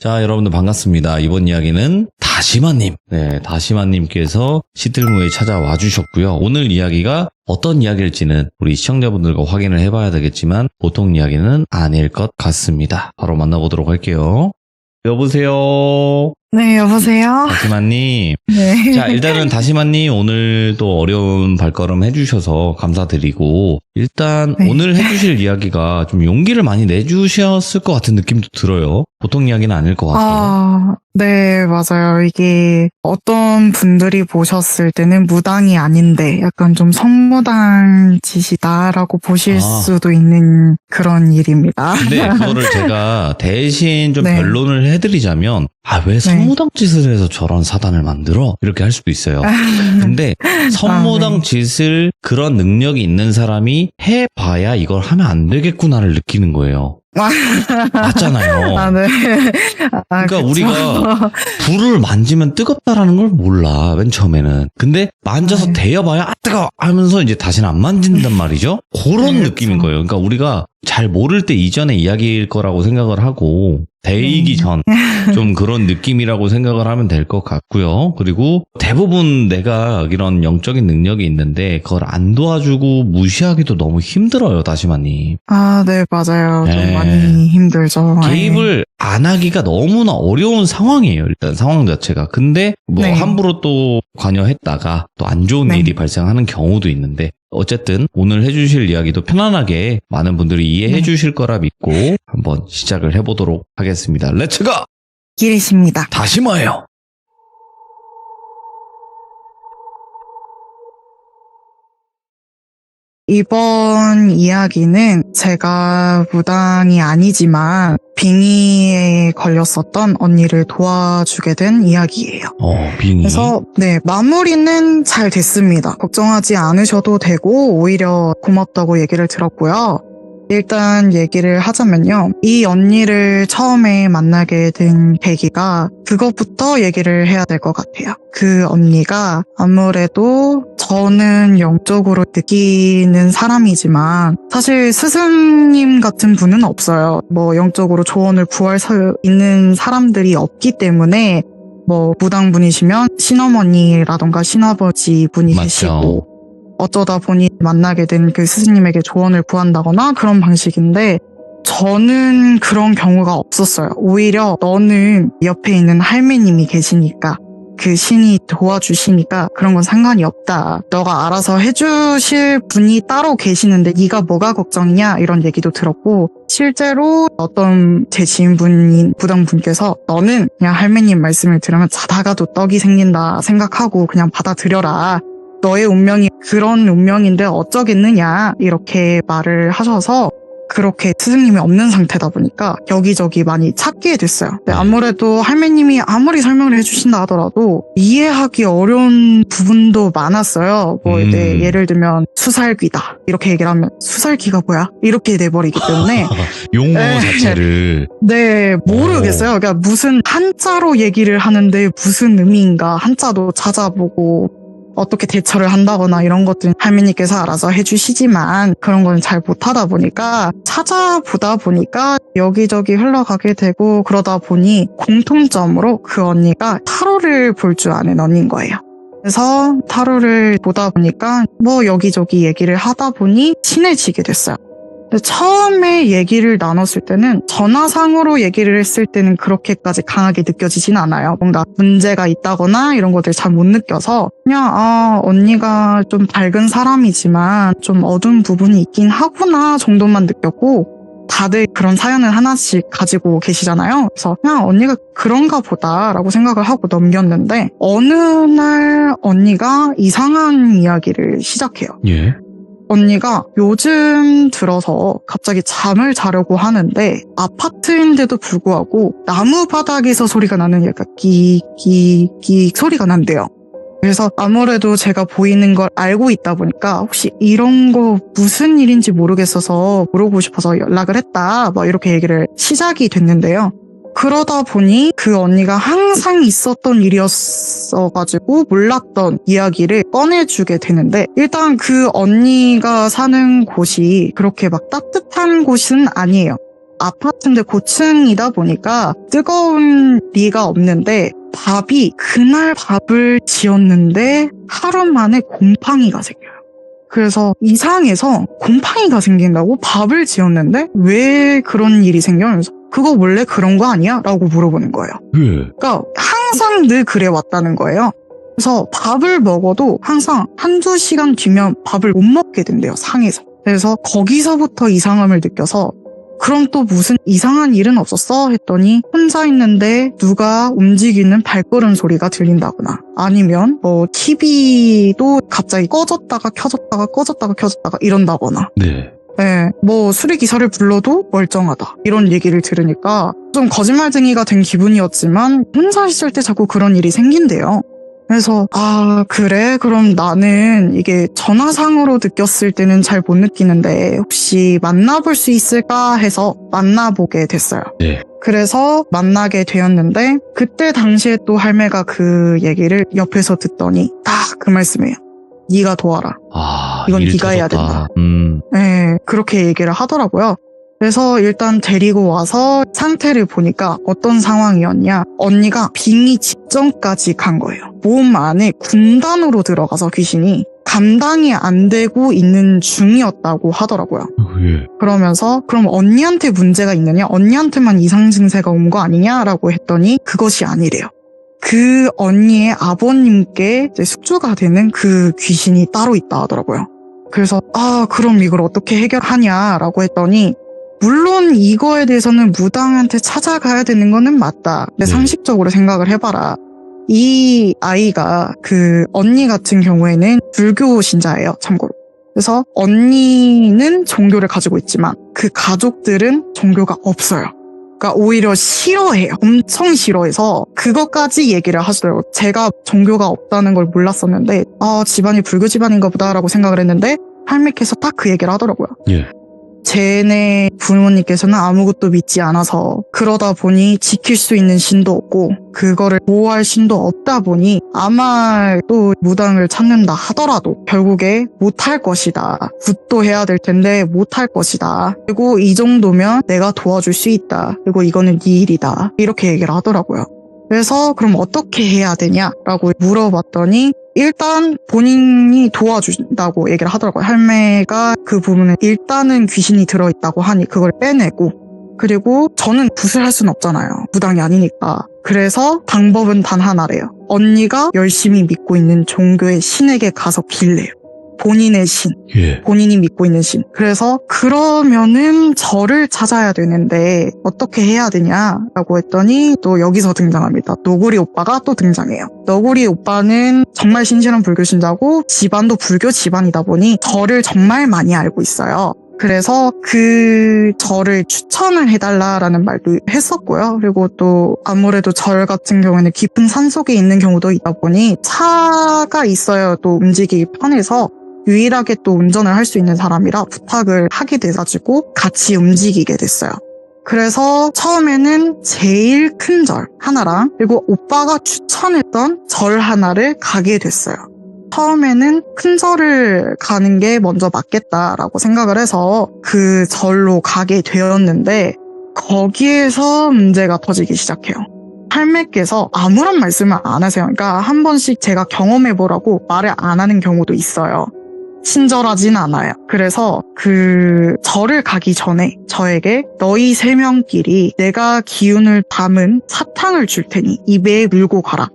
자, 여러분들 반갑습니다. 이번 이야기는 다시마님. 네, 다시마님께서 시틀무에 찾아와 주셨고요. 오늘 이야기가 어떤 이야기일지는 우리 시청자분들과 확인을 해봐야 되겠지만 보통 이야기는 아닐 것 같습니다. 바로 만나보도록 할게요. 여보세요? 네, 여보세요? 다시마님. 네. 자, 일단은 다시마님 오늘 또 어려운 발걸음 해주셔서 감사드리고 일단 네. 오늘 해주실 이야기가 좀 용기를 많이 내주셨을 것 같은 느낌도 들어요. 보통 이야기는 아닐 것 같아요. 네, 맞아요. 이게 어떤 분들이 보셨을 때는 무당이 아닌데 약간 좀 성무당 짓이다라고 보실 수도 있는 그런 일입니다. 근데 그거를 제가 대신 좀 네. 변론을 해드리자면 왜 성무당 짓을 해서 저런 사단을 만들어? 이렇게 할 수도 있어요. 근데 성무당 짓을 그런 능력이 있는 사람이 해봐야 이걸 하면 안 되겠구나를 느끼는 거예요. 맞잖아요. 네. 그러니까 그쵸. 우리가 불을 만지면 뜨겁다라는 걸 몰라, 맨 처음에는. 근데 만져서 데여봐야 뜨거워 하면서 이제 다시는 안 만진단 말이죠. 그런 네, 느낌인 그쵸. 거예요. 그러니까 우리가 잘 모를 때 이전의 이야기일 거라고 생각을 하고 데이기 전 좀 그런 느낌이라고 생각을 하면 될 것 같고요. 그리고 대부분 내가 이런 영적인 능력이 있는데 그걸 안 도와주고 무시하기도 너무 힘들어요, 다시마님. 네, 맞아요. 네. 좀 많이 힘들죠. 개입을 안 하기가 너무나 어려운 상황이에요, 일단 상황 자체가. 근데 뭐 네. 함부로 또 관여했다가 또 안 좋은 네. 일이 발생하는 경우도 있는데 어쨌든 오늘 해주실 이야기도 편안하게 많은 분들이 이해해 주실 거라 믿고 한번 시작을 해보도록 하겠습니다. 렛츠고! 길이십니다. 다시마예요. 이번 이야기는 제가 무당이 아니지만 빙의에 걸렸었던 언니를 도와주게 된 이야기예요. 빙의. 그래서 마무리는 잘 됐습니다. 걱정하지 않으셔도 되고 오히려 고맙다고 얘기를 들었고요. 일단 얘기를 하자면요. 이 언니를 처음에 만나게 된 계기가 그것부터 얘기를 해야 될 것 같아요. 그 언니가 아무래도 저는 영적으로 느끼는 사람이지만 사실 스승님 같은 분은 없어요. 뭐 영적으로 조언을 구할 수 있는 사람들이 없기 때문에 뭐 무당분이시면 신어머니라던가 신아버지 분이 맞죠. 계시고 어쩌다 보니 만나게 된 그 스승님에게 조언을 구한다거나 그런 방식인데 저는 그런 경우가 없었어요. 오히려 너는 옆에 있는 할매님이 계시니까 그 신이 도와주시니까 그런 건 상관이 없다. 너가 알아서 해주실 분이 따로 계시는데 네가 뭐가 걱정이냐 이런 얘기도 들었고 실제로 어떤 제 지인분인 부당분께서 너는 그냥 할매님 말씀을 들으면 자다가도 떡이 생긴다 생각하고 그냥 받아들여라. 너의 운명이 그런 운명인데 어쩌겠느냐 이렇게 말을 하셔서 그렇게 스승님이 없는 상태다 보니까 여기저기 많이 찾게 됐어요. 근데 아무래도 할매님이 아무리 설명을 해주신다 하더라도 이해하기 어려운 부분도 많았어요. 예를 들면 수살귀다 이렇게 얘기를 하면 수살귀가 뭐야? 이렇게 돼버리기 때문에 용어 자체를 모르겠어요. 그러니까 무슨 한자로 얘기를 하는데 무슨 의미인가 한자도 찾아보고 어떻게 대처를 한다거나 이런 것들은 할머니께서 알아서 해주시지만 그런 건 잘 못하다 보니까 찾아보다 보니까 여기저기 흘러가게 되고 그러다 보니 공통점으로 그 언니가 타로를 볼 줄 아는 언니인 거예요. 그래서 타로를 보다 보니까 뭐 여기저기 얘기를 하다 보니 친해지게 됐어요. 근데 처음에 얘기를 나눴을 때는 전화상으로 얘기를 했을 때는 그렇게까지 강하게 느껴지진 않아요. 뭔가 문제가 있다거나 이런 것들 잘 못 느껴서 그냥 언니가 좀 밝은 사람이지만 좀 어두운 부분이 있긴 하구나 정도만 느꼈고 다들 그런 사연을 하나씩 가지고 계시잖아요. 그래서 그냥 언니가 그런가 보다라고 생각을 하고 넘겼는데 어느 날 언니가 이상한 이야기를 시작해요. 예. 언니가 요즘 들어서 갑자기 잠을 자려고 하는데 아파트인데도 불구하고 나무 바닥에서 소리가 나는 약간 끼익 소리가 난대요. 그래서 아무래도 제가 보이는 걸 알고 있다 보니까 혹시 이런 거 무슨 일인지 모르겠어서 물어보고 싶어서 연락을 했다. 이렇게 얘기를 시작이 됐는데요. 그러다 보니 그 언니가 항상 있었던 일이었어가지고 몰랐던 이야기를 꺼내주게 되는데 일단 그 언니가 사는 곳이 그렇게 막 따뜻한 곳은 아니에요. 아파트인데 고층이다 보니까 뜨거운 리가 없는데 밥이 그날 밥을 지었는데 하루 만에 곰팡이가 생겨요. 그래서 이상해서 곰팡이가 생긴다고 밥을 지었는데 왜 그런 일이 생겨면서 그거 원래 그런 거 아니야? 라고 물어보는 거예요. 그러니까 항상 늘 그래 왔다는 거예요. 그래서 밥을 먹어도 항상 한두 시간 뒤면 밥을 못 먹게 된대요. 상해서. 그래서 거기서부터 이상함을 느껴서 그럼 또 무슨 이상한 일은 없었어? 했더니 혼자 있는데 누가 움직이는 발걸음 소리가 들린다거나 아니면 뭐 TV도 갑자기 꺼졌다가 켜졌다가 꺼졌다가 켜졌다가 이런다거나 네. 네, 뭐 수리기사를 불러도 멀쩡하다 이런 얘기를 들으니까 좀 거짓말쟁이가 된 기분이었지만 혼자 있을 때 자꾸 그런 일이 생긴대요. 그래서 아 그래? 그럼 나는 이게 전화상으로 느꼈을 때는 잘 못 느끼는데 혹시 만나볼 수 있을까 해서 만나보게 됐어요. 네. 그래서 만나게 되었는데 그때 당시에 또 할매가 그 얘기를 옆에서 듣더니 딱 그 말씀이에요. 네가 도와라. 아, 이건 일이 네가 해야 터졌다. 네, 그렇게 얘기를 하더라고요. 그래서 일단 데리고 와서 상태를 보니까 어떤 상황이었냐. 언니가 빙의 직전까지 간 거예요. 몸 안에 군단으로 들어가서 귀신이 감당이 안 되고 있는 중이었다고 하더라고요. 예. 그러면서 그럼 언니한테 문제가 있느냐? 언니한테만 이상 증세가 온 거 아니냐라고 했더니 그것이 아니래요. 그 언니의 아버님께 이제 숙주가 되는 그 귀신이 따로 있다 하더라고요. 그래서 아 그럼 이걸 어떻게 해결하냐라고 했더니 물론 이거에 대해서는 무당한테 찾아가야 되는 거는 맞다. 근데 상식적으로 생각을 해봐라. 이 아이가 그 언니 같은 경우에는 불교 신자예요. 참고로. 그래서 언니는 종교를 가지고 있지만 그 가족들은 종교가 없어요. 그러니까 오히려 싫어해요. 엄청 싫어해서 그것까지 얘기를 하시더라고요. 제가 종교가 없다는 걸 몰랐었는데 아 집안이 불교 집안인가 보다라고 생각을 했는데 할매께서 딱 그 얘기를 하더라고요. 예. 쟤네 부모님께서는 아무것도 믿지 않아서 그러다 보니 지킬 수 있는 신도 없고 그거를 보호할 신도 없다 보니 아마 또 무당을 찾는다 하더라도 결국에 못할 것이다. 굿도 해야 될 텐데 못할 것이다. 그리고 이 정도면 내가 도와줄 수 있다. 그리고 이거는 네 일이다. 이렇게 얘기를 하더라고요. 그래서 그럼 어떻게 해야 되냐라고 물어봤더니 일단 본인이 도와준다고 얘기를 하더라고요. 할매가 그 부분에 일단은 귀신이 들어있다고 하니 그걸 빼내고 그리고 저는 굿을 할 수는 없잖아요. 무당이 아니니까. 그래서 방법은 단 하나래요. 언니가 열심히 믿고 있는 종교의 신에게 가서 빌래요. 본인의 신, 예. 본인이 믿고 있는 신. 그래서 그러면은 절을 찾아야 되는데 어떻게 해야 되냐라고 했더니 또 여기서 등장합니다. 너구리 오빠가 또 등장해요. 너구리 오빠는 정말 신실한 불교 신자고 집안도 불교 집안이다 보니 절을 정말 많이 알고 있어요. 그래서 그 절을 추천을 해달라라는 말도 했었고요. 그리고 또 아무래도 절 같은 경우에는 깊은 산속에 있는 경우도 있다 보니 차가 있어야 또 움직이기 편해서 유일하게 또 운전을 할 수 있는 사람이라 부탁을 하게 돼가지고 같이 움직이게 됐어요. 그래서 처음에는 제일 큰 절 하나랑 그리고 오빠가 추천했던 절 하나를 가게 됐어요. 처음에는 큰 절을 가는 게 먼저 맞겠다라고 생각을 해서 그 절로 가게 되었는데 거기에서 문제가 터지기 시작해요. 할매께서 아무런 말씀을 안 하세요. 그러니까 한 번씩 제가 경험해보라고 말을 안 하는 경우도 있어요. 친절하진 않아요. 그래서 그 절을 가기 전에 저에게 너희 세 명끼리 내가 기운을 담은 사탕을 줄 테니 입에 물고 가라.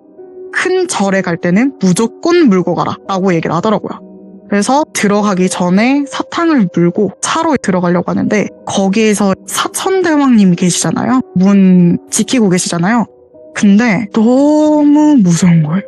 큰 절에 갈 때는 무조건 물고 가라 라고 얘기를 하더라고요. 그래서 들어가기 전에 사탕을 물고 차로 들어가려고 하는데 거기에서 사천대왕님이 계시잖아요. 문 지키고 계시잖아요. 근데 너무 무서운 거예요.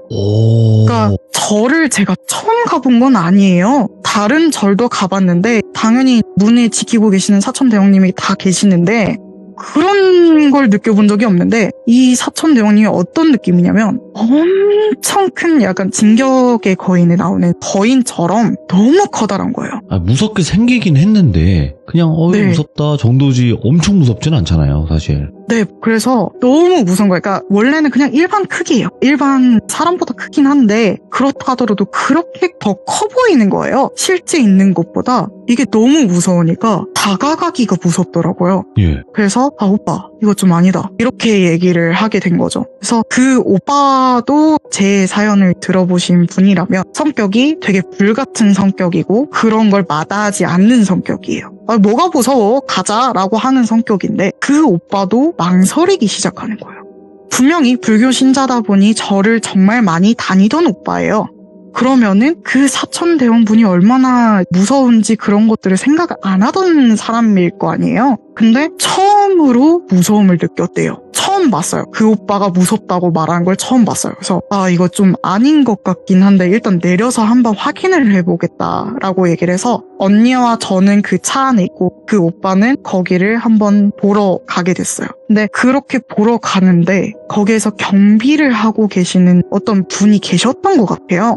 그러니까 절을 제가 처음 가본 건 아니에요. 다른 절도 가봤는데 당연히 문에 지키고 계시는 사천대왕님이 다 계시는데 그런 걸 느껴본 적이 없는데 이 사천대왕님이 어떤 느낌이냐면 엄청 큰 약간 진격의 거인에 나오는 거인처럼 너무 커다란 거예요. 아, 무섭게 생기긴 했는데 그냥 네. 무섭다 정도지 엄청 무섭진 않잖아요, 사실. 네, 그래서 너무 무서운 거예요. 그러니까 원래는 그냥 일반 크기예요. 일반 사람보다 크긴 한데 그렇다 하더라도 그렇게 더 커 보이는 거예요. 실제 있는 것보다. 이게 너무 무서우니까 다가가기가 무섭더라고요. 예. 그래서 오빠 이거 좀 아니다 이렇게 얘기를 하게 된 거죠. 그래서 그 오빠도 제 사연을 들어보신 분이라면 성격이 되게 불같은 성격이고 그런 걸 마다하지 않는 성격이에요. 뭐가 무서워 가자라고 하는 성격인데 그 오빠도 망설이기 시작하는 거예요. 분명히 불교 신자다 보니 절을 정말 많이 다니던 오빠예요. 그러면은 그 사천대원분이 얼마나 무서운지 그런 것들을 생각을 안 하던 사람일 거 아니에요. 근데 처음으로 무서움을 느꼈대요. 처음 봤어요. 그 오빠가 무섭다고 말하는 걸 처음 봤어요. 그래서 이거 좀 아닌 것 같긴 한데 일단 내려서 한번 확인을 해보겠다라고 얘기를 해서 언니와 저는 그 차 안에 있고 그 오빠는 거기를 한번 보러 가게 됐어요. 근데 그렇게 보러 가는데 거기에서 경비를 하고 계시는 어떤 분이 계셨던 것 같아요.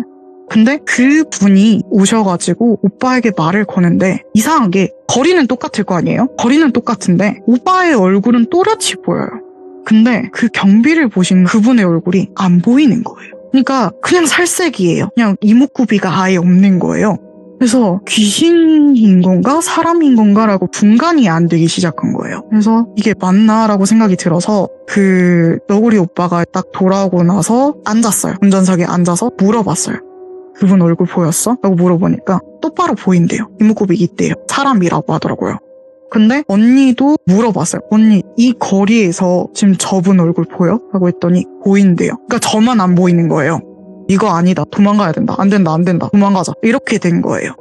근데 그 분이 오셔가지고 오빠에게 말을 거는데 이상하게 거리는 똑같을 거 아니에요? 거리는 똑같은데 오빠의 얼굴은 또렷이 보여요. 근데 그 경비를 보신 그분의 얼굴이 안 보이는 거예요. 그러니까 그냥 살색이에요. 그냥 이목구비가 아예 없는 거예요. 그래서 귀신인 건가 사람인 건가라고 분간이 안 되기 시작한 거예요. 그래서 이게 맞나라고 생각이 들어서 그 너구리 오빠가 딱 돌아오고 나서 앉았어요. 운전석에 앉아서 물어봤어요. 그분 얼굴 보였어? 라고 물어보니까 똑바로 보인대요. 이목구비 있대요. 사람이라고 하더라고요. 근데 언니도 물어봤어요. 언니 이 거리에서 지금 저분 얼굴 보여? 라고 했더니 보인대요. 그러니까 저만 안 보이는 거예요. 이거 아니다. 도망가야 된다. 안 된다. 안 된다. 도망가자. 이렇게 된 거예요.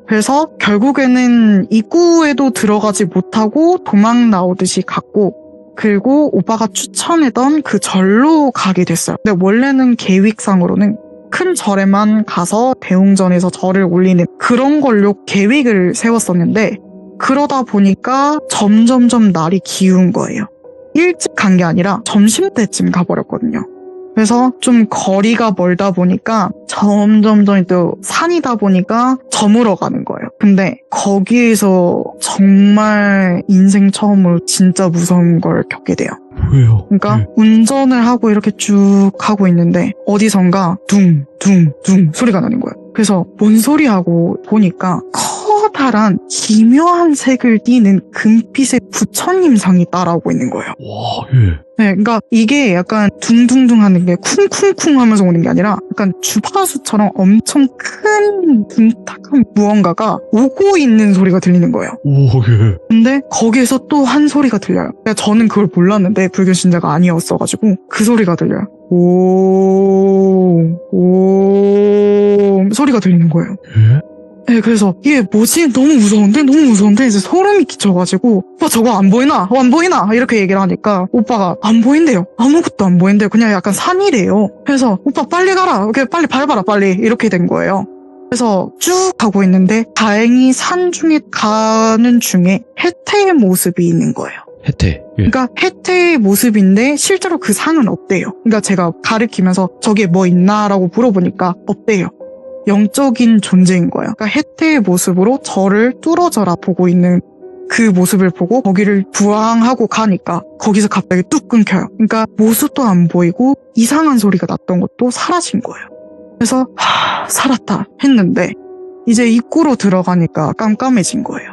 그래서 결국에는 입구에도 들어가지 못하고 도망 나오듯이 갔고 그리고 오빠가 추천했던 그 절로 가게 됐어요. 근데 원래는 계획상으로는 큰 절에만 가서 대웅전에서 절을 올리는 그런 걸로 계획을 세웠었는데 그러다 보니까 점점점 날이 기운 거예요. 일찍 간 게 아니라 점심때쯤 가버렸거든요. 그래서 좀 거리가 멀다 보니까 점점점 또 산이다 보니까 저물어 가는 거예요. 근데 거기에서 정말 인생 처음으로 진짜 무서운 걸 겪게 돼요. 왜요? 그러니까 운전을 하고 이렇게 쭉 하고 있는데 어디선가 둥둥둥 소리가 나는 거예요. 그래서 뭔 소리 하고 보니까 커다란 기묘한 색을 띠는 금빛의 부처님 상이 따라오고 있는 거예요. 와, 예. 네, 그러니까 이게 약간 둥둥둥 하는 게 쿵쿵쿵 하면서 오는 게 아니라 약간 주파수처럼 엄청 큰 둥탁한 무언가가 오고 있는 소리가 들리는 거예요. 오, 예. 근데 거기에서 또 한 소리가 들려요. 저는 그걸 몰랐는데 불교 신자가 아니었어가지고 그 소리가 들려요. 오 소리가 들리는 거예요. 예? 네, 그래서 이게 뭐지? 너무 무서운데 이제 소름이 끼쳐가지고 오빠 저거 안 보이나? 안 보이나? 이렇게 얘기를 하니까 오빠가 안 보인대요. 아무것도 안 보인대요. 그냥 약간 산이래요. 그래서 오빠 빨리 가라. 이렇게 빨리 밟아라 빨리. 이렇게 된 거예요. 그래서 쭉 가고 있는데 다행히 산 중에 가는 중에 해태의 모습이 있는 거예요. 혜태. 예. 그러니까 해태의 모습인데 실제로 그 산은 없대요. 그러니까 제가 가리키면서 저게 뭐 있나라고 물어보니까 없대요. 영적인 존재인 거예요. 그러니까 해태의 모습으로 저를 뚫어져라 보고 있는 그 모습을 보고 거기를 부항하고 가니까 거기서 갑자기 뚝 끊겨요. 그러니까 모습도 안 보이고 이상한 소리가 났던 것도 사라진 거예요. 그래서 살았다 했는데 이제 입구로 들어가니까 깜깜해진 거예요.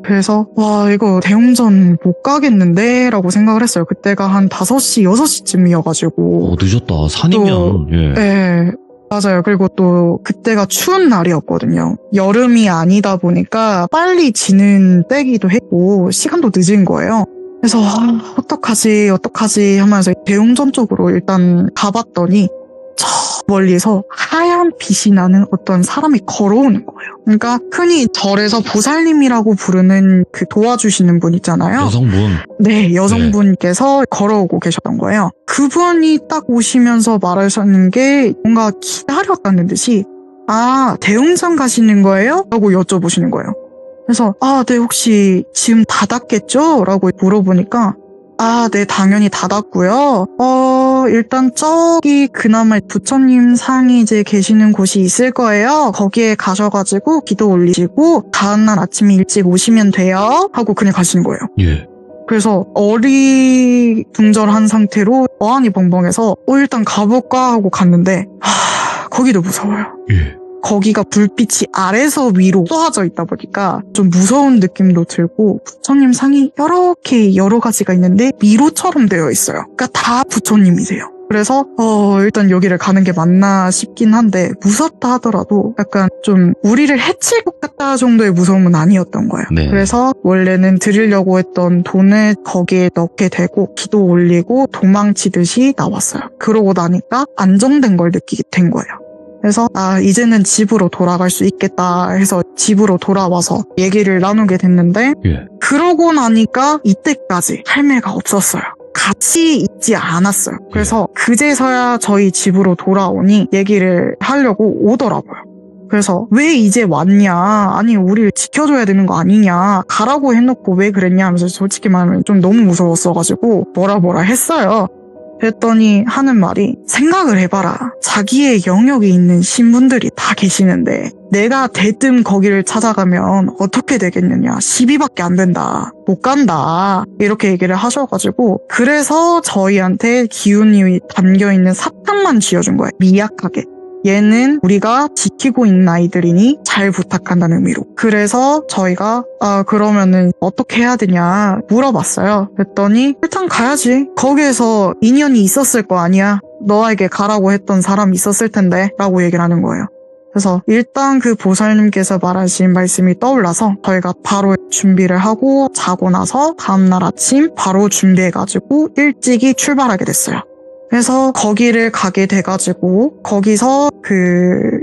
그래서 와 이거 대웅전 못 가겠는데 라고 생각을 했어요. 그때가 한 5시, 6시쯤이어가지고 늦었다. 산이면. 예. 네. 맞아요. 그리고 또 그때가 추운 날이었거든요. 여름이 아니다 보니까 빨리 지는 때기도 했고 시간도 늦은 거예요. 그래서 어떡하지 하면서 대웅전 쪽으로 일단 가봤더니 저 멀리서 하얀 빛이 나는 어떤 사람이 걸어오는 거예요. 그러니까 흔히 절에서 보살님이라고 부르는 그 도와주시는 분 있잖아요. 여성분. 네, 여성분께서 걸어오고 계셨던 거예요. 그분이 딱 오시면서 말하시는 게 뭔가 기다렸다는 듯이 대웅전 가시는 거예요? 라고 여쭤보시는 거예요. 그래서 네, 혹시 지금 닫았겠죠? 라고 물어보니까 네, 당연히 닫았고요. 일단 저기 그나마 부처님 상이 이제 계시는 곳이 있을 거예요. 거기에 가셔가지고 기도 올리시고 다음날 아침에 일찍 오시면 돼요. 하고 그냥 가시는 거예요. 예. 그래서 어리둥절한 상태로 어안이 벙벙해서 일단 가볼까 하고 갔는데 거기도 무서워요. 예. 거기가 불빛이 아래서 위로 쏘아져 있다 보니까 좀 무서운 느낌도 들고 부처님 상이 이렇게 여러 가지가 있는데 미로처럼 되어 있어요. 그러니까 다 부처님이세요. 그래서 일단 여기를 가는 게 맞나 싶긴 한데 무섭다 하더라도 약간 좀 우리를 해칠 것 같다 정도의 무서움은 아니었던 거예요. 네. 그래서 원래는 드리려고 했던 돈을 거기에 넣게 되고 기도 올리고 도망치듯이 나왔어요. 그러고 나니까 안정된 걸 느끼게 된 거예요. 그래서 이제는 집으로 돌아갈 수 있겠다 해서 집으로 돌아와서 얘기를 나누게 됐는데 예. 그러고 나니까 이때까지 할매가 없었어요. 같이 있지 않았어요. 그래서 그제서야 저희 집으로 돌아오니 얘기를 하려고 오더라고요. 그래서 왜 이제 왔냐, 아니 우리를 지켜줘야 되는 거 아니냐, 가라고 해놓고 왜 그랬냐 하면서 솔직히 말하면 좀 너무 무서웠어가지고 뭐라 했어요. 그랬더니 하는 말이 생각을 해봐라. 자기의 영역에 있는 신분들이 다 계시는데 내가 대뜸 거기를 찾아가면 어떻게 되겠느냐. 12밖에 안 된다. 못 간다. 이렇게 얘기를 하셔가지고 그래서 저희한테 기운이 담겨있는 사탕만 쥐어준 거예요. 미약하게. 얘는 우리가 지키고 있는 아이들이니 잘 부탁한다는 의미로. 그래서 저희가 그러면은 어떻게 해야 되냐 물어봤어요. 그랬더니 일단 가야지. 거기에서 인연이 있었을 거 아니야. 너에게 가라고 했던 사람이 있었을 텐데 라고 얘기를 하는 거예요. 그래서 일단 그 보살님께서 말하신 말씀이 떠올라서 저희가 바로 준비를 하고 자고 나서 다음날 아침 바로 준비해가지고 일찍이 출발하게 됐어요. 그래서 거기를 가게 돼가지고 거기서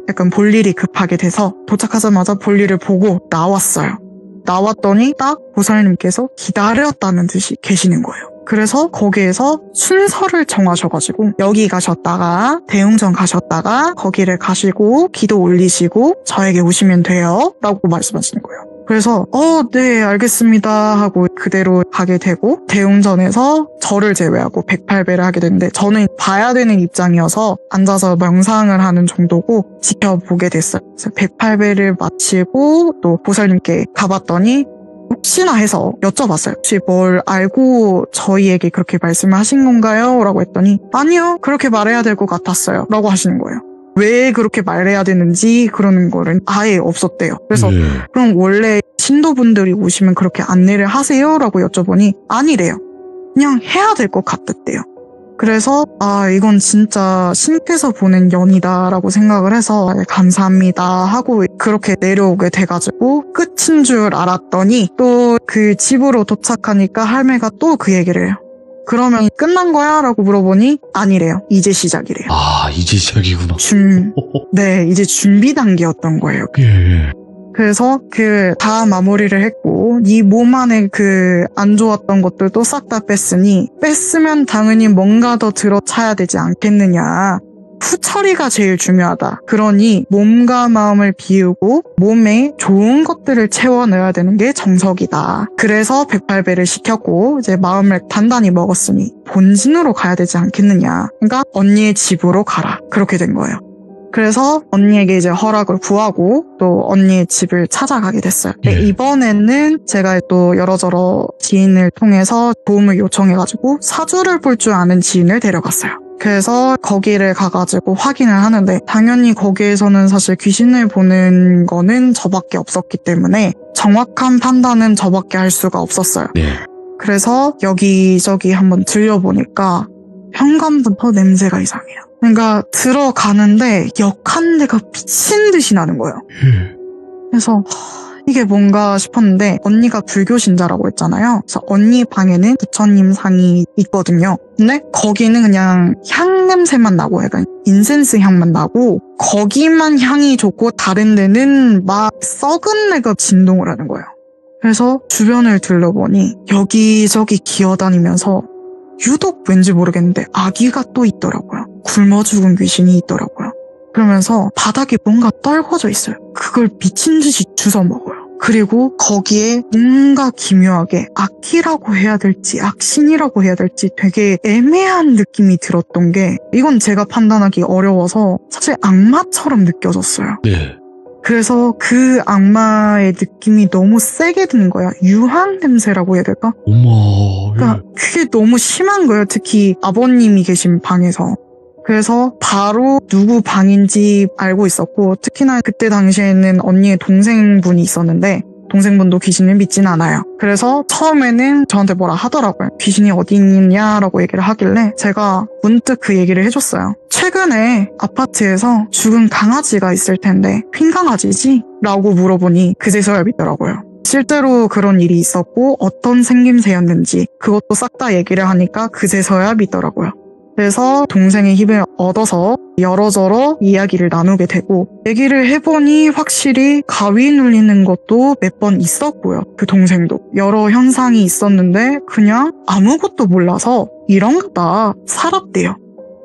약간 볼일이 급하게 돼서 도착하자마자 볼일을 보고 나왔어요. 나왔더니 딱 보살님께서 기다렸다는 듯이 계시는 거예요. 그래서 거기에서 순서를 정하셔가지고 여기 가셨다가 대웅전 가셨다가 거기를 가시고 기도 올리시고 저에게 오시면 돼요 라고 말씀하시는 거예요. 그래서 네 알겠습니다 하고 그대로 가게 되고 대웅전에서 저를 제외하고 108배를 하게 됐는데 저는 봐야 되는 입장이어서 앉아서 명상을 하는 정도고 지켜보게 됐어요. 그래서 108배를 마치고 또 보살님께 가봤더니 혹시나 해서 여쭤봤어요. 혹시 뭘 알고 저희에게 그렇게 말씀을 하신 건가요? 라고 했더니 아니요 그렇게 말해야 될 것 같았어요 라고 하시는 거예요. 왜 그렇게 말해야 되는지 그러는 거는 아예 없었대요. 그래서 그럼 원래 신도분들이 오시면 그렇게 안내를 하세요? 라고 여쭤보니 아니래요. 그냥 해야 될 것 같았대요. 그래서 이건 진짜 신께서 보낸 연이다 라고 생각을 해서 감사합니다 하고 그렇게 내려오게 돼가지고 끝인 줄 알았더니 또 그 집으로 도착하니까 할매가 또 그 얘기를 해요. 그러면 끝난 거야? 라고 물어보니 아니래요. 이제 시작이래요. 이제 시작이구나. 네, 이제 준비 단계였던 거예요. 예. 그래서 다 마무리를 했고 이 몸 안에 안 좋았던 것들도 싹 다 뺐으면 당연히 뭔가 더 들어차야 되지 않겠느냐. 후처리가 제일 중요하다. 그러니 몸과 마음을 비우고 몸에 좋은 것들을 채워 넣어야 되는 게 정석이다. 그래서 108배를 시켰고 이제 마음을 단단히 먹었으니 본진으로 가야 되지 않겠느냐. 그러니까 언니의 집으로 가라. 그렇게 된 거예요. 그래서 언니에게 이제 허락을 구하고 또 언니의 집을 찾아가게 됐어요. 근데 이번에는 제가 또 여러저러 지인을 통해서 도움을 요청해가지고 사주를 볼 줄 아는 지인을 데려갔어요. 그래서 거기를 가가지고 확인을 하는데 당연히 거기에서는 사실 귀신을 보는 거는 저밖에 없었기 때문에 정확한 판단은 저밖에 할 수가 없었어요. 그래서 여기저기 한번 들려보니까 현관부터 냄새가 이상해요. 그러니까 들어가는데 역한 데가 미친 듯이 나는 거예요. 그래서 이게 뭔가 싶었는데 언니가 불교 신자라고 했잖아요. 그래서 언니 방에는 부처님 상이 있거든요. 근데 거기는 그냥 향 냄새만 나고 약간 인센스 향만 나고 거기만 향이 좋고 다른 데는 막 썩은 내가 진동을 하는 거예요. 그래서 주변을 둘러보니 여기저기 기어다니면서 유독 왠지 모르겠는데 아기가 또 있더라고요. 굶어 죽은 귀신이 있더라고요. 그러면서 바닥에 뭔가 떨궈져 있어요. 그걸 미친 듯이 주워 먹어요. 그리고 거기에 뭔가 기묘하게 악기라고 해야 될지 악신이라고 해야 될지 되게 애매한 느낌이 들었던 게 이건 제가 판단하기 어려워서 사실 악마처럼 느껴졌어요. 그래서 그 악마의 느낌이 너무 세게 드는 거야. 유황 냄새라고 해야 될까? 어머. 그러니까 그게 너무 심한 거예요. 특히 아버님이 계신 방에서. 그래서 바로 누구 방인지 알고 있었고, 특히나 그때 당시에는 언니의 동생분이 있었는데 동생분도 귀신을 믿진 않아요. 그래서 처음에는 저한테 뭐라 하더라고요. 귀신이 어디 있냐라고 얘기를 하길래 제가 문득 그 얘기를 해줬어요. 최근에 아파트에서 죽은 강아지가 있을 텐데 핀 강아지지? 라고 물어보니 그제서야 믿더라고요. 실제로 그런 일이 있었고 어떤 생김새였는지 그것도 싹 다 얘기를 하니까 그제서야 믿더라고요. 그래서 동생의 힘을 얻어서 여러저러 이야기를 나누게 되고, 얘기를 해보니 확실히 가위 눌리는 것도 몇 번 있었고요. 그 동생도 여러 현상이 있었는데 그냥 아무것도 몰라서 이런가 살았대요.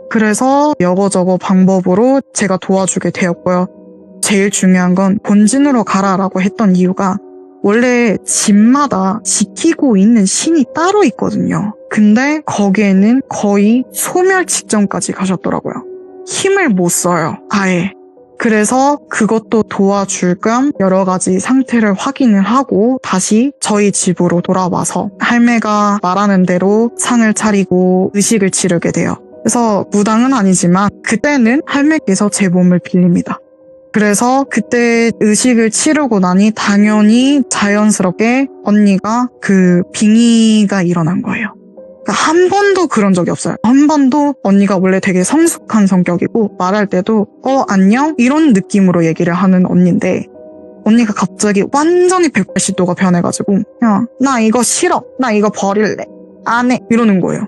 그래서 여거저거 방법으로 제가 도와주게 되었고요. 제일 중요한 건 본진으로 가라라고 했던 이유가, 원래 집마다 지키고 있는 신이 따로 있거든요. 근데 거기에는 거의 소멸 직전까지 가셨더라고요. 힘을 못 써요, 아예. 그래서 그것도 도와줄 겸 여러 가지 상태를 확인을 하고 다시 저희 집으로 돌아와서 할매가 말하는 대로 상을 차리고 의식을 치르게 돼요. 그래서 무당은 아니지만 그때는 할매께서 제 몸을 빌립니다. 그래서 그때 의식을 치르고 나니 당연히 자연스럽게 언니가 그 빙의가 일어난 거예요. 그러니까 한 번도 그런 적이 없어요. 한 번도 언니가 원래 되게 성숙한 성격이고 말할 때도 안녕? 이런 느낌으로 얘기를 하는 언니인데, 언니가 갑자기 완전히 180도가 변해가지고 야, 나 이거 싫어. 나 이거 버릴래. 안 해. 이러는 거예요.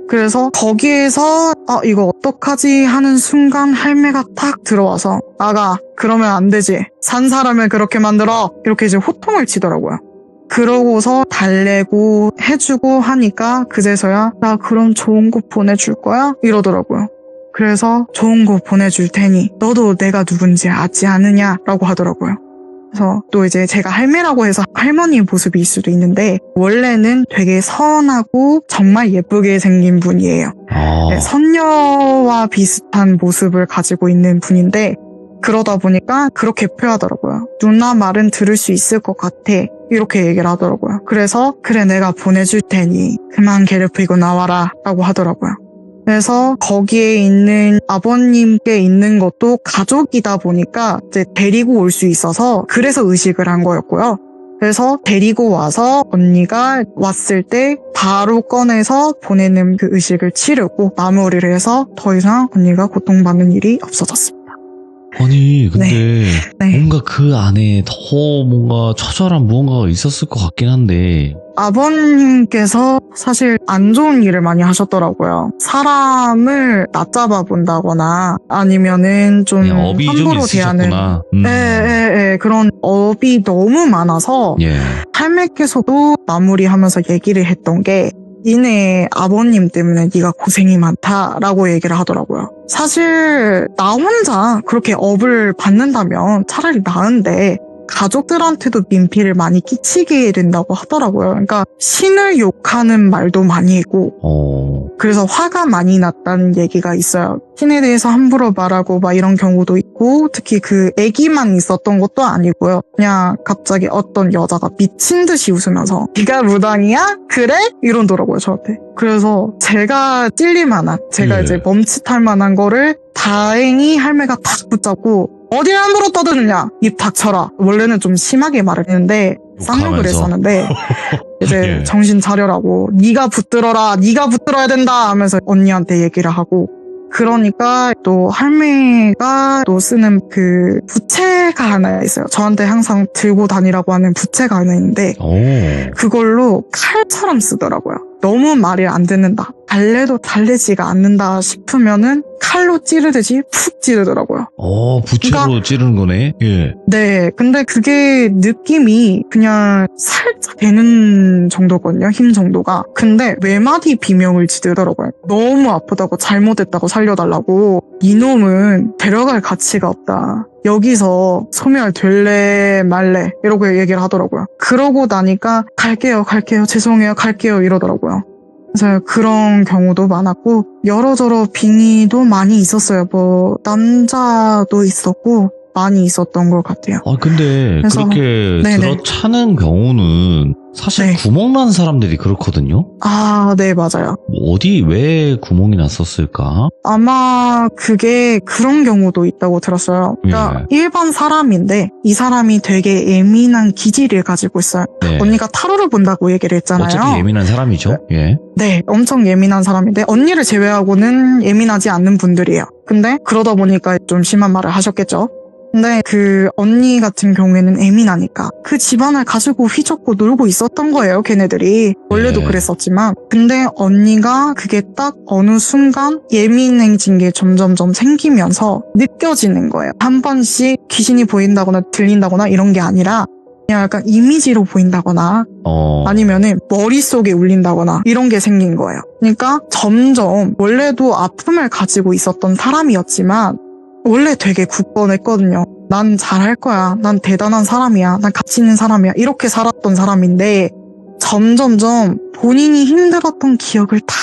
그래서 거기에서 이거 어떡하지 하는 순간 할매가 탁 들어와서 나가. 그러면 안 되지. 산 사람을 그렇게 만들어. 이렇게 이제 호통을 치더라고요. 그러고서 달래고 해주고 하니까 그제서야 나 그럼 좋은 곳 보내줄 거야? 이러더라고요. 그래서 좋은 곳 보내줄 테니 너도 내가 누군지 아지 않느냐? 라고 하더라고요. 그래서 또 이제 제가 할매라고 해서 할머니의 모습일 수도 있는데 원래는 되게 선하고 정말 예쁘게 생긴 분이에요. 네, 선녀와 비슷한 모습을 가지고 있는 분인데 그러다 보니까 그렇게 표하더라고요. 누나 말은 들을 수 있을 것 같아. 이렇게 얘기를 하더라고요. 그래서 그래 내가 보내줄 테니 그만 괴롭히고 나와라 라고 하더라고요. 그래서 거기에 있는 아버님께 있는 것도 가족이다 보니까 이제 데리고 올 수 있어서 그래서 의식을 한 거였고요. 그래서 데리고 와서 언니가 왔을 때 바로 꺼내서 보내는 그 의식을 치르고 마무리를 해서 더 이상 언니가 고통받는 일이 없어졌습니다. 아니 근데 네. 뭔가 그 안에 더 뭔가 처절한 무언가가 있었을 것 같긴 한데, 아버님께서 사실 안 좋은 일을 많이 하셨더라고요. 사람을 낮잡아 본다거나 아니면은 좀 그냥 업이 좀 함부로 대하는 있으셨구나. 그런 업이 너무 많아서 예. 할매께서도 마무리하면서 얘기를 했던 게 니네 아버님 때문에 네가 고생이 많다라고 얘기를 하더라고요. 사실 나 혼자 그렇게 업을 받는다면 차라리 나은데 가족들한테도 민피를 많이 끼치게 된다고 하더라고요. 그러니까 신을 욕하는 말도 많이 있고 그래서 화가 많이 났다는 얘기가 있어요. 신에 대해서 함부로 말하고 막 이런 경우도 있고, 특히 그 애기만 있었던 것도 아니고요. 그냥 갑자기 어떤 여자가 미친 듯이 웃으면서 네가 무당이야? 그래? 이러더라고요 저한테. 그래서 제가 찔릴 만한, 제가 이제 멈칫할 만한 거를 다행히 할매가 탁 붙잡고 어딜 함부로 떠드느냐? 입 닥쳐라. 원래는 좀 심하게 말을 했는데 쌍욕을 했었는데 이제 예. 정신 차려라고, 네가 붙들어라, 네가 붙들어야 된다 하면서 언니한테 얘기를 하고, 그러니까 또 할매가 또 쓰는 그 부채가 하나 있어요. 저한테 항상 들고 다니라고 하는 부채가 하나 있는데 그걸로 칼처럼 쓰더라고요. 너무 말이 안 듣는다, 달래도 달래지가 않는다 싶으면은 칼로 찌르듯이 푹 찌르더라고요. 부채로 그러니까, 찌르는 거네. 예. 네, 근데 그게 느낌이 그냥 살짝 되는 정도거든요, 힘 정도가. 근데 외마디 비명을 지르더라고요. 너무 아프다고, 잘못했다고 살려달라고. 이놈은 데려갈 가치가 없다. 여기서 소멸될래 말래 이러고 얘기를 하더라고요. 그러고 나니까 갈게요 죄송해요 갈게요 이러더라고요. 그래서 그런 경우도 많았고 여러저러 빙의도 많이 있었어요. 뭐 남자도 있었고 많이 있었던 것 같아요. 근데 그래서- 그렇게 네네. 들어차는 경우는 사실 네. 구멍 난 사람들이 그렇거든요. 네, 맞아요. 왜 구멍이 났었을까? 아마 그게 그런 경우도 있다고 들었어요. 그러니까 일반 사람인데 이 사람이 되게 예민한 기질을 가지고 있어요. 네. 언니가 타로를 본다고 얘기를 했잖아요. 어차피 예민한 사람이죠. 예. 네, 엄청 예민한 사람인데 언니를 제외하고는 예민하지 않는 분들이에요. 근데 그러다 보니까 좀 심한 말을 하셨겠죠. 근데 그 언니 같은 경우에는 예민하니까 그 집안을 가지고 휘젓고 놀고 있었던 거예요, 걔네들이. 원래도 네. 그랬었지만. 근데 언니가 그게 딱 어느 순간 예민해진 게 점점점 생기면서 느껴지는 거예요. 한 번씩 귀신이 보인다거나 들린다거나 이런 게 아니라 그냥 약간 이미지로 보인다거나 아니면은 머릿속에 울린다거나 이런 게 생긴 거예요. 그러니까 점점 원래도 아픔을 가지고 있었던 사람이었지만 원래 되게 굳건했거든요. 난 잘할 거야. 난 대단한 사람이야. 난 가치 있는 사람이야. 이렇게 살았던 사람인데 점점점 본인이 힘들었던 기억을 다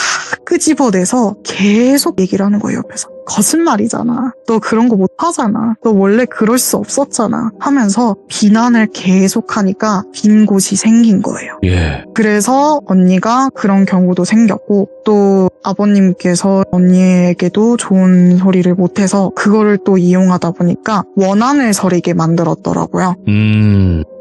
끄집어내서 계속 얘기를 하는 거예요, 옆에서. 거짓말이잖아. 너 그런 거 못하잖아. 너 원래 그럴 수 없었잖아. 하면서 비난을 계속하니까 빈 곳이 생긴 거예요. 예. 그래서 언니가 그런 경우도 생겼고 또 아버님께서 언니에게도 좋은 소리를 못해서 그거를 또 이용하다 보니까 원한을 서리게 만들었더라고요.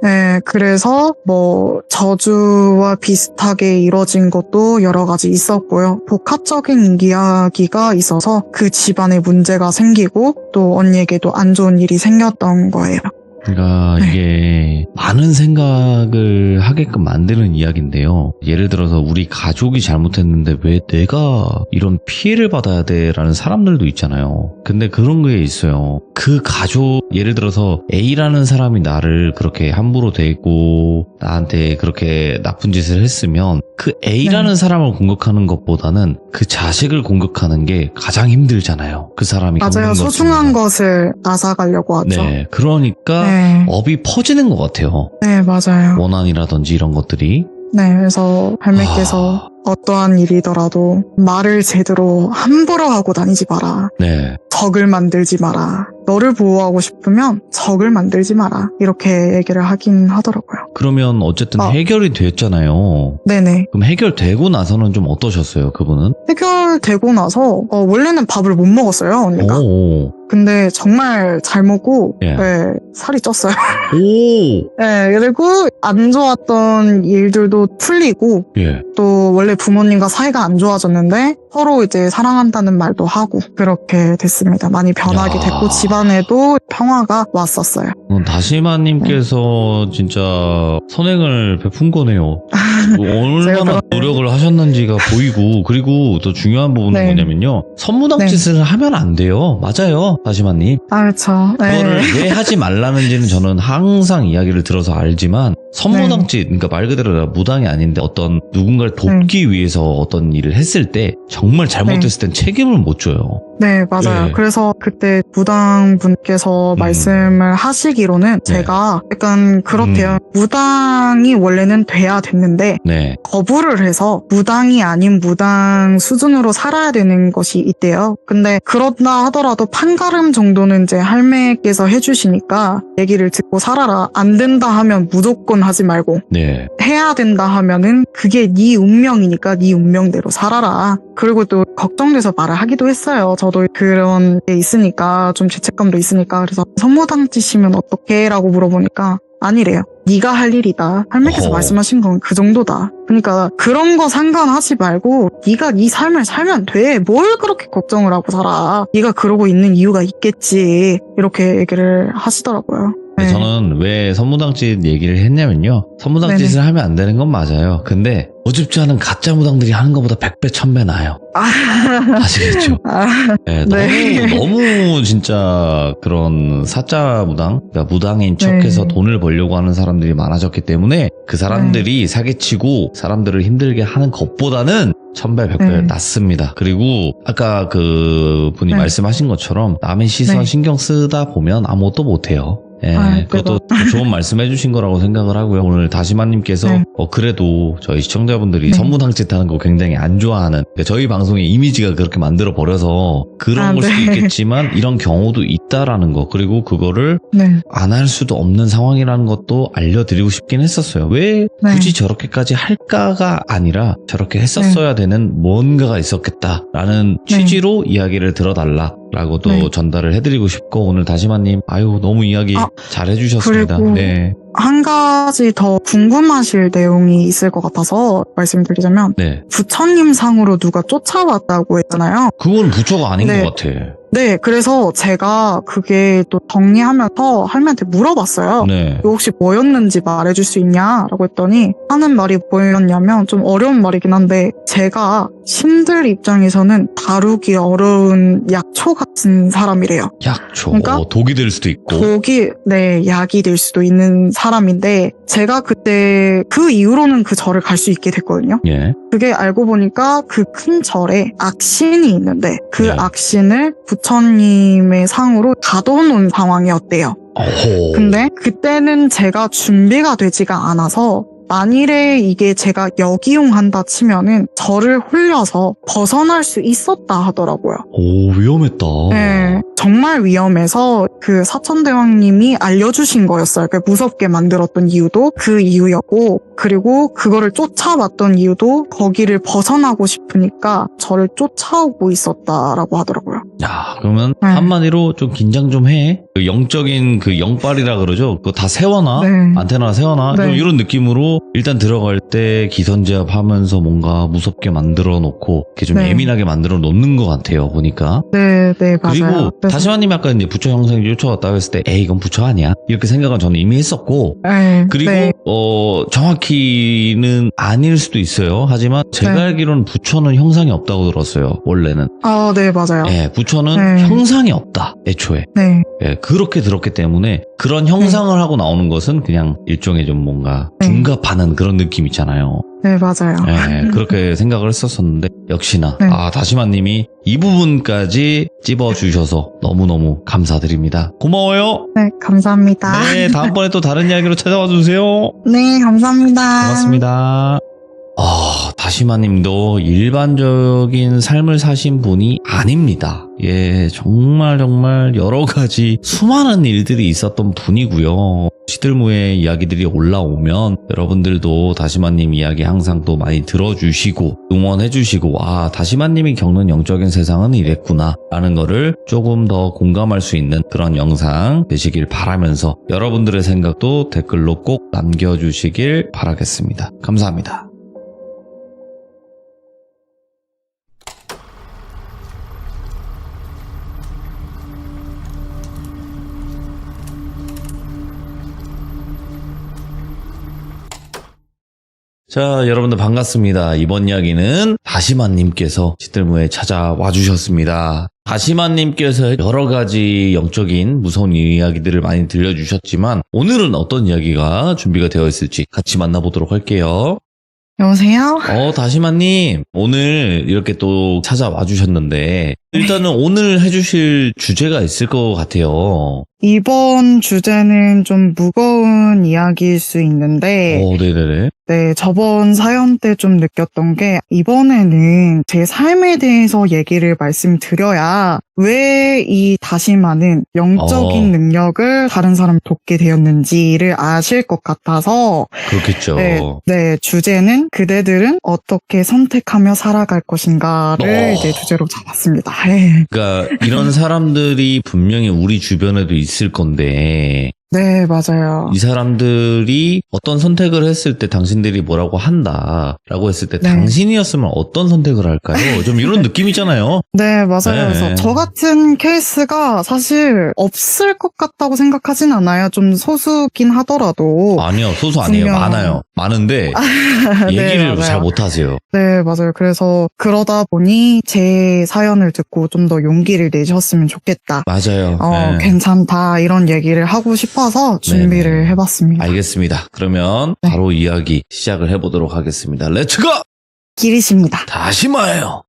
네, 그래서 뭐 저주와 비슷하게 이뤄진 것도 여러 가지 있었고요. 복합적인 이야기가 있어서 그 집안에 문제가 생기고 또 언니에게도 안 좋은 일이 생겼던 거예요. 그러니까 네. 이게 많은 생각을 하게끔 만드는 이야기인데요. 예를 들어서 우리 가족이 잘못했는데 왜 내가 이런 피해를 받아야 돼? 라는 사람들도 있잖아요. 근데 그런 게 있어요. 그 가족, 예를 들어서 A라는 사람이 나를 그렇게 함부로 대고 나한테 그렇게 나쁜 짓을 했으면 그 A라는 사람을 공격하는 것보다는 그 자식을 공격하는 게 가장 힘들잖아요. 그 사람이 맞아요. 겪는 것 소중한 중에서. 것을 앗아가려고 하죠. 네, 그러니까 네, 업이 퍼지는 것 같아요. 네, 맞아요. 원한이라든지 이런 것들이. 네, 그래서 할매께서 어떠한 일이더라도 말을 제대로 함부로 하고 다니지 마라. 네. 적을 만들지 마라. 너를 보호하고 싶으면 적을 만들지 마라. 이렇게 얘기를 하긴 하더라고요. 그러면 어쨌든 어. 해결이 됐잖아요. 네네. 그럼 해결되고 나서는 좀 어떠셨어요, 그분은? 해결되고 나서 원래는 밥을 못 먹었어요, 언니가. 오. 근데 정말 잘 먹고 예. 네, 살이 쪘어요. 오. 네, 그리고 안 좋았던 일들도 풀리고 예. 또 원래 부모님과 사이가 안 좋아졌는데 서로 이제 사랑한다는 말도 하고 그렇게 됐습니다. 많이 변하게 야. 됐고 집안에도 평화가 왔었어요. 다시마님께서 진짜 선행을 베푼 거네요. 얼마나 그런- 노력을 하셨는지가 보이고, 그리고 더 중요한 부분은 네. 뭐냐면요. 선무당짓을 하면 안 돼요. 맞아요, 다시마님. 아, 그렇죠. 그거를 왜 하지 말라는지는 저는 항상 이야기를 들어서 알지만 선무당짓, 그러니까 말 그대로 내가 무당이 아닌데 어떤 누군가를 돕기 위해서 어떤 일을 했을 때 정말 잘못했을 땐 책임을 못 져요. 네, 맞아요. 네. 그래서 그때 무당분께서 말씀을 하시기로는 제가 약간 그렇대요. 무당이 원래는 돼야 됐는데 네. 거부를 해서 무당이 아닌 무당 수준으로 살아야 되는 것이 있대요. 근데 그렇다 하더라도 판가름 정도는 이제 할매께서 해주시니까 얘기를 듣고 살아라. 안 된다 하면 무조건 하지 말고 네. 해야 된다 하면은 그게 네 운명이니까 네 운명대로 살아라. 그리고 또 걱정돼서 말을 하기도 했어요. 저도 그런 게 있으니까 좀 죄책감도 있으니까 그래서 선무당짓이면 어떡해? 라고 물어보니까 아니래요. 네가 할 일이다. 할매께서 어허. 말씀하신 건 그 정도다. 그러니까 그런 거 상관하지 말고 네가 네 삶을 살면 돼. 뭘 그렇게 걱정을 하고 살아. 네가 그러고 있는 이유가 있겠지. 이렇게 얘기를 하시더라고요. 네. 저는 왜 선무당짓 얘기를 했냐면요. 선무당짓을 하면 안 되는 건 맞아요. 근데 어줍지 않은 가짜 무당들이 하는 것보다 100배, 1000배 나아요. 아시겠죠? 네, 네. 너무 진짜 그런 사짜 무당, 그러니까 무당인 척해서 네. 돈을 벌려고 하는 사람들이 많아졌기 때문에 그 사람들이 사기치고 사람들을 힘들게 하는 것보다는 1000배, 100배 네. 낫습니다. 그리고 아까 그 분이 네. 말씀하신 것처럼 남의 시선 네. 신경 쓰다 보면 아무것도 못해요. 예, 아, 그것도 좋은 말씀 해주신 거라고 생각을 하고요. 오늘 다시마님께서 네. 그래도 저희 시청자분들이 네. 선무당짓하는 거 굉장히 안 좋아하는, 그러니까 저희 방송의 이미지가 그렇게 만들어 버려서 그런 걸 네. 수도 있겠지만 이런 경우도 있다라는 거, 그리고 그거를 네. 안 할 수도 없는 상황이라는 것도 알려드리고 싶긴 했었어요. 왜 네. 굳이 저렇게까지 할까가 아니라 저렇게 했었어야 되는 뭔가가 있었겠다라는 취지로 이야기를 들어달라라고도 네. 전달을 해드리고 싶고, 오늘 다시마님 아유 너무 이야기 잘 해주셨습니다. 그리고 네. 한 가지 더 궁금하실 내용이 있을 것 같아서 말씀드리자면 네. 부처님 상으로 누가 쫓아왔다고 했잖아요. 그건 부처가 아닌 네. 것 같아. 네, 그래서 제가 그게 또 정리하면서 할머니한테 물어봤어요. 네. 이거 혹시 뭐였는지 말해줄 수 있냐라고 했더니 하는 말이 뭐였냐면, 좀 어려운 말이긴 한데, 제가 신들 입장에서는 다루기 어려운 약초 같은 사람이래요. 약초. 그러니까 독이 될 수도 있고. 네, 약이 될 수도 있는 사람인데, 제가 그때 그 이후로는 그 절을 갈 수 있게 됐거든요. 예. 그게 알고 보니까 그 큰 절에 악신이 있는데, 그 네. 악신을 부처님의 상으로 가둬놓은 상황이었대요. 어호. 근데 그때는 제가 준비가 되지가 않아서, 만일에 이게 제가 역이용한다 치면은 저를 홀려서 벗어날 수 있었다 하더라고요. 오, 위험했다. 네, 정말 위험해서 그 사천대왕님이 알려주신 거였어요. 그 무섭게 만들었던 이유도 그 이유였고, 그리고 그거를 쫓아왔던 이유도 거기를 벗어나고 싶으니까 저를 쫓아오고 있었다라고 하더라고요. 야, 그러면 네. 한마디로 좀 긴장 좀 해. 그 영적인 그 영빨이라 그러죠. 그거 다 세워놔. 네. 안테나 세워놔. 네. 좀 이런 느낌으로 일단 들어갈 때 기선제압 하면서 뭔가 무섭게 만들어 놓고 이렇게 좀 네. 예민하게 만들어 놓는 것 같아요. 보니까. 네, 네, 맞아요. 그리고 그래서- 다시마님 아까 이제 부처 형상이 쫓아왔다고 했을 때 에이 이건 부처 아니야. 이렇게 생각은 저는 이미 했었고, 네, 그리고 네. 정확히는 아닐 수도 있어요. 하지만 제가 네. 알기로는 부처는 형상이 없다고 들었어요. 원래는. 아, 네, 맞아요. 예, 부처는 네. 형상이 없다. 애초에. 네, 예, 그렇게 들었기 때문에 그런 형상을 하고 나오는 것은 그냥 일종의 좀 뭔가 네. 둔갑하는 그런 느낌 있잖아요. 네, 맞아요. 예, 그렇게 생각을 했었었는데 역시나 네. 다시마님이 이 부분까지 찝어주셔서 너무너무 감사드립니다. 고마워요. 네, 감사합니다. 네, 다음번에 또 다른 이야기로 찾아와 주세요. 네, 감사합니다. 고맙습니다. 다시마님도 일반적인 삶을 사신 분이 아닙니다. 예, 정말 여러 가지 수많은 일들이 있었던 분이고요. 시들무의 이야기들이 올라오면 여러분들도 다시마님 이야기 항상 또 많이 들어주시고 응원해주시고, 다시마님이 겪는 영적인 세상은 이랬구나 라는 거를 조금 더 공감할 수 있는 그런 영상 되시길 바라면서 여러분들의 생각도 댓글로 꼭 남겨주시길 바라겠습니다. 감사합니다. 자, 여러분들 반갑습니다. 이번 이야기는 다시마님께서 시들무에 찾아와 주셨습니다. 다시마님께서 여러 가지 영적인 무서운 이야기들을 많이 들려주셨지만 오늘은 어떤 이야기가 준비가 되어 있을지 같이 만나보도록 할게요. 여보세요? 다시마님, 오늘 이렇게 또 찾아와 주셨는데 일단은 오늘 해주실 주제가 있을 것 같아요. 이번 주제는 좀 무거운 이야기일 수 있는데, 네네네. 네, 저번 사연 때 좀 느꼈던 게, 이번에는 제 삶에 대해서 얘기를 말씀드려야 왜 이 다시마는 영적인 능력을 다른 사람을 돕게 되었는지를 아실 것 같아서, 그렇겠죠. 네, 주제는 그대들은 어떻게 선택하며 살아갈 것인가를 이제 주제로 잡았습니다. 네. 그러니까 이런 사람들이 분명히 우리 주변에도 있을 건데 네, 맞아요. 이 사람들이 어떤 선택을 했을 때 당신들이 뭐라고 한다라고 했을 때 네. 당신이었으면 어떤 선택을 할까요? 좀 이런 느낌이잖아요. 네, 맞아요. 네. 그래서 저 같은 케이스가 사실 없을 것 같다고 생각하진 않아요. 좀 소수긴 하더라도. 아니요, 소수 아니에요. 분명- 많아요. 많은데 네, 얘기를 맞아요. 잘 못하세요. 네, 맞아요. 그래서 그러다 보니 제 사연을 듣고 좀 더 용기를 내셨으면 좋겠다. 맞아요. 네. 괜찮다. 이런 얘기를 하고 싶어서 준비를 네네. 해봤습니다. 알겠습니다. 그러면 네. 바로 이야기 시작을 해보도록 하겠습니다. 렛츠고! 길이십니다. 다시마예요.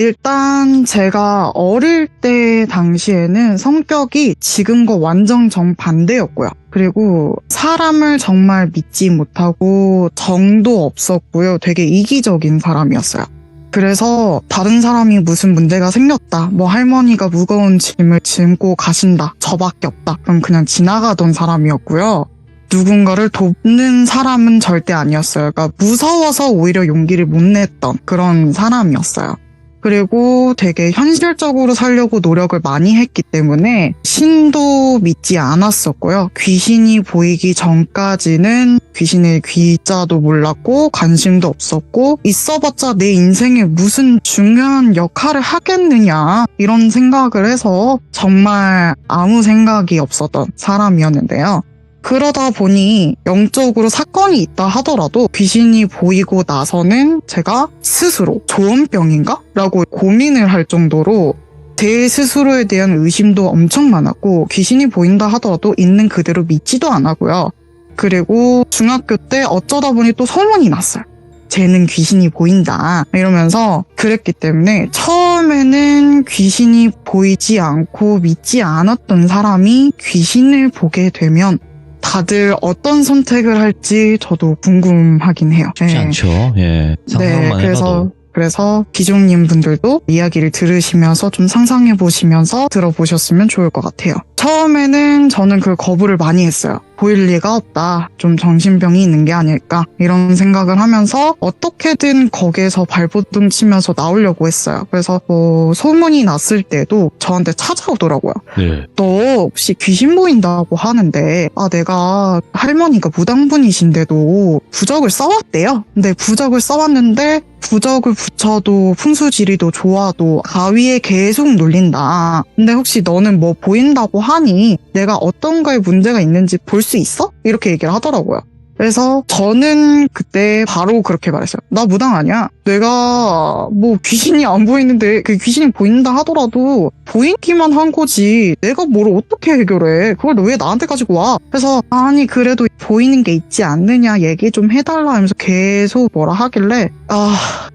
일단 제가 어릴 때 당시에는 성격이 지금과 완전 정반대였고요. 그리고 사람을 정말 믿지 못하고 정도 없었고요. 되게 이기적인 사람이었어요. 그래서 다른 사람이 무슨 문제가 생겼다, 뭐 할머니가 무거운 짐을 짐고 가신다, 저밖에 없다, 그럼 그냥 지나가던 사람이었고요. 누군가를 돕는 사람은 절대 아니었어요. 그러니까 무서워서 오히려 용기를 못 냈던 그런 사람이었어요. 그리고 되게 현실적으로 살려고 노력을 많이 했기 때문에 신도 믿지 않았었고요. 귀신이 보이기 전까지는 귀신의 귀자도 몰랐고 관심도 없었고, 있어봤자 내 인생에 무슨 중요한 역할을 하겠느냐 이런 생각을 해서 정말 아무 생각이 없었던 사람이었는데요. 그러다 보니 영적으로 사건이 있다 하더라도 귀신이 보이고 나서는 제가 스스로 조현병인가? 라고 고민을 할 정도로 제 스스로에 대한 의심도 엄청 많았고, 귀신이 보인다 하더라도 있는 그대로 믿지도 않았고요. 그리고 중학교 때 어쩌다 보니 또 소문이 났어요. 쟤는 귀신이 보인다 이러면서. 그랬기 때문에 처음에는 귀신이 보이지 않고 믿지 않았던 사람이 귀신을 보게 되면 다들 어떤 선택을 할지 저도 궁금하긴 해요. 쉽지 않죠. 예. 상상만 해봐도. 그래서 기종님 분들도 이야기를 들으시면서 좀 상상해 보시면서 들어보셨으면 좋을 것 같아요. 처음에는 저는 그 거부를 많이 했어요. 보일 리가 없다, 좀 정신병이 있는 게 아닐까 이런 생각을 하면서 어떻게든 거기에서 발버둥 치면서 나오려고 했어요. 그래서 뭐 소문이 났을 때도 저한테 찾아오더라고요. 네. 너 혹시 귀신 보인다고 하는데, 내가 할머니가 무당분이신데도 부적을 써왔대요. 근데 부적을 써왔는데 부적을 붙여도 풍수지리도 좋아도 가위에 계속 눌린다. 근데 혹시 너는 뭐 보인다고 하니 내가 어떤 거에 문제가 있는지 볼 수 있어? 이렇게 얘기를 하더라고요. 그래서 저는 그때 바로 그렇게 말했어요. 나 무당 아니야. 내가 뭐 귀신이 안 보이는데, 그 귀신이 보인다 하더라도 보이기만 한 거지 내가 뭘 어떻게 해결해. 그걸 왜 나한테 가지고 와. 그래서 아니 그래도 보이는 게 있지 않느냐, 얘기 좀 해달라 하면서 계속 뭐라 하길래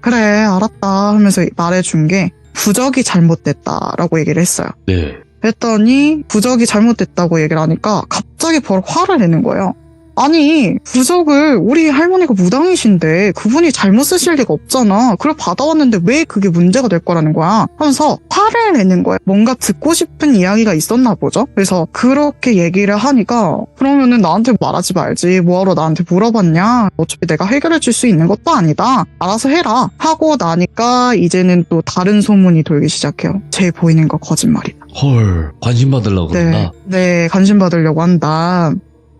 그래 알았다 하면서 말해준 게 부적이 잘못됐다라고 얘기를 했어요. 네. 했더니 부적이 잘못됐다고 얘기를 하니까 갑자기 바로 화를 내는 거예요. 아니 부적을 우리 할머니가 무당이신데 그분이 잘못 쓰실 리가 없잖아. 그걸 받아왔는데 왜 그게 문제가 될 거라는 거야 하면서 화를 내는 거예요. 뭔가 듣고 싶은 이야기가 있었나 보죠. 그래서 그렇게 얘기를 하니까 그러면은 나한테 말하지 말지, 뭐하러 나한테 물어봤냐, 어차피 내가 해결해 줄 수 있는 것도 아니다, 알아서 해라 하고 나니까 이제는 또 다른 소문이 돌기 시작해요. 쟤 보이는 거 거짓말이다. 헐, 관심 받으려고 그런다. 네, 관심 받으려고 한다.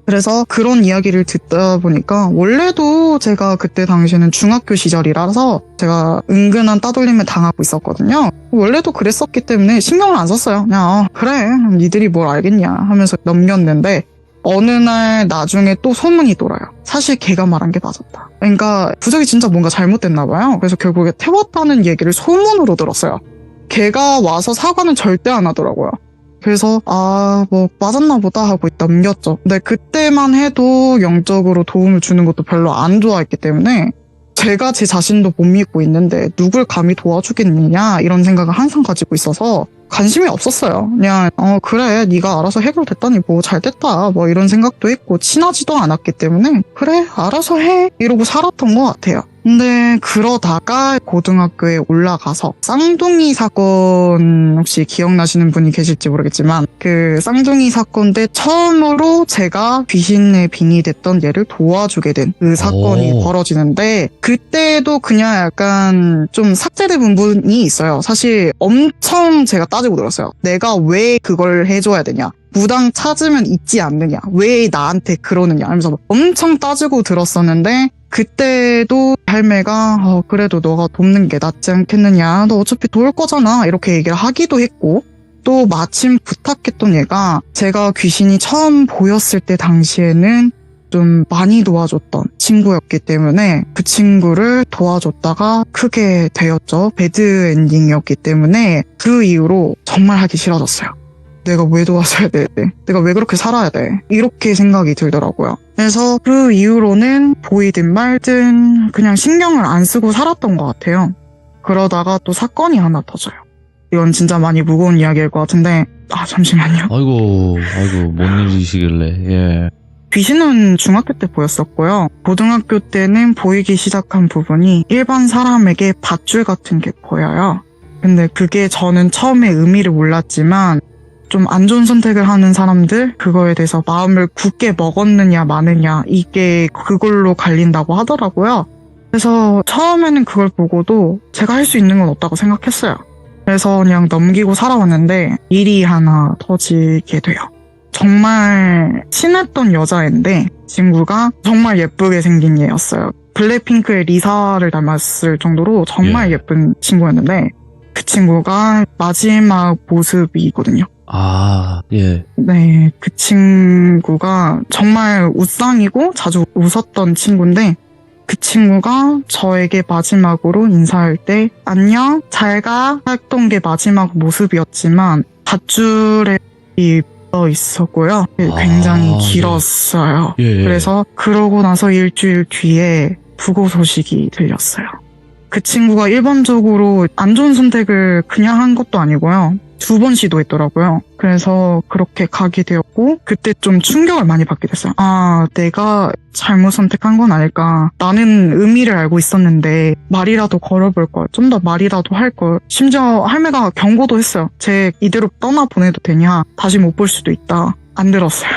그래서 그런 이야기를 듣다 보니까, 원래도 제가 그때 당시에는 중학교 시절이라서 제가 은근한 따돌림을 당하고 있었거든요. 원래도 그랬었기 때문에 신경을 안 썼어요. 그냥 그래 니들이 뭘 알겠냐 하면서 넘겼는데, 어느 날 나중에 또 소문이 돌아요. 사실 걔가 말한 게 맞았다. 그러니까 부적이 진짜 뭔가 잘못됐나 봐요. 그래서 결국에 태웠다는 얘기를 소문으로 들었어요. 걔가 와서 사과는 절대 안 하더라고요. 그래서 뭐 맞았나 보다 하고 넘겼죠. 근데 그때만 해도 영적으로 도움을 주는 것도 별로 안 좋아했기 때문에 제가 제 자신도 못 믿고 있는데 누굴 감히 도와주겠느냐 이런 생각을 항상 가지고 있어서 관심이 없었어요. 그냥 그래 네가 알아서 해결됐다니 뭐 잘됐다 뭐 이런 생각도 했고, 친하지도 않았기 때문에 그래 알아서 해 이러고 살았던 것 같아요. 근데 그러다가 고등학교에 올라가서 쌍둥이 사건, 혹시 기억나시는 분이 계실지 모르겠지만 그 쌍둥이 사건 때 처음으로 제가 귀신의 빙이 됐던 얘를 도와주게 된 그 사건이 벌어지는데, 그때도 그냥 약간 좀 삭제된 부분이 있어요. 사실 엄청 제가 따지고 들었어요. 내가 왜 그걸 해줘야 되냐, 무당 찾으면 있지 않느냐, 왜 나한테 그러느냐 하면서 엄청 따지고 들었었는데, 그때도 할매가 그래도 너가 돕는 게 낫지 않겠느냐, 너 어차피 도울 거잖아 이렇게 얘기를 하기도 했고, 또 마침 부탁했던 얘가 제가 귀신이 처음 보였을 때 당시에는 좀 많이 도와줬던 친구였기 때문에 그 친구를 도와줬다가 크게 되었죠. 배드 엔딩이었기 때문에 그 이후로 정말 하기 싫어졌어요. 내가 왜 도와줘야 돼? 내가 왜 그렇게 살아야 돼? 이렇게 생각이 들더라고요. 그래서 그 이후로는 보이든 말든 그냥 신경을 안 쓰고 살았던 것 같아요. 그러다가 또 사건이 하나 터져요. 이건 진짜 많이 무거운 이야기일 것 같은데 잠시만요. 아이고, 뭔 일이시길래, 예. 귀신은 중학교 때 보였었고요. 고등학교 때는 보이기 시작한 부분이 일반 사람에게 밧줄 같은 게 보여요. 근데 그게 저는 처음에 의미를 몰랐지만 좀 안 좋은 선택을 하는 사람들, 그거에 대해서 마음을 굳게 먹었느냐 마느냐, 이게 그걸로 갈린다고 하더라고요. 그래서 처음에는 그걸 보고도 제가 할 수 있는 건 없다고 생각했어요. 그래서 그냥 넘기고 살아왔는데 일이 하나 터지게 돼요. 정말 친했던 여자인데 친구가 정말 예쁘게 생긴 애였어요. 블랙핑크의 리사를 닮았을 정도로 정말 예쁜 친구였는데 그 친구가 마지막 모습이거든요. 아, 예. 네, 그 친구가 정말 웃상이고 자주 웃었던 친구인데 그 친구가 저에게 마지막으로 인사할 때 안녕, 잘 가 했던 게 마지막 모습이었지만 밧줄에 묻어 있었고요. 굉장히 길었어요. 예. 그래서 그러고 나서 일주일 뒤에 부고 소식이 들렸어요. 그 친구가 일반적으로 안 좋은 선택을 그냥 한 것도 아니고요. 2번 시도했더라고요. 그래서 그렇게 가게 되었고 그때 좀 충격을 많이 받게 됐어요. 내가 잘못 선택한 건 아닐까. 나는 의미를 알고 있었는데 말이라도 걸어볼 걸. 좀 더 말이라도 할 걸. 심지어 할매가 경고도 했어요. 쟤 이대로 떠나보내도 되냐. 다시 못 볼 수도 있다. 안 들었어요.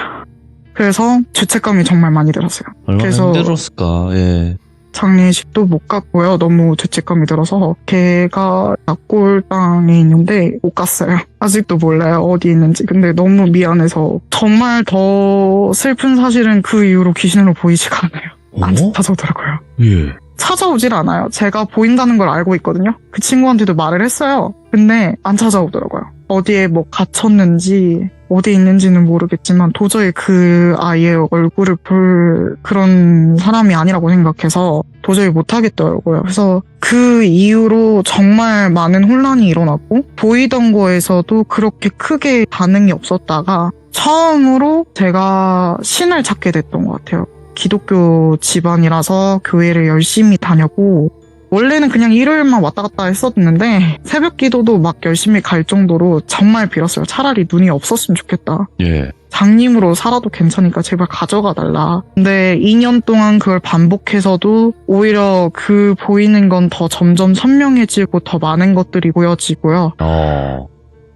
그래서 죄책감이 정말 많이 들었어요. 얼마나 그래서 힘들었을까, 예. 장례식도 못 갔고요. 너무 죄책감이 들어서 걔가 약골당에 있는데 못 갔어요. 아직도 몰라요. 어디 있는지. 근데 너무 미안해서 정말 더 슬픈 사실은 그 이후로 귀신으로 보이지가 않아요. 안 찾아오더라고요. 예. 찾아오질 않아요. 제가 보인다는 걸 알고 있거든요. 그 친구한테도 말을 했어요. 근데 안 찾아오더라고요. 어디에 뭐 갇혔는지 어디 있는지는 모르겠지만 도저히 그 아이의 얼굴을 볼 그런 사람이 아니라고 생각해서 도저히 못하겠더라고요. 그래서 그 이후로 정말 많은 혼란이 일어났고 보이던 거에서도 그렇게 크게 반응이 없었다가 처음으로 제가 신을 찾게 됐던 것 같아요. 기독교 집안이라서 교회를 열심히 다녔고 원래는 그냥 일요일만 왔다 갔다 했었는데 새벽 기도도 막 열심히 갈 정도로 정말 빌었어요. 차라리 눈이 없었으면 좋겠다. 예. 장님으로 살아도 괜찮으니까 제발 가져가 달라. 근데 2년 동안 그걸 반복해서도 오히려 그 보이는 건 더 점점 선명해지고 더 많은 것들이 보여지고요.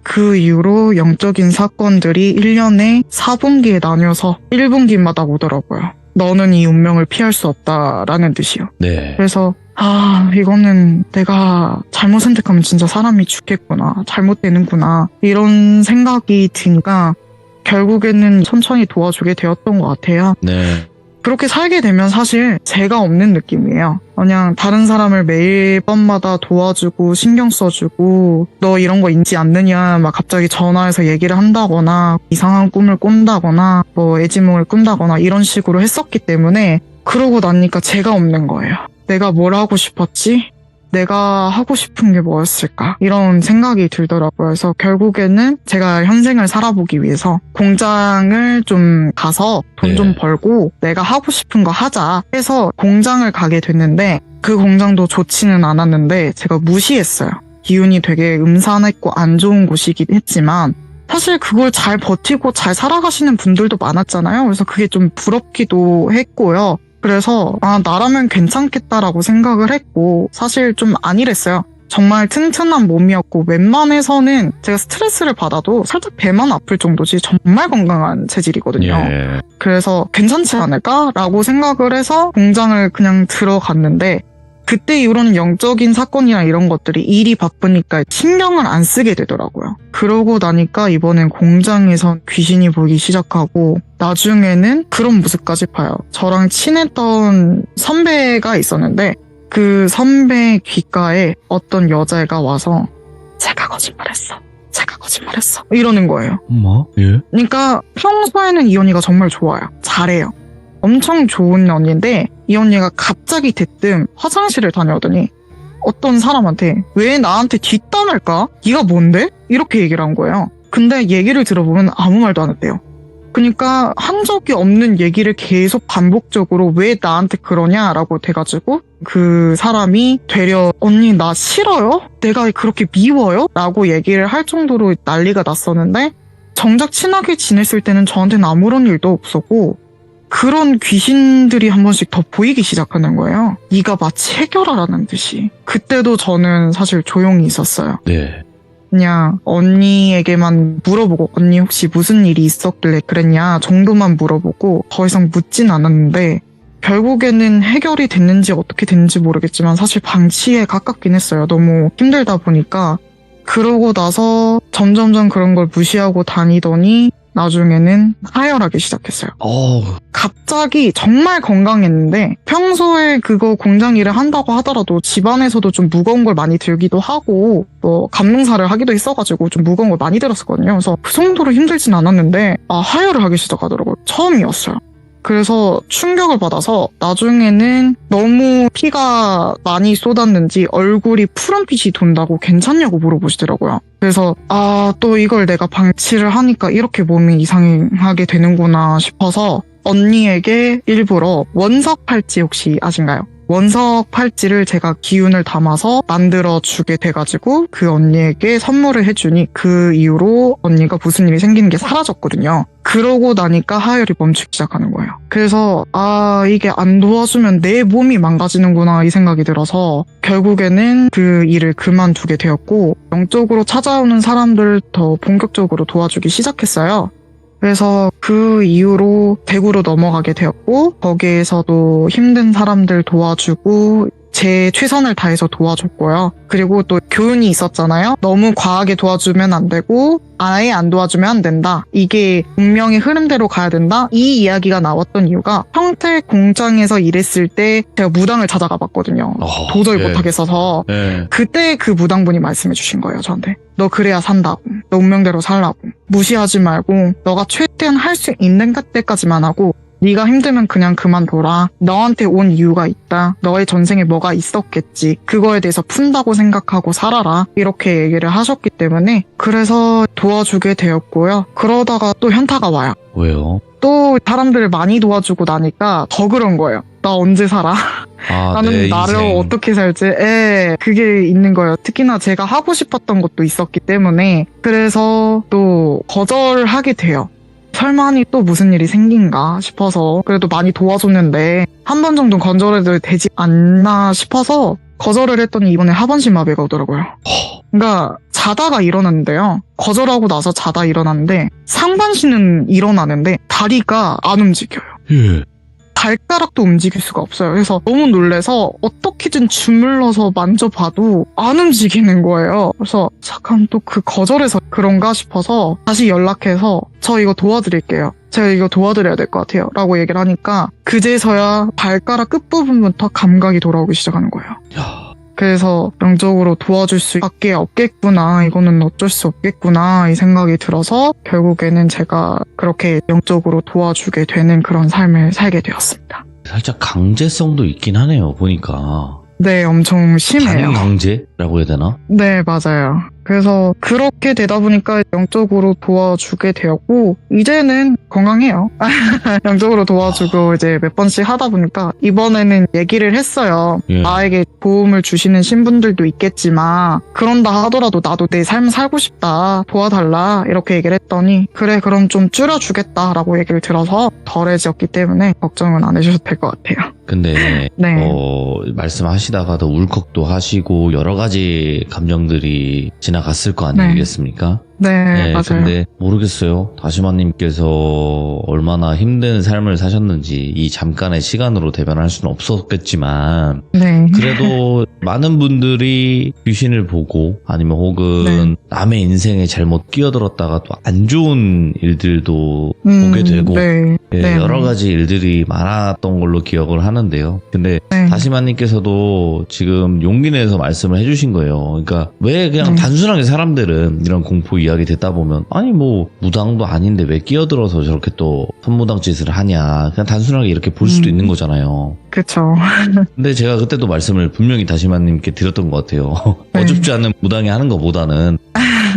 그 이후로 영적인 사건들이 1년에 4분기에 나뉘어서 1분기마다 오더라고요. 너는 이 운명을 피할 수 없다라는 뜻이요. 네. 그래서 이거는 내가 잘못 선택하면 진짜 사람이 죽겠구나. 잘못되는구나. 이런 생각이 드니까 결국에는 천천히 도와주게 되었던 것 같아요. 네. 그렇게 살게 되면 사실 제가 없는 느낌이에요. 그냥 다른 사람을 매번마다 도와주고 신경 써주고 너 이런 거 있지 않느냐 막 갑자기 전화해서 얘기를 한다거나 이상한 꿈을 꾼다거나 뭐 애지몽을 꾼다거나 이런 식으로 했었기 때문에 그러고 나니까 제가 없는 거예요. 내가 뭘 하고 싶었지? 내가 하고 싶은 게 뭐였을까? 이런 생각이 들더라고요. 그래서 결국에는 제가 현생을 살아보기 위해서 공장을 좀 가서 돈 좀 벌고 내가 하고 싶은 거 하자 해서 공장을 가게 됐는데 그 공장도 좋지는 않았는데 제가 무시했어요. 기운이 되게 음산했고 안 좋은 곳이긴 했지만 사실 그걸 잘 버티고 잘 살아가시는 분들도 많았잖아요. 그래서 그게 좀 부럽기도 했고요. 그래서 나라면 괜찮겠다라고 생각을 했고 사실 좀 아니랬어요. 정말 튼튼한 몸이었고 웬만해서는 제가 스트레스를 받아도 살짝 배만 아플 정도지 정말 건강한 체질이거든요. 예. 그래서 괜찮지 않을까라고 생각을 해서 공장을 그냥 들어갔는데 그때 이후로는 영적인 사건이나 이런 것들이 일이 바쁘니까 신경을 안 쓰게 되더라고요. 그러고 나니까 이번엔 공장에선 귀신이 보이기 시작하고 나중에는 그런 모습까지 봐요. 저랑 친했던 선배가 있었는데 그 선배 귓가에 어떤 여자애가 와서 제가 거짓말했어. 이러는 거예요. 엄마? 예? 그러니까 평소에는 이 언니가 정말 좋아요. 잘해요. 엄청 좋은 언니인데 이 언니가 갑자기 대뜸 화장실을 다녀오더니 어떤 사람한테 왜 나한테 뒷담을 까? 네가 뭔데? 이렇게 얘기를 한 거예요. 근데 얘기를 들어보면 아무 말도 안 했대요. 그러니까 한 적이 없는 얘기를 계속 반복적으로 왜 나한테 그러냐라고 돼가지고 그 사람이 되려 언니 나 싫어요? 내가 그렇게 미워요? 라고 얘기를 할 정도로 난리가 났었는데 정작 친하게 지냈을 때는 저한테는 아무런 일도 없었고 그런 귀신들이 한 번씩 더 보이기 시작하는 거예요. 네가 마치 해결하라는 듯이. 그때도 저는 사실 조용히 있었어요. 네. 그냥 언니에게만 물어보고 언니 혹시 무슨 일이 있었길래 그랬냐 정도만 물어보고 더 이상 묻진 않았는데 결국에는 해결이 됐는지 어떻게 됐는지 모르겠지만 사실 방치에 가깝긴 했어요. 너무 힘들다 보니까. 그러고 나서 점점점 그런 걸 무시하고 다니더니 나중에는 하혈하기 시작했어요. 갑자기 정말 건강했는데 평소에 그거 공장 일을 한다고 하더라도 집안에서도 좀 무거운 걸 많이 들기도 하고 뭐 감농사를 하기도 했어가지고 좀 무거운 걸 많이 들었었거든요. 그래서 그 정도로 힘들진 않았는데 하혈을 하기 시작하더라고요. 처음이었어요. 그래서 충격을 받아서 나중에는 너무 피가 많이 쏟았는지 얼굴이 푸른빛이 돈다고 괜찮냐고 물어보시더라고요. 그래서 또 이걸 내가 방치를 하니까 이렇게 몸이 이상하게 되는구나 싶어서 언니에게 일부러 원석 팔찌 혹시 아신가요? 원석 팔찌를 제가 기운을 담아서 만들어주게 돼가지고 그 언니에게 선물을 해주니 그 이후로 언니가 무슨 일이 생기는 게 사라졌거든요. 그러고 나니까 하혈이 멈추기 시작하는 거예요. 그래서 이게 안 도와주면 내 몸이 망가지는구나 이 생각이 들어서 결국에는 그 일을 그만두게 되었고 영적으로 찾아오는 사람들 더 본격적으로 도와주기 시작했어요. 그래서 그 이후로 대구로 넘어가게 되었고 거기에서도 힘든 사람들 도와주고 제 최선을 다해서 도와줬고요. 그리고 또 교훈이 있었잖아요. 너무 과하게 도와주면 안 되고 아예 안 도와주면 안 된다. 이게 운명의 흐름대로 가야 된다. 이 이야기가 나왔던 이유가 평택 공장에서 일했을 때 제가 무당을 찾아가 봤거든요. 도저히 못하겠어서. 그때 그 무당분이 말씀해 주신 거예요. 저한테. 너 그래야 산다고. 너 운명대로 살라고. 무시하지 말고 너가 최대한 할 수 있는 때까지만 하고 네가 힘들면 그냥 그만둬라. 너한테 온 이유가 있다. 너의 전생에 뭐가 있었겠지. 그거에 대해서 푼다고 생각하고 살아라. 이렇게 얘기를 하셨기 때문에 그래서 도와주게 되었고요. 그러다가 또 현타가 와요. 왜요? 또 사람들을 많이 도와주고 나니까 더 그런 거예요. 나 언제 살아? 나는 나를 어떻게 살지? 그게 있는 거예요. 특히나 제가 하고 싶었던 것도 있었기 때문에 그래서 또 거절하게 돼요. 설마니 또 무슨 일이 생긴가 싶어서 그래도 많이 도와줬는데 한 번 정도 거절해도 되지 않나 싶어서 거절을 했더니 이번에 하반신 마비가 오더라고요. 그러니까 자다가 일어났는데요. 거절하고 나서 자다 일어났는데 상반신은 일어나는데 다리가 안 움직여요. 발가락도 움직일 수가 없어요. 그래서 너무 놀라서 어떻게든 주물러서 만져봐도 안 움직이는 거예요. 그래서 잠깐 또 그 거절해서 그런가 싶어서 다시 연락해서 저 이거 도와드릴게요. 제가 이거 도와드려야 될 것 같아요. 라고 얘기를 하니까 그제서야 발가락 끝부분부터 감각이 돌아오기 시작하는 거예요. 그래서 영적으로 도와줄 수밖에 없겠구나. 이거는 어쩔 수 없겠구나. 이 생각이 들어서 결국에는 제가 그렇게 영적으로 도와주게 되는 그런 삶을 살게 되었습니다. 살짝 강제성도 있긴 하네요. 보니까. 네, 엄청 심해요. 강제라고 해야 되나? 네, 맞아요. 그래서 그렇게 되다 보니까 영적으로 도와주게 되었고 이제는 건강해요. 영적으로 도와주고 이제 몇 번씩 하다 보니까 이번에는 얘기를 했어요. 나에게 도움을 주시는 신분들도 있겠지만 그런다 하더라도 나도 내 삶 살고 싶다. 도와달라. 이렇게 얘기를 했더니 그래 그럼 좀 줄여주겠다라고 얘기를 들어서 덜해졌기 때문에 걱정은 안 해주셔도 될 것 같아요. 근데 네. 말씀하시다가도 울컥도 하시고 여러 가지 감정들이 지나갔을 거 아니겠습니까? 네, 맞아요. 근데 모르겠어요. 다시마님께서 얼마나 힘든 삶을 사셨는지 이 잠깐의 시간으로 대변할 수는 없었겠지만 네. 그래도 많은 분들이 귀신을 보고 아니면 혹은 남의 인생에 잘못 끼어들었다가 또 안 좋은 일들도 보게 되고 여러 가지 일들이 많았던 걸로 기억을 하는데요. 근데 다시마님께서도 지금 용기 내서 말씀을 해주신 거예요. 그러니까 왜 그냥 단순하게 사람들은 이런 공포 이야기 듣다 보면 아니 뭐 무당도 아닌데 왜 끼어들어서 저렇게 또 선무당 짓을 하냐 그냥 단순하게 이렇게 볼 수도 있는 거잖아요. 그쵸. 근데 제가 그때도 말씀을 분명히 다시마님께 드렸던 것 같아요. 네. 어줍지 않은 무당이 하는 것보다는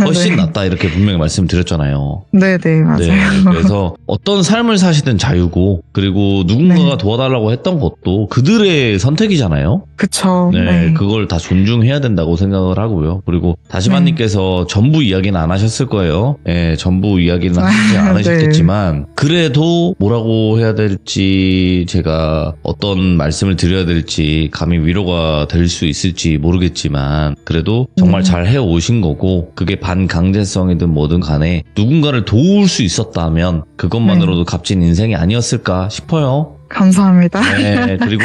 훨씬 네. 낫다 이렇게 분명히 말씀드렸잖아요. 네네, 맞아요. 네, 그래서 어떤 삶을 사시든 자유고 그리고 누군가가 네. 도와달라고 했던 것도 그들의 선택이잖아요. 그쵸. 네, 그걸 다 존중해야 된다고 생각을 하고요. 그리고 다시마님께서 전부 이야기는 안 하셨을 거예요. 네, 전부 이야기는 하시지 않으셨겠지만 그래도 뭐라고 해야 될지 제가 어떤 말씀을 드려야 될지 감히 위로가 될 수 있을지 모르겠지만 그래도 정말 잘 해오신 거고 그게 반강제성이든 뭐든 간에 누군가를 도울 수 있었다면 그것만으로도 값진 인생이 아니었을까 싶어요. 감사합니다. 네, 그리고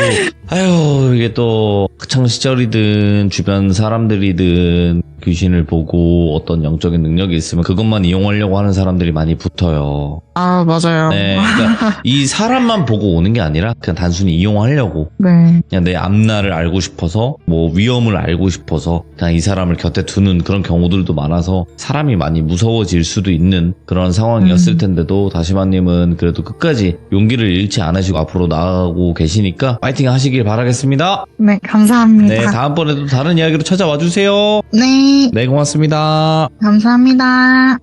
아유 이게 또 학창 시절이든 주변 사람들이든 귀신을 보고 어떤 영적인 능력이 있으면 그것만 이용하려고 하는 사람들이 많이 붙어요. 아, 맞아요. 네, 그러니까 이 사람만 보고 오는 게 아니라 그냥 단순히 이용하려고 네. 그냥 내 앞날을 알고 싶어서 뭐 위험을 알고 싶어서 그냥 이 사람을 곁에 두는 그런 경우들도 많아서 사람이 많이 무서워질 수도 있는 그런 상황이었을 텐데도 다시마님은 그래도 끝까지 용기를 잃지 않으시고 앞으로 나아가고 계시니까 파이팅 하시길 바라겠습니다. 네, 감사합니다. 네, 다음번에도 다른 이야기로 찾아와 주세요. 네, 네, 고맙습니다. 감사합니다.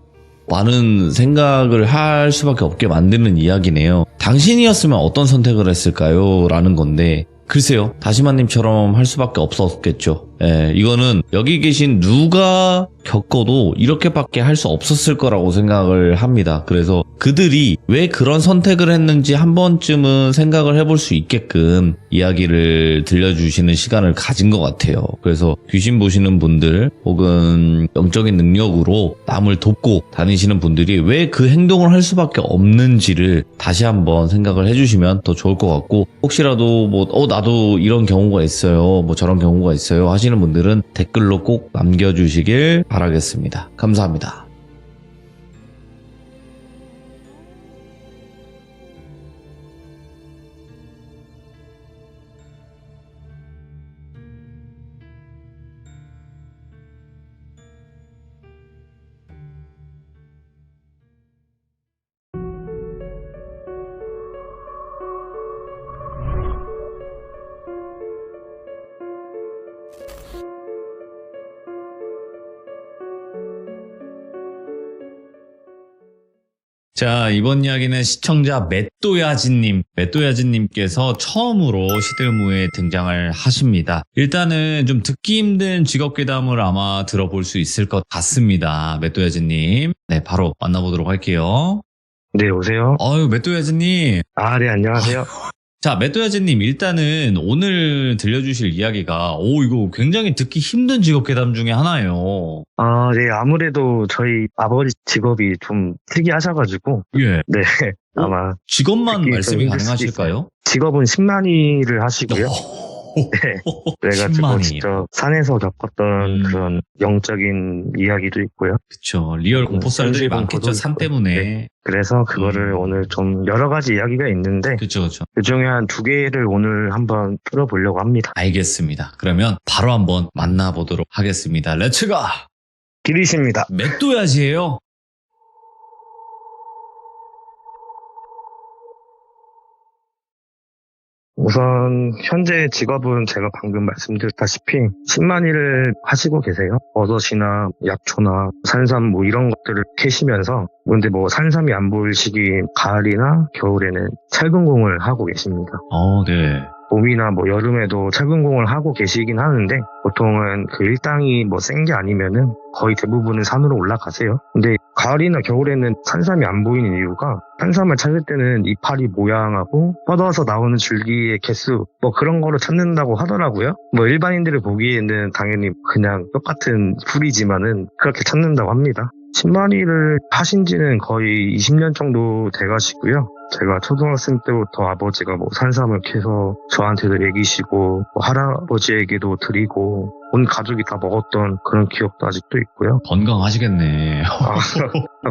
많은 생각을 할 수밖에 없게 만드는 이야기네요. 당신이었으면 어떤 선택을 했을까요? 라는 건데 글쎄요. 다시마님처럼 할 수밖에 없었겠죠. 예, 이거는 여기 계신 누가 겪어도 이렇게밖에 할 수 없었을 거라고 생각을 합니다. 그래서 그들이 왜 그런 선택을 했는지 한 번쯤은 생각을 해볼 수 있게끔 이야기를 들려주시는 시간을 가진 것 같아요. 그래서 귀신 보시는 분들 혹은 영적인 능력으로 남을 돕고 다니시는 분들이 왜 그 행동을 할 수밖에 없는지를 다시 한번 생각을 해주시면 더 좋을 것 같고 혹시라도 뭐 나도 이런 경우가 있어요. 뭐 저런 경우가 있어요. 하시는 분들은 댓글로 꼭 남겨주시길 바라겠습니다. 감사합니다. 자, 이번 이야기는 시청자 맷도야진님께서 처음으로 시들무에 등장을 하십니다. 일단은 좀 듣기 힘든 직업괴담을 아마 들어볼 수 있을 것 같습니다. 맷도야진님. 네, 바로 만나보도록 할게요. 네, 오세요. 맷도야진님. 네, 안녕하세요. 자, 맷도야진님, 일단은 오늘 들려주실 이야기가, 이거 굉장히 듣기 힘든 직업괴담 중에 하나예요. 네, 아무래도 저희 아버지 직업이 좀 특이하셔가지고, 예. 네, 아마. 직업만 듣기 말씀이 좀 힘들 수도 가능하실까요? 직업은 10만이를 하시고요. 네. 그래가지고 10만이요. 직접 산에서 겪었던 그런 영적인 이야기도 있고요. 그쵸. 리얼 공포썰들이 현실 많겠죠. 공포도 산 있고. 때문에. 네. 그래서 그거를 오늘 좀 여러 가지 이야기가 있는데, 그쵸. 그 중에 한 2개를 오늘 한번 풀어보려고 합니다. 알겠습니다. 그러면 바로 한번 만나보도록 하겠습니다. 렛츠가! 길이십니다. 맷도야지예요. 우선 현재 직업은 제가 방금 말씀드렸다시피 10만일을 하시고 계세요. 버섯이나 약초나 산삼 뭐 이런 것들을 캐시면서 근데 뭐 산삼이 안 보일 시기 가을이나 겨울에는 철근공을 하고 계십니다. 네. 봄이나 뭐 여름에도 철근공을 하고 계시긴 하는데 보통은 그 일당이 뭐 센 게 아니면은 거의 대부분은 산으로 올라가세요. 근데 가을이나 겨울에는 산삼이 안 보이는 이유가 산삼을 찾을 때는 이파리 모양하고 뻗어서 나오는 줄기의 개수 뭐 그런 거를 찾는다고 하더라고요. 뭐 일반인들을 보기에는 당연히 그냥 똑같은 풀이지만은 그렇게 찾는다고 합니다. 10만일을 하신 지는 거의 20년 정도 돼가시고요. 제가 초등학생 때부터 아버지가 뭐 산삼을 캐서 저한테도 먹이시고 뭐 할아버지에게도 드리고 온 가족이 다 먹었던 그런 기억도 아직도 있고요. 건강하시겠네.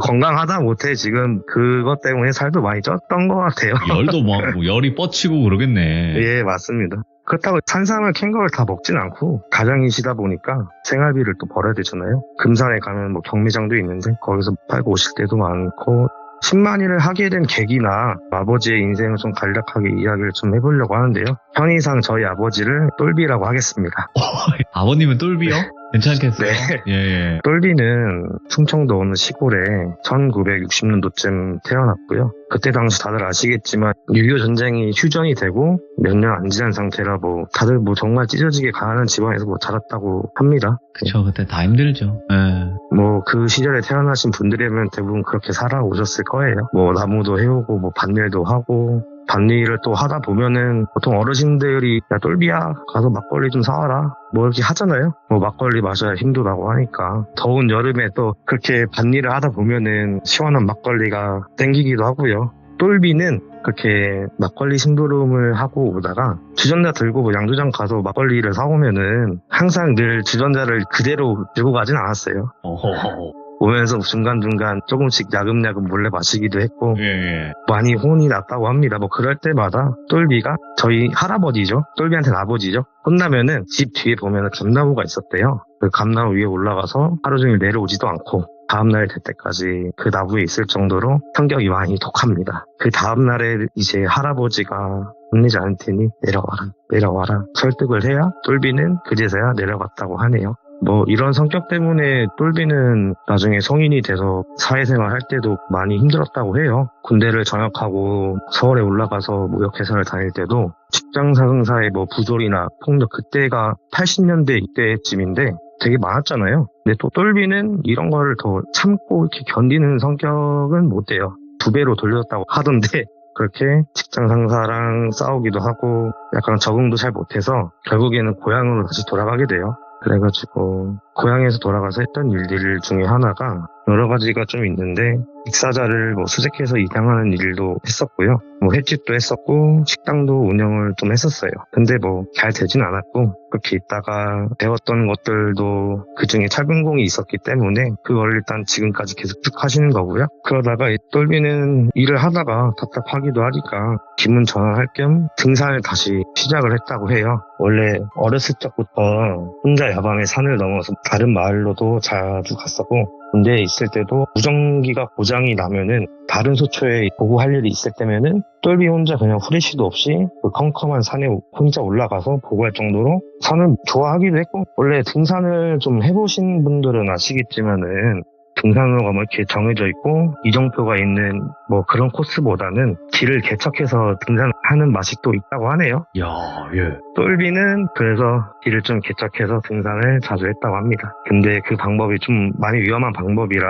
건강하다 못해 지금 그것 때문에 살도 많이 쪘던 것 같아요. 열도 막 열이 뻗치고 그러겠네. 예, 맞습니다. 그렇다고 산삼을 캔 걸 다 먹진 않고 가장이시다 보니까 생활비를 또 벌어야 되잖아요. 금산에 가면 뭐 경매장도 있는데 거기서 팔고 오실 때도 많고 10만이를 하게 된 계기나 아버지의 인생을 좀 간략하게 이야기를 좀 해보려고 하는데요. 편의상 저희 아버지를 똘비라고 하겠습니다. 아버님은 똘비요? 괜찮겠어요? 네. 예. 똘비는 충청도 어느 시골에 1960년도쯤 태어났고요. 그때 당시 다들 아시겠지만 6.25 전쟁이 휴전이 되고 몇 년 안 지난 상태라 뭐 다들 뭐 정말 찢어지게 가난한 집안에서 뭐 자랐다고 합니다. 그쵸, 그때 다 힘들죠. 예. 뭐 그 시절에 태어나신 분들이면 대부분 그렇게 살아오셨을 거예요. 뭐 나무도 해오고 뭐 밭일도 하고 밭일을 또 하다 보면은 보통 어르신들이 야 똘비야 가서 막걸리 좀 사와라 뭐 이렇게 하잖아요. 뭐 막걸리 마셔야 힘도 나고 하니까 더운 여름에 또 그렇게 밭일을 하다 보면은 시원한 막걸리가 땡기기도 하고요. 똘비는 그렇게 막걸리 심부름을 하고 오다가 주전자 들고 뭐 양조장 가서 막걸리를 사오면은 항상 늘 주전자를 그대로 들고 가진 않았어요. 오면서 중간중간 조금씩 야금야금 몰래 마시기도 했고 예. 많이 혼이 났다고 합니다. 뭐 그럴 때마다 똘비가 저희 할아버지죠. 똘비한테는 아버지죠. 혼나면은 집 뒤에 보면은 감나무가 있었대요. 그 감나무 위에 올라가서 하루 종일 내려오지도 않고 다음날 될 때까지 그 나무에 있을 정도로 성격이 많이 독합니다. 그 다음날에 이제 할아버지가 혼내지 않을 테니 내려와라 설득을 해야 똘비는 그제서야 내려갔다고 하네요. 뭐 이런 성격 때문에 똘비는 나중에 성인이 돼서 사회생활 할 때도 많이 힘들었다고 해요. 군대를 전역하고 서울에 올라가서 무역회사를 다닐 때도 직장 상사의 뭐 부조리나 폭력 그때가 80년대 이때쯤인데 되게 많았잖아요. 근데 또 똘비는 이런 거를 더 참고 이렇게 견디는 성격은 못 돼요. 2배로 돌렸다고 하던데 그렇게 직장 상사랑 싸우기도 하고 약간 적응도 잘 못해서 결국에는 고향으로 다시 돌아가게 돼요. 그래가지고 고향에서 돌아가서 했던 일들 중에 하나가 여러 가지가 좀 있는데 익사자를 뭐 수색해서 입양하는 일도 했었고요. 뭐 횟집도 했었고 식당도 운영을 좀 했었어요. 근데 뭐 잘 되진 않았고 그렇게 있다가 배웠던 것들도 그중에 찰분공이 있었기 때문에 그걸 일단 지금까지 계속 쭉 하시는 거고요. 그러다가 이 똘비는 일을 하다가 답답하기도 하니까 기분 전환할 겸 등산을 다시 시작을 했다고 해요. 원래 어렸을 적부터 혼자 야밤에 산을 넘어서 다른 마을로도 자주 갔었고 군대에 있을 때도 무전기가 고장이 나면은 다른 소초에 보고할 일이 있을 때면은 똘비 혼자 그냥 후레쉬도 없이 그 컴컴한 산에 혼자 올라가서 보고할 정도로 산을 좋아하기도 했고 원래 등산을 좀 해보신 분들은 아시겠지만은 등산로 가면 이렇게 정해져 있고 이정표가 있는 뭐 그런 코스보다는 길을 개척해서 등산하는 맛이 또 있다고 하네요. 야, 예. 똘비는 그래서 길을 좀 개척해서 등산을 자주 했다고 합니다. 근데 그 방법이 좀 많이 위험한 방법이라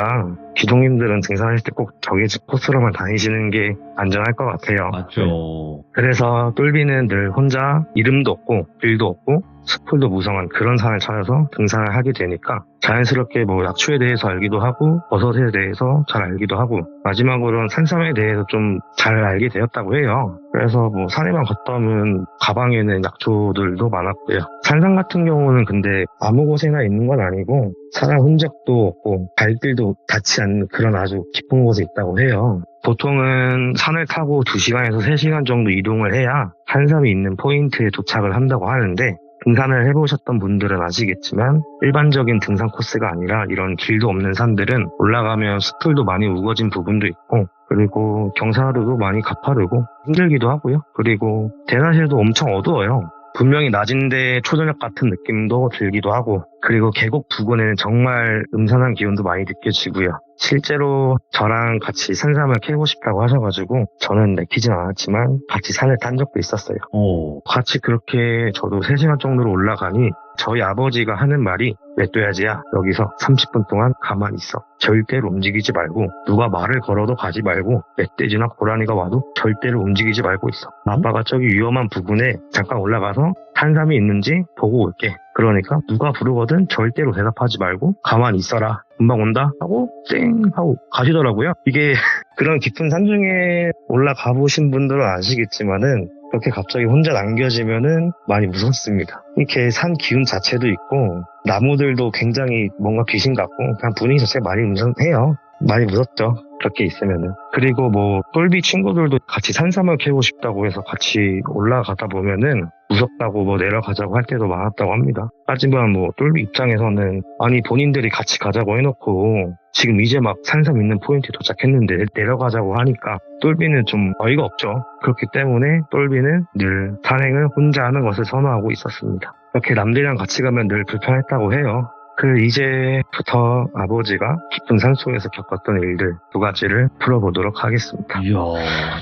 기동님들은 등산할 때 꼭 정해진 코스로만 다니시는 게 안전할 것 같아요. 맞죠. 그래서 똘비는 늘 혼자 이름도 없고 길도 없고 숲풀도 무성한 그런 산을 찾아서 등산을 하게 되니까 자연스럽게 뭐 약초에 대해서 알기도 하고 버섯에 대해서 잘 알기도 하고 마지막으로는 산삼에 대해서 좀 잘 알게 되었다고 해요. 그래서 뭐 산에만 갔다 오면 가방에는 약초들도 많았고요. 산삼 같은 경우는 근데 아무 곳에나 있는 건 아니고 사람 흔적도 없고 발길도 닿지 않는 그런 아주 깊은 곳에 있다고 해요. 보통은 산을 타고 2시간에서 3시간 정도 이동을 해야 산삼이 있는 포인트에 도착을 한다고 하는데 등산을 해보셨던 분들은 아시겠지만 일반적인 등산 코스가 아니라 이런 길도 없는 산들은 올라가면 숲풀도 많이 우거진 부분도 있고 그리고 경사로도 많이 가파르고 힘들기도 하고요. 그리고 대낮에도 엄청 어두워요. 분명히 낮인데 초저녁 같은 느낌도 들기도 하고 그리고 계곡 부근에는 정말 음산한 기운도 많이 느껴지고요. 실제로 저랑 같이 산삼을 캐고 싶다고 하셔가지고 저는 내키진 않았지만 같이 산을 탄 적도 있었어요. 같이 그렇게 저도 3시간 정도로 올라가니 저희 아버지가 하는 말이 맷둬야지야 여기서 30분 동안 가만히 있어. 절대로 움직이지 말고 누가 말을 걸어도 가지 말고 멧돼지나 고라니가 와도 절대로 움직이지 말고 있어. 아빠가 저기 위험한 부근에 잠깐 올라가서 산삼이 있는지 보고 올게. 그러니까 누가 부르거든 절대로 대답하지 말고 가만히 있어라. 금방 온다 하고 쌩 하고 가시더라고요. 이게 그런 깊은 산 중에 올라가 보신 분들은 아시겠지만은 그렇게 갑자기 혼자 남겨지면은 많이 무섭습니다. 이렇게 산 기운 자체도 있고 나무들도 굉장히 뭔가 귀신 같고 그냥 분위기 자체가 많이 음산해요. 많이 무섭죠. 그렇게 있으면은. 그리고 뭐 똘비 친구들도 같이 산삼을 캐고 싶다고 해서 같이 올라가다 보면은 무섭다고 뭐 내려가자고 할 때도 많았다고 합니다. 하지만 뭐 똘비 입장에서는 아니 본인들이 같이 가자고 해놓고 지금 이제 막 산삼 있는 포인트에 도착했는데 내려가자고 하니까 똘비는 좀 어이가 없죠. 그렇기 때문에 똘비는 늘 산행을 혼자 하는 것을 선호하고 있었습니다. 이렇게 남들이랑 같이 가면 늘 불편했다고 해요. 이제부터 아버지가 깊은 산속에서 겪었던 일들 2가지를 풀어보도록 하겠습니다. 이야,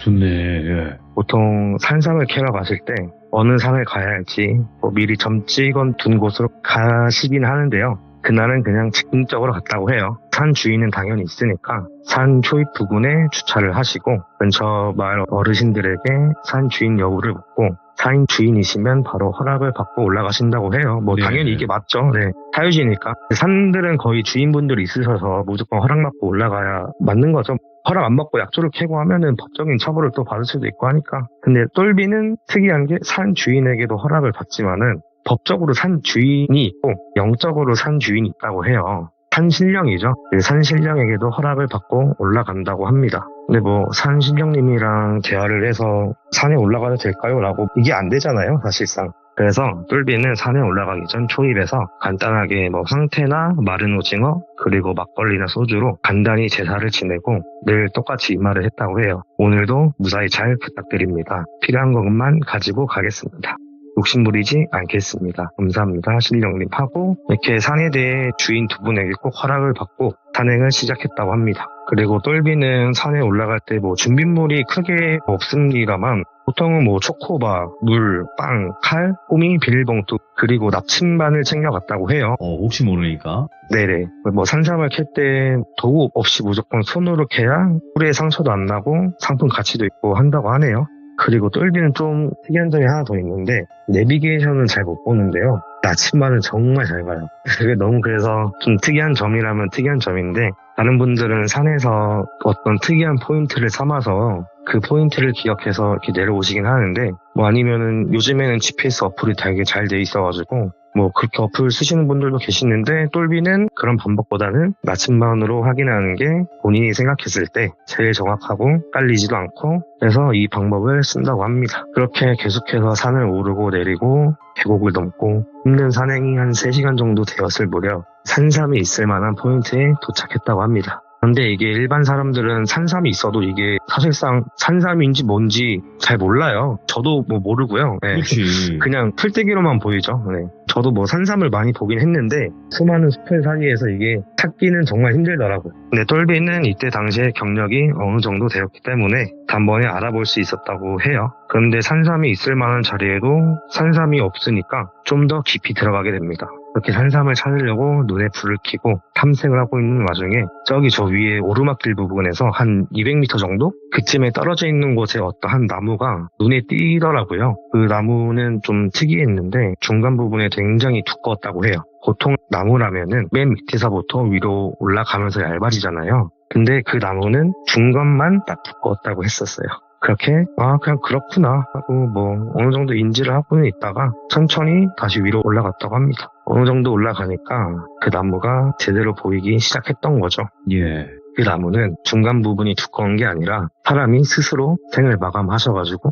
좋네. 예. 보통 산삼을 캐러 가실 때 어느 산을 가야 할지 미리 점 찍어둔 곳으로 가시긴 하는데요. 그날은 그냥 즉흥적으로 갔다고 해요. 산 주인은 당연히 있으니까 산 초입 부근에 주차를 하시고 근처 마을 어르신들에게 산 주인 여부를 묻고 산 주인이시면 바로 허락을 받고 올라가신다고 해요. 뭐 네. 당연히 이게 맞죠. 네. 사유지니까. 산들은 거의 주인분들이 있으셔서 무조건 허락받고 올라가야 맞는 거죠. 허락 안 받고 약조를 캐고 하면은 법적인 처벌을 또 받을 수도 있고 하니까. 근데 똘비는 특이한 게 산 주인에게도 허락을 받지만은 법적으로 산 주인이 있고 영적으로 산 주인이 있다고 해요. 산신령이죠. 산신령에게도 허락을 받고 올라간다고 합니다. 근데 뭐 산신령님이랑 대화를 해서 산에 올라가도 될까요? 라고 이게 안 되잖아요, 사실상. 그래서 똘비는 산에 올라가기 전 초입에서 간단하게 뭐 황태나 마른 오징어 그리고 막걸리나 소주로 간단히 제사를 지내고 늘 똑같이 이 말을 했다고 해요. 오늘도 무사히 잘 부탁드립니다. 필요한 것만 가지고 가겠습니다. 욕심부리지 않겠습니다. 감사합니다. 신령님 하고 이렇게 산에 대해 주인 2분에게 꼭 허락을 받고 산행을 시작했다고 합니다. 그리고 똘비는 산에 올라갈 때 뭐 준비물이 크게 없습니다만 보통은 뭐 초코바, 물, 빵, 칼, 호미, 비닐봉투 그리고 납침반을 챙겨갔다고 해요. 혹시 모르니까. 네네. 뭐 산삼을 캘 때 도구 없이 무조건 손으로 캐야 뿔에 상처도 안 나고 상품 가치도 있고 한다고 하네요. 그리고 똘비는 좀 특이한 점이 하나 더 있는데 내비게이션은 잘 못 보는데요. 나침반은 정말 잘 봐요. 그게 너무 그래서 좀 특이한 점이라면 특이한 점인데 다른 분들은 산에서 어떤 특이한 포인트를 삼아서 그 포인트를 기억해서 이렇게 내려오시긴 하는데 뭐 아니면은 요즘에는 GPS 어플이 되게 잘 돼 있어가지고 뭐 그렇게 어플 쓰시는 분들도 계시는데 똘비는 그런 방법보다는 나침반으로 확인하는 게 본인이 생각했을 때 제일 정확하고 깔리지도 않고 그래서 이 방법을 쓴다고 합니다. 그렇게 계속해서 산을 오르고 내리고 계곡을 넘고 힘든 산행이 한 3시간 정도 되었을 무렵 산삼이 있을 만한 포인트에 도착했다고 합니다. 그런데 이게 일반 사람들은 산삼이 있어도 이게 사실상 산삼인지 뭔지 잘 몰라요. 저도 뭐 모르고요. 네. 그렇지. 그냥 풀떼기로만 보이죠. 네. 저도 뭐 산삼을 많이 보긴 했는데 수많은 숲을 사이에서 이게 찾기는 정말 힘들더라고요. 근데 똘비는 이때 당시에 경력이 어느 정도 되었기 때문에 단번에 알아볼 수 있었다고 해요. 그런데 산삼이 있을 만한 자리에도 산삼이 없으니까 좀 더 깊이 들어가게 됩니다. 그렇게 산삼을 찾으려고 눈에 불을 켜고 탐색을 하고 있는 와중에 저기 저 위에 오르막길 부분에서 한 200m 정도? 그쯤에 떨어져 있는 곳에 어떠한 나무가 눈에 띄더라고요. 그 나무는 좀 특이했는데 중간 부분에 굉장히 두꺼웠다고 해요. 보통 나무라면은 맨 밑에서부터 위로 올라가면서 얇아지잖아요. 근데 그 나무는 중간만 딱 두꺼웠다고 했었어요. 그렇게 그냥 그렇구나 하고 뭐 어느 정도 인지를 하고는 있다가 천천히 다시 위로 올라갔다고 합니다. 어느 정도 올라가니까 그 나무가 제대로 보이기 시작했던 거죠. 예. 그 나무는 중간 부분이 두꺼운 게 아니라 사람이 스스로 생을 마감하셔가지고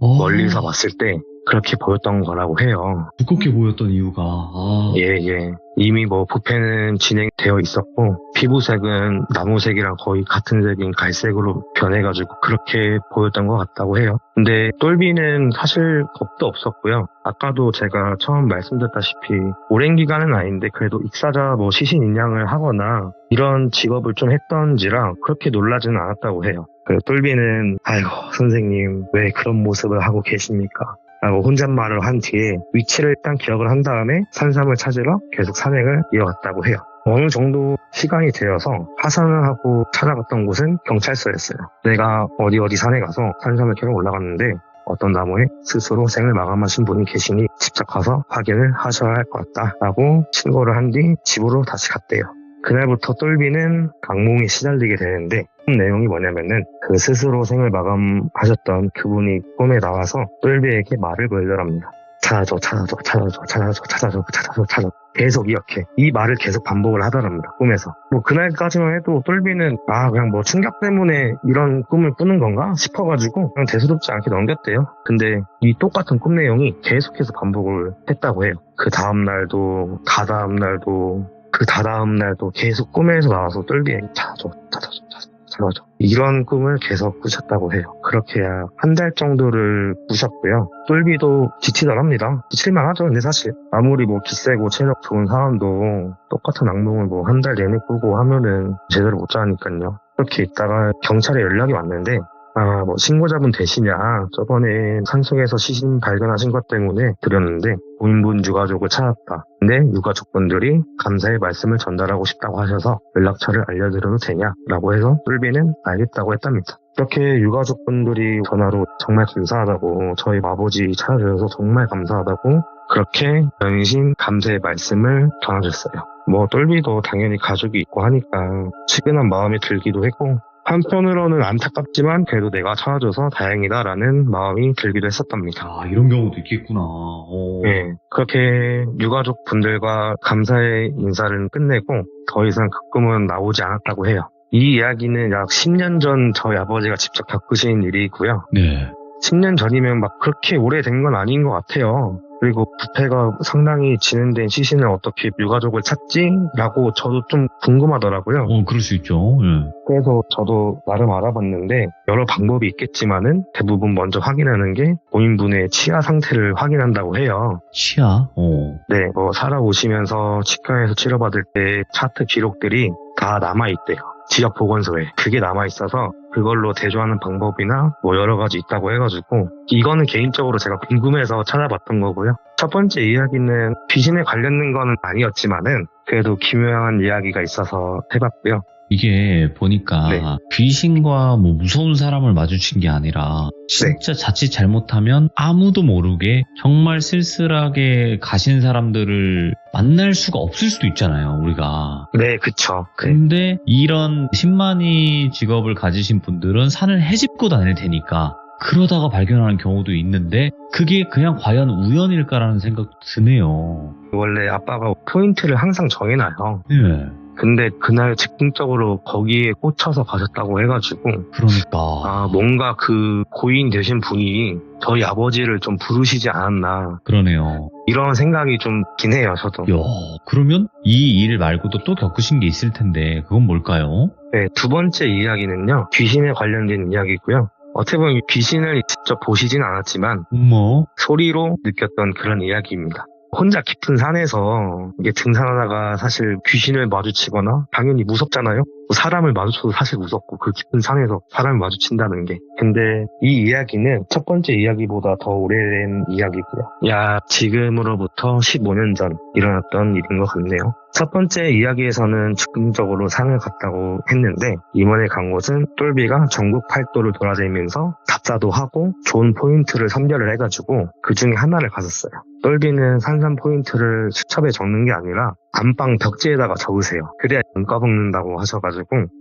멀리서 봤을 때 그렇게 보였던 거라고 해요. 두껍게 보였던 이유가. 예. 이미 뭐 부패는 진행되어 있었고 피부색은 나무색이랑 거의 같은 색인 갈색으로 변해가지고 그렇게 보였던 것 같다고 해요. 근데 똘비는 사실 겁도 없었고요. 아까도 제가 처음 말씀드렸다시피 오랜 기간은 아닌데 그래도 익사자 뭐 시신 인양을 하거나 이런 직업을 좀 했던지라 그렇게 놀라지는 않았다고 해요. 똘비는 아이고 선생님 왜 그런 모습을 하고 계십니까? 라고 혼잣말을 한 뒤에 위치를 일단 기억을 한 다음에 산삼을 찾으러 계속 산행을 이어갔다고 해요. 어느 정도 시간이 되어서 하산을 하고 찾아갔던 곳은 경찰서였어요. 내가 어디 산에 가서 산삼을 캐러 올라갔는데 어떤 나무에 스스로 생을 마감하신 분이 계시니 직접 가서 확인을 하셔야 할 것 같다 라고 신고를 한 뒤 집으로 다시 갔대요. 그날부터 똘비는 악몽에 시달리게 되는데 내용이 뭐냐면은 그 스스로 생을 마감하셨던 그분이 꿈에 나와서 똘비에게 말을 걸더랍니다. 찾아줘. 계속 이렇게 이 말을 계속 반복을 하더랍니다. 꿈에서. 뭐 그날까지만 해도 똘비는 그냥 뭐 충격 때문에 이런 꿈을 꾸는 건가 싶어가지고 그냥 대수롭지 않게 넘겼대요. 근데 이 똑같은 꿈 내용이 계속해서 반복을 했다고 해요. 그 다음날도 계속 꿈에서 나와서 똘비에게 찾아줘. 이런 꿈을 계속 꾸셨다고 해요. 그렇게 한 달 정도를 꾸셨고요. 똘비도 지치더랍니다. 지칠만 하죠. 근데 사실 아무리 뭐 기세고 체력 좋은 사람도 똑같은 악몽을 뭐 한 달 내내 꾸고 하면은 제대로 못 자니까요. 그렇게 있다가 경찰에 연락이 왔는데 뭐 신고자분 되시냐, 저번에 산속에서 시신 발견하신 것 때문에 드렸는데 고인분 유가족을 찾았다. 근데 유가족분들이 감사의 말씀을 전달하고 싶다고 하셔서 연락처를 알려드려도 되냐라고 해서 똘비는 알겠다고 했답니다. 그렇게 유가족분들이 전화로 정말 감사하다고, 저희 아버지 찾아주셔서 정말 감사하다고 그렇게 연신 감사의 말씀을 전하셨어요. 뭐 똘비도 당연히 가족이 있고 하니까 측은한 마음이 들기도 했고, 한편으로는 안타깝지만 그래도 내가 찾아줘서 다행이다라는 마음이 들기도 했었답니다. 이런 경우도 있겠구나. 네, 그렇게 유가족 분들과 감사의 인사를 끝내고 더 이상 그 꿈은 나오지 않았다고 해요. 이 이야기는 약 10년 전 저희 아버지가 직접 겪으신 일이고요. 네. 10년 전이면 막 그렇게 오래된 건 아닌 것 같아요. 그리고 부패가 상당히 진행된 시신을 어떻게 유가족을 찾지? 라고 저도 좀 궁금하더라고요. 그럴 수 있죠. 예. 그래서 저도 나름 알아봤는데 여러 방법이 있겠지만은 대부분 먼저 확인하는 게 본인분의 치아 상태를 확인한다고 해요. 치아? 네, 살아오시면서 치과에서 치료받을 때 차트 기록들이 다 남아있대요. 지역 보건소에. 그게 남아있어서 그걸로 대조하는 방법이나 뭐 여러 가지 있다고 해가지고 이거는 개인적으로 제가 궁금해서 찾아봤던 거고요. 첫 번째 이야기는 귀신에 관련된 거는 아니었지만은 그래도 기묘한 이야기가 있어서 해봤고요. 이게 보니까 네. 귀신과 뭐 무서운 사람을 마주친 게 아니라 진짜 자칫 잘못하면 아무도 모르게 정말 쓸쓸하게 가신 사람들을 만날 수가 없을 수도 있잖아요, 우리가. 네, 그쵸. 근데 이런 신만이 직업을 가지신 분들은 산을 헤집고 다닐 테니까 그러다가 발견하는 경우도 있는데 그게 그냥 과연 우연일까라는 생각도 드네요. 원래 아빠가 포인트를 항상 정해놔요. 네. 근데 그날 즉흥적으로 거기에 꽂혀서 가셨다고 해가지고 그러니까 뭔가 그 고인 되신 분이 저희 아버지를 좀 부르시지 않았나, 그러네요. 이런 생각이 좀 긴 해요, 저도. 그러면 이 일 말고도 또 겪으신 게 있을 텐데 그건 뭘까요? 네, 두 번째 이야기는요, 귀신에 관련된 이야기고요. 어떻게 보면 귀신을 직접 보시진 않았지만 소리로 느꼈던 그런 이야기입니다. 혼자 깊은 산에서 이게 등산하다가 사실 귀신을 마주치거나 당연히 무섭잖아요. 사람을 마주쳐도 사실 무섭고 그 깊은 산에서 사람을 마주친다는 게. 근데 이 이야기는 첫 번째 이야기보다 더 오래된 이야기고요. 약 지금으로부터 15년 전 일어났던 일인 것 같네요. 첫 번째 이야기에서는 즉흥적으로 산을 갔다고 했는데 이번에 간 곳은 똘비가 전국 팔도를 돌아다니면서 답사도 하고 좋은 포인트를 선별을 해가지고 그 중에 하나를 갔었어요. 똘비는 산삼 포인트를 수첩에 적는 게 아니라 안방 벽지에다가 적으세요. 그래야 안 까먹는다고 하셔가지고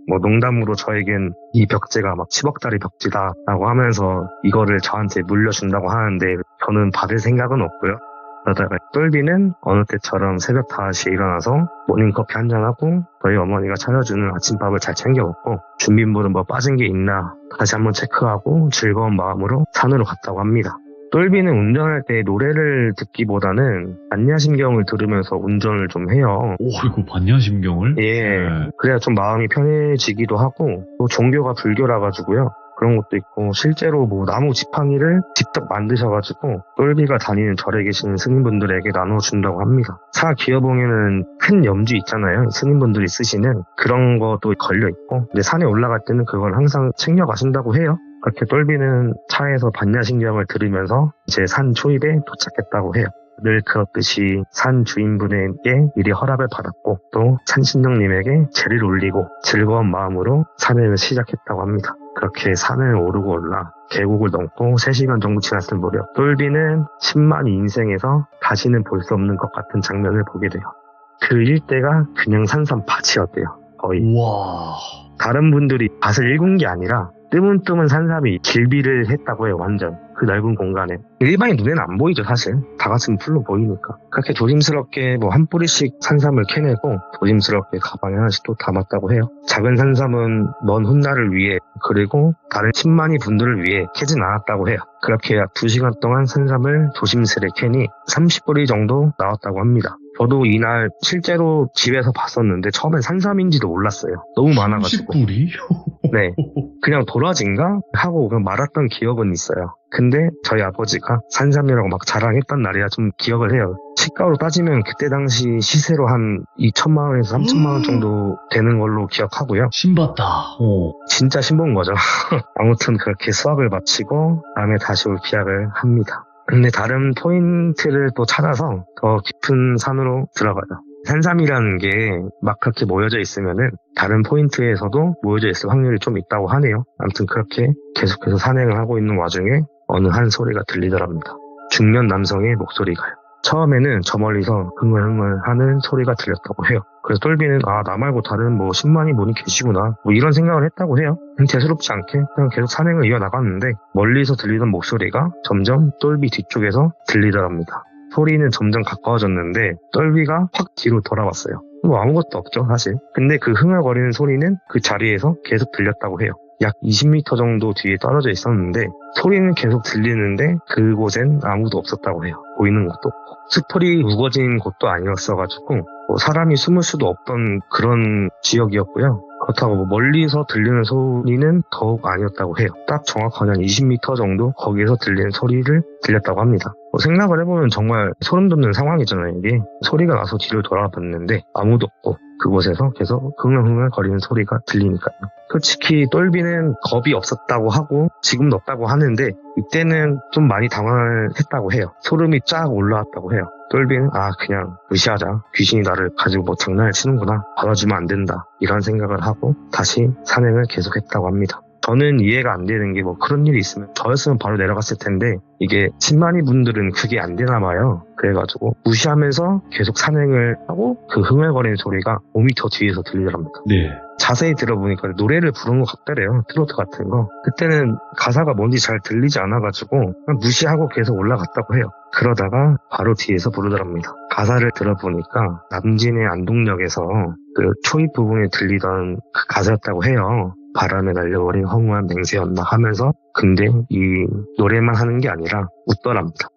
뭐 농담으로 저에겐 이 벽지가 막 10억짜리 벽지다 라고 하면서 이거를 저한테 물려준다고 하는데 저는 받을 생각은 없고요. 그러다가 똘비는 어느 때처럼 새벽 5시에 일어나서 모닝커피 한잔하고 저희 어머니가 차려주는 아침밥을 잘 챙겨 먹고 준비물은 뭐 빠진 게 있나 다시 한번 체크하고 즐거운 마음으로 산으로 갔다고 합니다. 똘비는 운전할 때 노래를 듣기보다는 반야심경을 들으면서 운전을 좀 해요. 이거 반야심경을? 예. 그래야 좀 마음이 편해지기도 하고 또 종교가 불교라 가지고요. 그런 것도 있고 실제로 뭐 나무 지팡이를 직접 만드셔가지고 똘비가 다니는 절에 계시는 스님분들에게 나눠준다고 합니다. 차 기어봉에는 큰 염주 있잖아요. 스님분들이 쓰시는 그런 것도 걸려있고 근데 산에 올라갈 때는 그걸 항상 챙겨가신다고 해요. 그렇게 똘비는 차에서 반야심경을 들으면서 이제 산 초입에 도착했다고 해요. 늘 그렇듯이 산 주인분에게 미리 허락을 받았고 또 산신령님에게 제를 올리고 즐거운 마음으로 산행을 시작했다고 합니다. 그렇게 산을 오르고 올라 계곡을 넘고 3시간 정도 지났을 무렵 똘비는 10만이 인생에서 다시는 볼 수 없는 것 같은 장면을 보게 돼요. 그 일대가 그냥 산삼 밭이었대요. 거의. 우와. 다른 분들이 밭을 일군 게 아니라 뜨문뜨문 산삼이 길비를 했다고 해요. 완전 그 넓은 공간에. 일반인 눈에는 안 보이죠, 사실. 다 같으면 풀로 보이니까. 그렇게 조심스럽게 뭐 한 뿌리씩 산삼을 캐내고 조심스럽게 가방에 하나씩 또 담았다고 해요. 작은 산삼은 먼 훗날을 위해, 그리고 다른 10만이 분들을 위해 캐진 않았다고 해요. 그렇게 약 2시간 동안 산삼을 조심스레 캐니 30뿌리 정도 나왔다고 합니다. 저도 이날 실제로 집에서 봤었는데 처음엔 산삼인지도 몰랐어요. 너무 많아가지고. 30뿌리? 네. 그냥 도라지인가? 하고 그냥 말았던 기억은 있어요. 근데 저희 아버지가 산삼이라고 막 자랑했던 날이라 좀 기억을 해요. 시가로 따지면 그때 당시 시세로 한 2천만 원에서 3천만 원 정도 되는 걸로 기억하고요. 신봤다. 진짜 신본 거죠. 아무튼 그렇게 수학을 마치고 다음에 다시 올 기약을 합니다. 근데 다른 포인트를 또 찾아서 더 깊은 산으로 들어가요. 산삼이라는 게 막 그렇게 모여져 있으면은 다른 포인트에서도 모여져 있을 확률이 좀 있다고 하네요. 아무튼 그렇게 계속해서 산행을 하고 있는 와중에 어느 한 소리가 들리더랍니다. 중년 남성의 목소리가요. 처음에는 저 멀리서 흥얼흥얼 하는 소리가 들렸다고 해요. 그래서 똘비는 나 말고 다른 뭐 10만이 분이 계시구나 뭐 이런 생각을 했다고 해요. 대수롭지 않게 그냥 계속 산행을 이어나갔는데 멀리서 들리던 목소리가 점점 똘비 뒤쪽에서 들리더랍니다. 소리는 점점 가까워졌는데 똘비가 확 뒤로 돌아왔어요. 뭐 아무것도 없죠, 사실. 근데 그 흥얼거리는 소리는 그 자리에서 계속 들렸다고 해요. 약 20m 정도 뒤에 떨어져 있었는데 소리는 계속 들리는데 그곳엔 아무도 없었다고 해요. 보이는 것도 없고. 숲풀이 우거진 곳도 아니었어가지고 뭐 사람이 숨을 수도 없던 그런 지역이었고요. 그렇다고 뭐 멀리서 들리는 소리는 더욱 아니었다고 해요. 딱 정확하게 한 20m 정도 거기에서 들리는 소리를 들렸다고 합니다. 생각을 해보면 정말 소름 돋는 상황이잖아요. 이게 소리가 나서 뒤를 돌아봤는데 아무도 없고 그곳에서 계속 흥얼흥얼 거리는 소리가 들리니까요. 솔직히 똘비는 겁이 없었다고 하고 지금도 없다고 하는데 이때는 좀 많이 당황을 했다고 해요. 소름이 쫙 올라왔다고 해요. 똘비는 그냥 무시하자. 귀신이 나를 가지고 뭐 장난을 치는구나. 받아주면 안 된다. 이런 생각을 하고 다시 산행을 계속했다고 합니다. 저는 이해가 안 되는 게 뭐 그런 일이 있으면 저였으면 바로 내려갔을 텐데 이게 10만이 분들은 그게 안 되나 봐요. 그래가지고 무시하면서 계속 산행을 하고 그 흥얼거리는 소리가 5m 뒤에서 들리더랍니다. 네. 자세히 들어보니까 노래를 부른 것 같더래요. 트로트 같은 거. 그때는 가사가 뭔지 잘 들리지 않아가지고 그냥 무시하고 계속 올라갔다고 해요. 그러다가 바로 뒤에서 부르더랍니다. 가사를 들어보니까 남진의 안동역에서 그 초입 부분에 들리던 그 가사였다고 해요. 바람에 날려버린 허무한 맹세였나 하면서 근데 이 노래만 하는 게 아니라 웃더랍니다.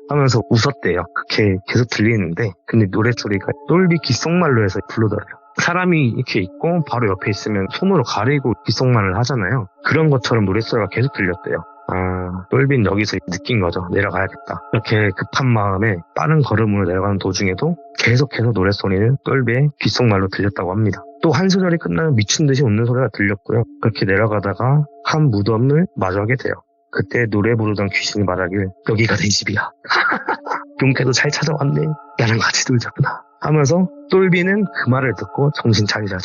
하면서 웃었대요. 그렇게 계속 들리는데 근데 노래소리가 똘비 귓속말로 해서 부르더래요. 사람이 이렇게 있고 바로 옆에 있으면 손으로 가리고 귓속말을 하잖아요. 그런 것처럼 노래소리가 계속 들렸대요. 똘비는 여기서 느낀 거죠. 내려가야겠다. 이렇게 급한 마음에 빠른 걸음으로 내려가는 도중에도 계속해서 노래소리는 똘비의 귓속말로 들렸다고 합니다. 또 한 소절이 끝나면 미친 듯이 웃는 소리가 들렸고요. 그렇게 내려가다가 한 무덤을 마주하게 돼요. 그때 노래 부르던 귀신이 말하길 여기가 내 집이야. 용케도 잘 찾아왔네. 나랑 같이 놀자구나. 하면서 똘비는 그 말을 듣고 정신 차리자.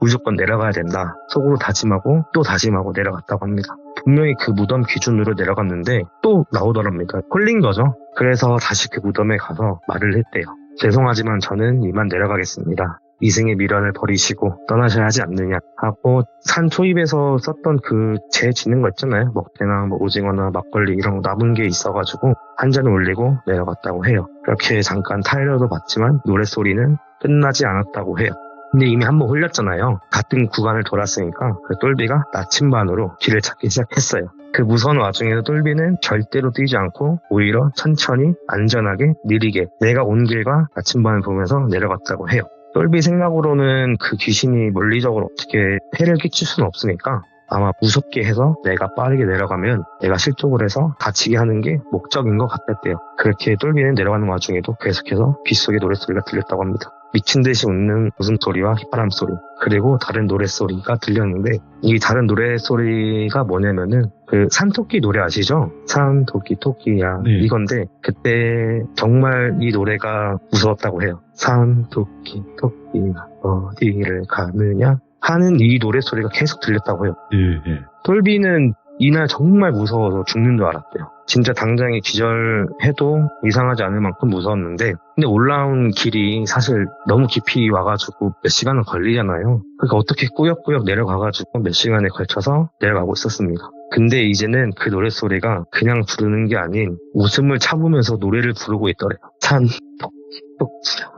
무조건 내려가야 된다. 속으로 다짐하고 또 다짐하고 내려갔다고 합니다. 분명히 그 무덤 기준으로 내려갔는데 또 나오더랍니다. 홀린 거죠. 그래서 다시 그 무덤에 가서 말을 했대요. 죄송하지만 저는 이만 내려가겠습니다. 이승의 미련을 버리시고 떠나셔야 하지 않느냐 하고 산 초입에서 썼던 그 재 짓는 거 있잖아요. 먹태나 뭐 오징어나 막걸리 이런 거 남은 게 있어가지고 한 잔을 올리고 내려갔다고 해요. 그렇게 잠깐 타이러도 봤지만 노랫소리는 끝나지 않았다고 해요. 근데 이미 한번 홀렸잖아요. 같은 구간을 돌았으니까 그 똘비가 나침반으로 길을 찾기 시작했어요. 그 무서운 와중에도 똘비는 절대로 뛰지 않고 오히려 천천히 안전하게 느리게 내가 온 길과 나침반을 보면서 내려갔다고 해요. 똘비 생각으로는 그 귀신이 물리적으로 어떻게 해를 끼칠 수는 없으니까 아마 무섭게 해서 내가 빠르게 내려가면 내가 실족을 해서 다치게 하는 게 목적인 것 같았대요. 그렇게 똘비는 내려가는 와중에도 계속해서 귓속에 노랫소리가 들렸다고 합니다. 미친 듯이 웃는 웃음소리와 휘파람 소리 그리고 다른 노랫소리가 들렸는데 이 다른 노랫소리가 뭐냐면은 그 산토끼 노래 아시죠? 산토끼 토끼야 네. 이건데 그때 정말 이 노래가 무서웠다고 해요. 산토끼 토끼야 어디를 가느냐 하는 이 노랫소리가 계속 들렸다고 해요. 네. 똘비는 이날 정말 무서워서 죽는 줄 알았대요. 진짜 당장에 기절해도 이상하지 않을 만큼 무서웠는데 근데 올라온 길이 사실 너무 깊이 와가지고 몇 시간은 걸리잖아요. 그러니까 어떻게 꾸역꾸역 내려가가지고 몇 시간에 걸쳐서 내려가고 있었습니다. 근데 이제는 그 노랫소리가 그냥 부르는 게 아닌 웃음을 참으면서 노래를 부르고 있더래요. 산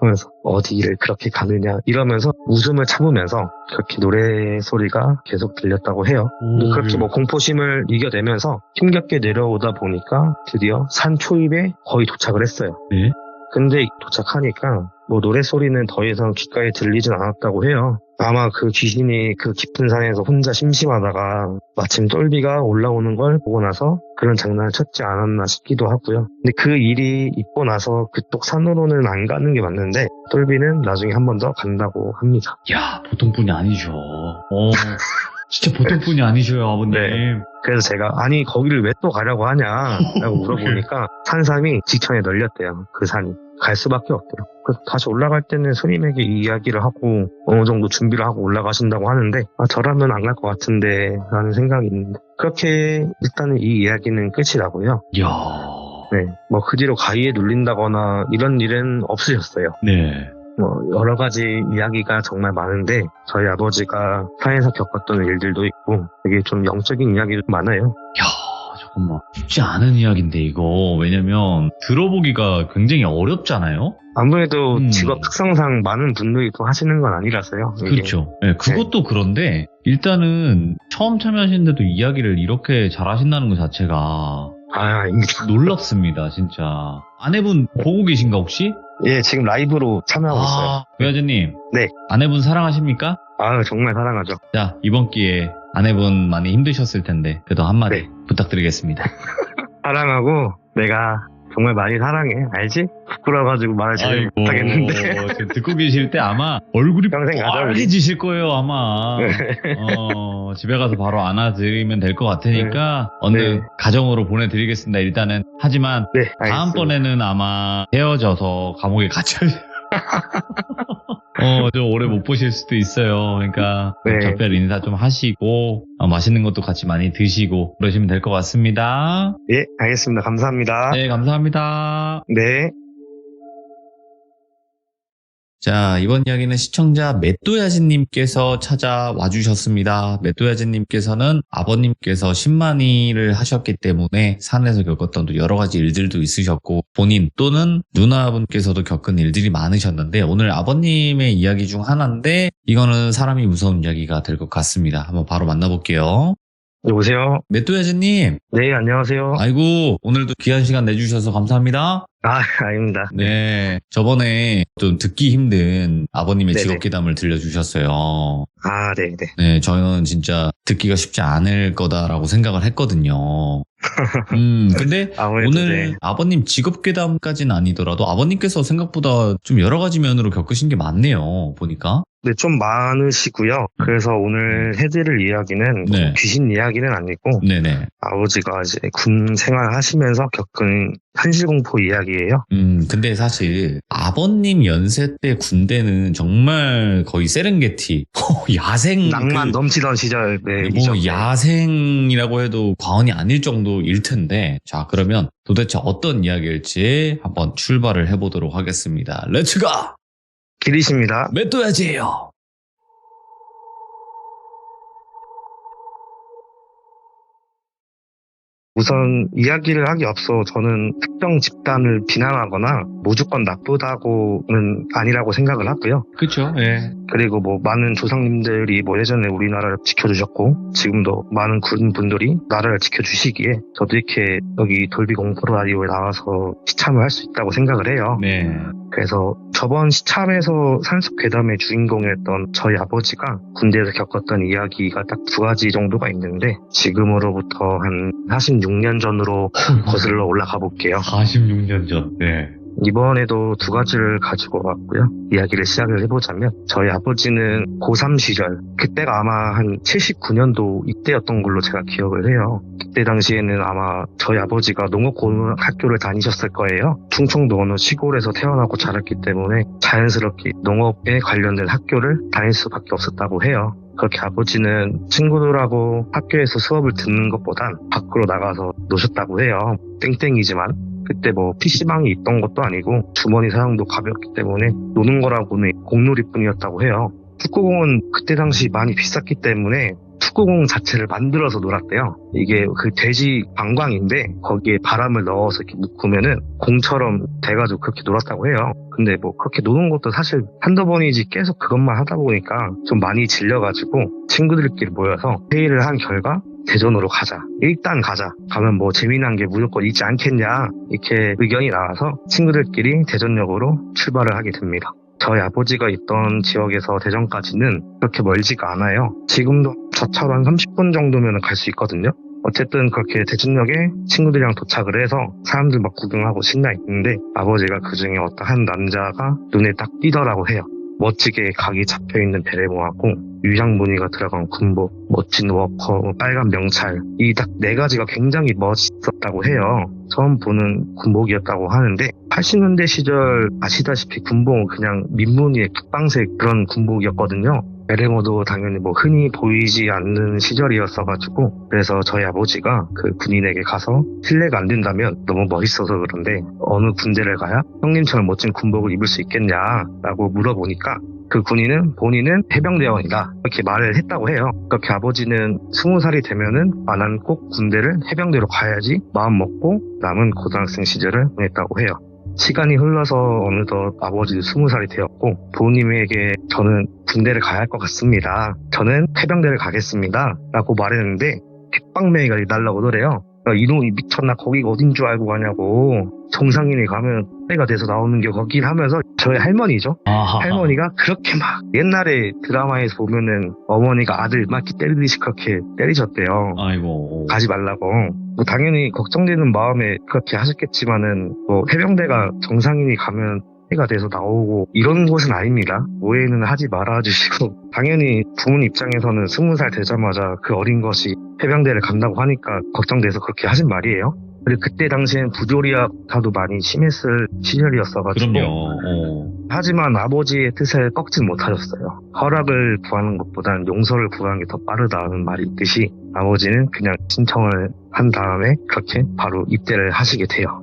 하면서 어디를 그렇게 가느냐 이러면서 웃음을 참으면서 그렇게 노래 소리가 계속 들렸다고 해요. 그렇게 뭐 공포심을 이겨내면서 힘겹게 내려오다 보니까 드디어 산 초입에 거의 도착을 했어요. 네? 근데 도착하니까 뭐 노래 소리는 더 이상 귓가에 들리진 않았다고 해요. 아마 그 귀신이 그 깊은 산에서 혼자 심심하다가 마침 똘비가 올라오는 걸 보고 나서 그런 장난을 쳤지 않았나 싶기도 하고요. 근데 그 일이 있고 나서 그쪽 산으로는 안 가는 게 맞는데 똘비는 나중에 한 번 더 간다고 합니다. 야, 보통 분이 아니죠. 진짜 보통 분이 아니셔요, 아버님. 네. 그래서 제가 아니 거기를 왜 또 가려고 하냐 라고 물어보니까 산삼이 직천에 널렸대요. 그 산이. 갈 수밖에 없대요. 그래서 다시 올라갈 때는 스님에게 이 이야기를 하고 어느 정도 준비를 하고 올라가신다고 하는데 저라면 안 갈 것 같은데 라는 생각이 있는데 그렇게 일단은 이 이야기는 끝이 나고요. 이야. 네, 뭐 그 뒤로 가위에 눌린다거나 이런 일은 없으셨어요. 네. 뭐 여러 가지 이야기가 정말 많은데 저희 아버지가 산에서 겪었던 일들도 있고 되게 좀 영적인 이야기도 많아요. 야, 잠깐만. 쉽지 않은 이야기인데, 이거. 왜냐면, 들어보기가 굉장히 어렵잖아요? 아무래도 직업 특성상 많은 분들이 또 하시는 건 아니라서요. 이게. 그렇죠. 네, 그것도 그런데, 일단은, 처음 참여하시는데도 이야기를 이렇게 잘 하신다는 것 자체가, 아닙니다. 놀랍습니다, 진짜. 아내분 보고 계신가, 혹시? 예, 지금 라이브로 참여하고 있어요. 외아저님. 네. 아내분 사랑하십니까? 정말 사랑하죠. 자, 이번 기회에 아내분 많이 힘드셨을 텐데, 그래도 한마디 네. 부탁드리겠습니다. 사랑하고 내가 정말 많이 사랑해. 알지? 부끄러워가지고 말을 제대로 못하겠는데. 지금 듣고 계실 때 아마 얼굴이 평생 가자, 우리. 빨개지실 거예요, 아마. 집에 가서 바로 안아드리면 될 것 같으니까, 얼른 네. 가정으로 보내드리겠습니다, 일단은. 하지만, 네, 알겠습니다. 다음번에는 아마 헤어져서 감옥에 갇혀야 좀 오래 못 보실 수도 있어요. 그러니까 네. 작별 인사 좀 하시고 맛있는 것도 같이 많이 드시고 그러시면 될 것 같습니다. 예, 알겠습니다. 감사합니다. 네, 감사합니다. 네. 자, 이번 이야기는 시청자 맷도야진님께서 찾아와 주셨습니다. 맷도야진님께서는 아버님께서 신만이를 하셨기 때문에 산에서 겪었던 또 여러 가지 일들도 있으셨고 본인 또는 누나분께서도 겪은 일들이 많으셨는데 오늘 아버님의 이야기 중 하나인데 이거는 사람이 무서운 이야기가 될 것 같습니다. 한번 바로 만나볼게요. 여보세요? 맷도야진님, 네, 안녕하세요. 아이고 오늘도 귀한 시간 내주셔서 감사합니다. 아닙니다. 네, 저번에 좀 듣기 힘든 아버님의 네네. 직업괴담을 들려주셨어요. 네네. 네, 저는 진짜 듣기가 쉽지 않을 거다라고 생각을 했거든요. 근데 아무래도 오늘 네. 아버님 직업괴담까지는 아니더라도 아버님께서 생각보다 좀 여러 가지 면으로 겪으신 게 많네요, 보니까. 네, 좀 많으시고요. 그래서 오늘 해드릴 이야기는 네. 귀신 이야기는 아니고 네네. 아버지가 이제 군 생활하시면서 겪은 현실공포 이야기예요. 근데 사실 아버님 연세 때 군대는 정말 거의 세렝게티, 야생 낭만 넘치던 시절 네, 뭐 야생이라고 해도 과언이 아닐 정도일 텐데 자 그러면 도대체 어떤 이야기일지 한번 출발을 해보도록 하겠습니다. 렛츠고! 길이십니다. 맷도야지예요. 우선 이야기를 하기 앞서 저는 특정 집단을 비난하거나 무조건 나쁘다고는 아니라고 생각을 하고요. 그쵸, 예. 그리고 뭐 많은 조상님들이 뭐 예전에 우리나라를 지켜주셨고 지금도 많은 군분들이 나라를 지켜주시기에 저도 이렇게 여기 돌비 공포 라디오에 나와서 시참을 할 수 있다고 생각을 해요. 네. 그래서 저번 시참에서 산속 괴담의 주인공이었던 저희 아버지가 군대에서 겪었던 이야기가 딱 2가지 정도가 있는데 지금으로부터 한 46년 전으로 거슬러 올라가 볼게요. 46년 전, 네. 이번에도 2가지를 가지고 왔고요. 이야기를 시작을 해보자면 저희 아버지는 고3 시절 그때가 아마 한 79년도 이때였던 걸로 제가 기억을 해요. 그때 당시에는 아마 저희 아버지가 농업고등학교를 다니셨을 거예요. 충청도 어느 시골에서 태어나고 자랐기 때문에 자연스럽게 농업에 관련된 학교를 다닐 수밖에 없었다고 해요. 그렇게 아버지는 친구들하고 학교에서 수업을 듣는 것보단 밖으로 나가서 노셨다고 해요. 땡땡이지만 그때 뭐 PC방이 있던 것도 아니고 주머니 사용도 가볍기 때문에 노는 거라고는 공놀이뿐이었다고 해요. 축구공은 그때 당시 많이 비쌌기 때문에 축구공 자체를 만들어서 놀았대요. 이게 그 돼지 방광인데 거기에 바람을 넣어서 이렇게 묶으면은 공처럼 돼가지고 그렇게 놀았다고 해요. 근데 뭐 그렇게 노는 것도 사실 한두 번이지 계속 그것만 하다 보니까 좀 많이 질려가지고 친구들끼리 모여서 회의를 한 결과 대전으로 가자. 일단 가자. 가면 뭐 재미난 게 무조건 있지 않겠냐. 이렇게 의견이 나와서 친구들끼리 대전역으로 출발을 하게 됩니다. 저희 아버지가 있던 지역에서 대전까지는 그렇게 멀지가 않아요. 지금도 저차로 한 30분 정도면 갈 수 있거든요. 어쨌든 그렇게 대전역에 친구들이랑 도착을 해서 사람들 막 구경하고 신나 있는데 아버지가 그중에 어떤 한 남자가 눈에 딱 띄더라고 해요. 멋지게 각이 잡혀있는 베레모하고 유장 무늬가 들어간 군복, 멋진 워커, 빨간 명찰 이 딱 네 가지가 굉장히 멋있었다고 해요. 처음 보는 군복이었다고 하는데 80년대 시절 아시다시피 군복은 그냥 민무늬의 국방색 그런 군복이었거든요. 베레모도 당연히 뭐 흔히 보이지 않는 시절이었어가지고 그래서 저희 아버지가 그 군인에게 가서 실례가 안 된다면 너무 멋있어서 그런데 어느 군대를 가야 형님처럼 멋진 군복을 입을 수 있겠냐라고 물어보니까 그 군인은 본인은 해병대원이다 이렇게 말을 했다고 해요. 그렇게 아버지는 20살이 되면은 난 꼭 군대를 해병대로 가야지 마음 먹고 남은 고등학생 시절을 보냈다고 해요. 시간이 흘러서 어느덧 아버지도 20살이 되었고 부모님에게 저는 군대를 가야 할 것 같습니다. 저는 해병대를 가겠습니다. 라고 말했는데 백방매가 날라오더래요. 이놈이 미쳤나 거기가 어딘 줄 알고 가냐고. 정상인이 가면 때가 돼서 나오는 게 거긴 하면서 저희 할머니죠. 아하. 할머니가 그렇게 막 옛날에 드라마에서 보면은 어머니가 아들 막 이렇게 때리듯이 그렇게 때리셨대요. 아이고. 가지 말라고. 뭐 당연히 걱정되는 마음에 그렇게 하셨겠지만은 뭐 해병대가 정상인이 가면 해가 돼서 나오고 이런 곳은 아닙니다. 오해는 하지 말아주시고 당연히 부모님 입장에서는 20살 되자마자 그 어린 것이 해병대를 간다고 하니까 걱정돼서 그렇게 하신 말이에요. 그리고 그때 당시엔 부조리학파도 많이 심했을 시절이었어가지고 그럼요. 하지만 아버지의 뜻을 꺾진 못하셨어요. 허락을 구하는 것보단 용서를 구하는 게 더 빠르다는 말이 있듯이 아버지는 그냥 신청을 한 다음에 그렇게 바로 입대를 하시게 돼요.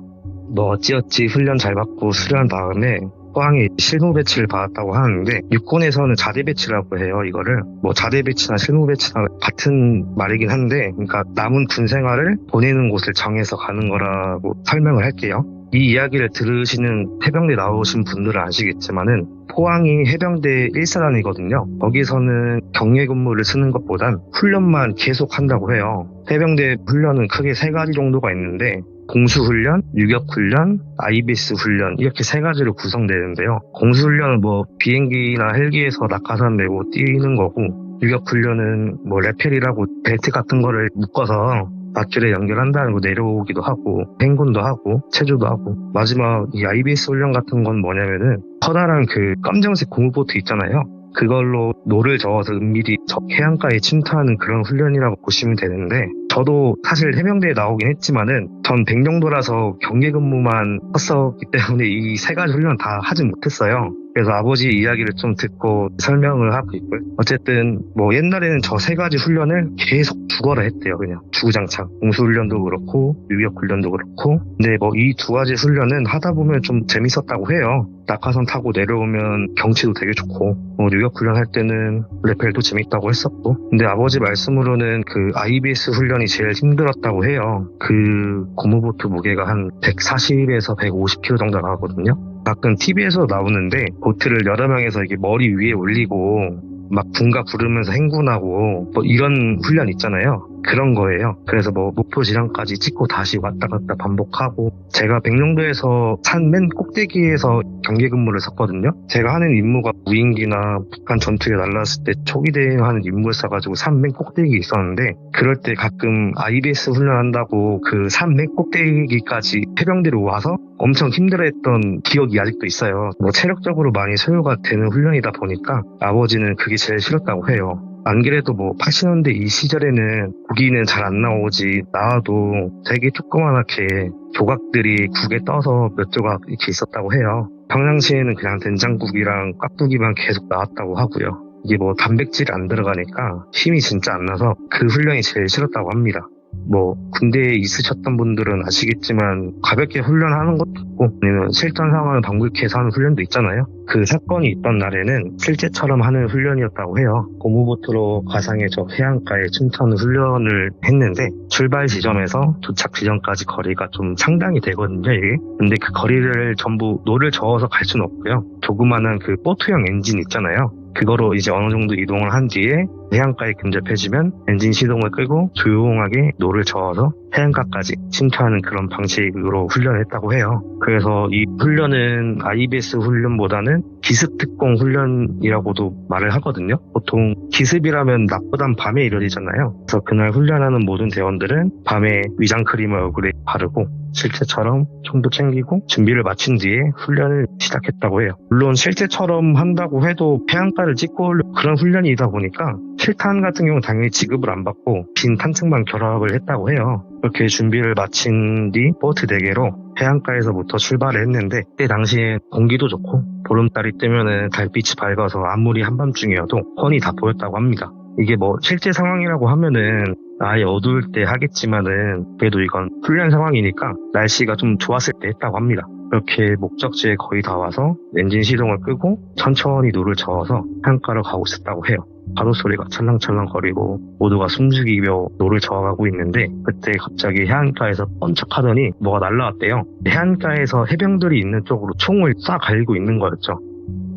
뭐 어찌어찌 훈련 잘 받고 수료한 다음에 포항에 실무 배치를 받았다고 하는데 육군에서는 자대 배치라고 해요. 이거를 뭐 자대 배치나 실무 배치나 같은 말이긴 한데 그러니까 남은 군 생활을 보내는 곳을 정해서 가는 거라고 설명을 할게요. 이 이야기를 들으시는 해병대 나오신 분들은 아시겠지만은 포항이 해병대 1사단이거든요. 거기서는 경례 근무를 쓰는 것보단 훈련만 계속 한다고 해요. 해병대 훈련은 크게 3가지 정도가 있는데 공수훈련, 유격훈련, IBS 훈련 이렇게 3가지로 구성되는데요. 공수훈련은 뭐 비행기나 헬기에서 낙하산 메고 뛰는 거고 유격훈련은 뭐 레펠이라고 벨트 같은 거를 묶어서 밧줄에 연결한다는 거 내려오기도 하고 행군도 하고 체조도 하고 마지막 이 IBS 훈련 같은 건 뭐냐면은 커다란 그 검정색 고무보트 있잖아요. 그걸로 노를 저어서 은밀히 적 해안가에 침투하는 그런 훈련이라고 보시면 되는데 저도 사실 해병대에 나오긴 했지만은 전 백령도라서 경계 근무만 했었기 때문에 이 3가지 훈련 다 하진 못했어요. 그래서 아버지 이야기를 좀 듣고 설명을 하고 있고요. 어쨌든 뭐 옛날에는 저 3가지 훈련을 계속 죽어라 했대요. 그냥 주구장창 공수훈련도 그렇고 유격훈련도 그렇고 근데 뭐 이 2가지 훈련은 하다 보면 좀 재밌었다고 해요. 낙하산 타고 내려오면 경치도 되게 좋고 뭐 유격훈련 할 때는 레펠도 재밌다고 했었고 근데 아버지 말씀으로는 그 IBS 훈련이 제일 힘들었다고 해요. 그 고무보트 무게가 한 140에서 150kg 정도 나가거든요. 가끔 TV에서 나오는데 보트를 여러 명에서 이게 머리 위에 올리고 막 군가 부르면서 행군하고 뭐 이런 훈련 있잖아요. 그런 거예요. 그래서 뭐 목표 지점까지 찍고 다시 왔다 갔다 반복하고 제가 백령도에서 산 맨 꼭대기에서 경계 근무를 섰거든요. 제가 하는 임무가 무인기나 북한 전투에 날랐을 때 초기 대응하는 임무를 써가지고 산 맨 꼭대기에 있었는데 그럴 때 가끔 IBS 훈련한다고 그 산 맨 꼭대기까지 해병대로 와서 엄청 힘들어했던 기억이 아직도 있어요. 뭐 체력적으로 많이 소요가 되는 훈련이다 보니까 아버지는 그게 제일 싫었다고 해요. 안 그래도 뭐 80년대 이 시절에는 고기는 잘 안 나오지 나와도 되게 조그맣게 조각들이 국에 떠서 몇 조각 이렇게 있었다고 해요. 평상시에는 그냥 된장국이랑 깍두기만 계속 나왔다고 하고요. 이게 뭐 단백질이 안 들어가니까 힘이 진짜 안 나서 그 훈련이 제일 싫었다고 합니다. 뭐 군대에 있으셨던 분들은 아시겠지만 가볍게 훈련하는 것도 있고 아니면 실전 상황을 방불케해서 하는 훈련도 있잖아요. 그 사건이 있던 날에는 실제처럼 하는 훈련이었다고 해요. 고무보트로 가상의 해안가에 춤추는 훈련을 했는데 출발 지점에서 도착 지점까지 거리가 좀 상당히 되거든요, 이게. 근데 그 거리를 전부 노를 저어서 갈 수는 없고요. 조그마한 그 보트형 엔진 있잖아요. 그거로 이제 어느 정도 이동을 한 뒤에 해안가에 근접해지면 엔진 시동을 끄고 조용하게 노를 저어서 해안가까지 침투하는 그런 방식으로 훈련을 했다고 해요. 그래서 이 훈련은 IBS 훈련보다는 기습특공 훈련이라고도 말을 하거든요. 보통 기습이라면 낮보단 밤에 이루어지잖아요. 그래서 그날 훈련하는 모든 대원들은 밤에 위장 크림을 얼굴에 바르고 실제처럼 총도 챙기고 준비를 마친 뒤에 훈련을 시작했다고 해요. 물론 실제처럼 한다고 해도 해안가를 찍고 올 그런 훈련이다 보니까 실탄 같은 경우는 당연히 지급을 안 받고 빈 탄창만 결합을 했다고 해요. 그렇게 준비를 마친 뒤 보트 4개로 해안가에서부터 출발을 했는데 그때 당시에 공기도 좋고 보름달이 뜨면은 달빛이 밝아서 아무리 한밤중이어도 훤히 다 보였다고 합니다. 이게 뭐 실제 상황이라고 하면은 아예 어두울 때 하겠지만은 그래도 이건 훈련 상황이니까 날씨가 좀 좋았을 때 했다고 합니다. 그렇게 목적지에 거의 다 와서 엔진 시동을 끄고 천천히 노를 저어서 해안가로 가고 있었다고 해요. 파도 소리가 찰랑찰랑거리고 모두가 숨죽이며 노를 저어가고 있는데 그때 갑자기 해안가에서 번쩍하더니 뭐가 날라왔대요. 해안가에서 해병들이 있는 쪽으로 총을 쏴 갈고 있는 거였죠.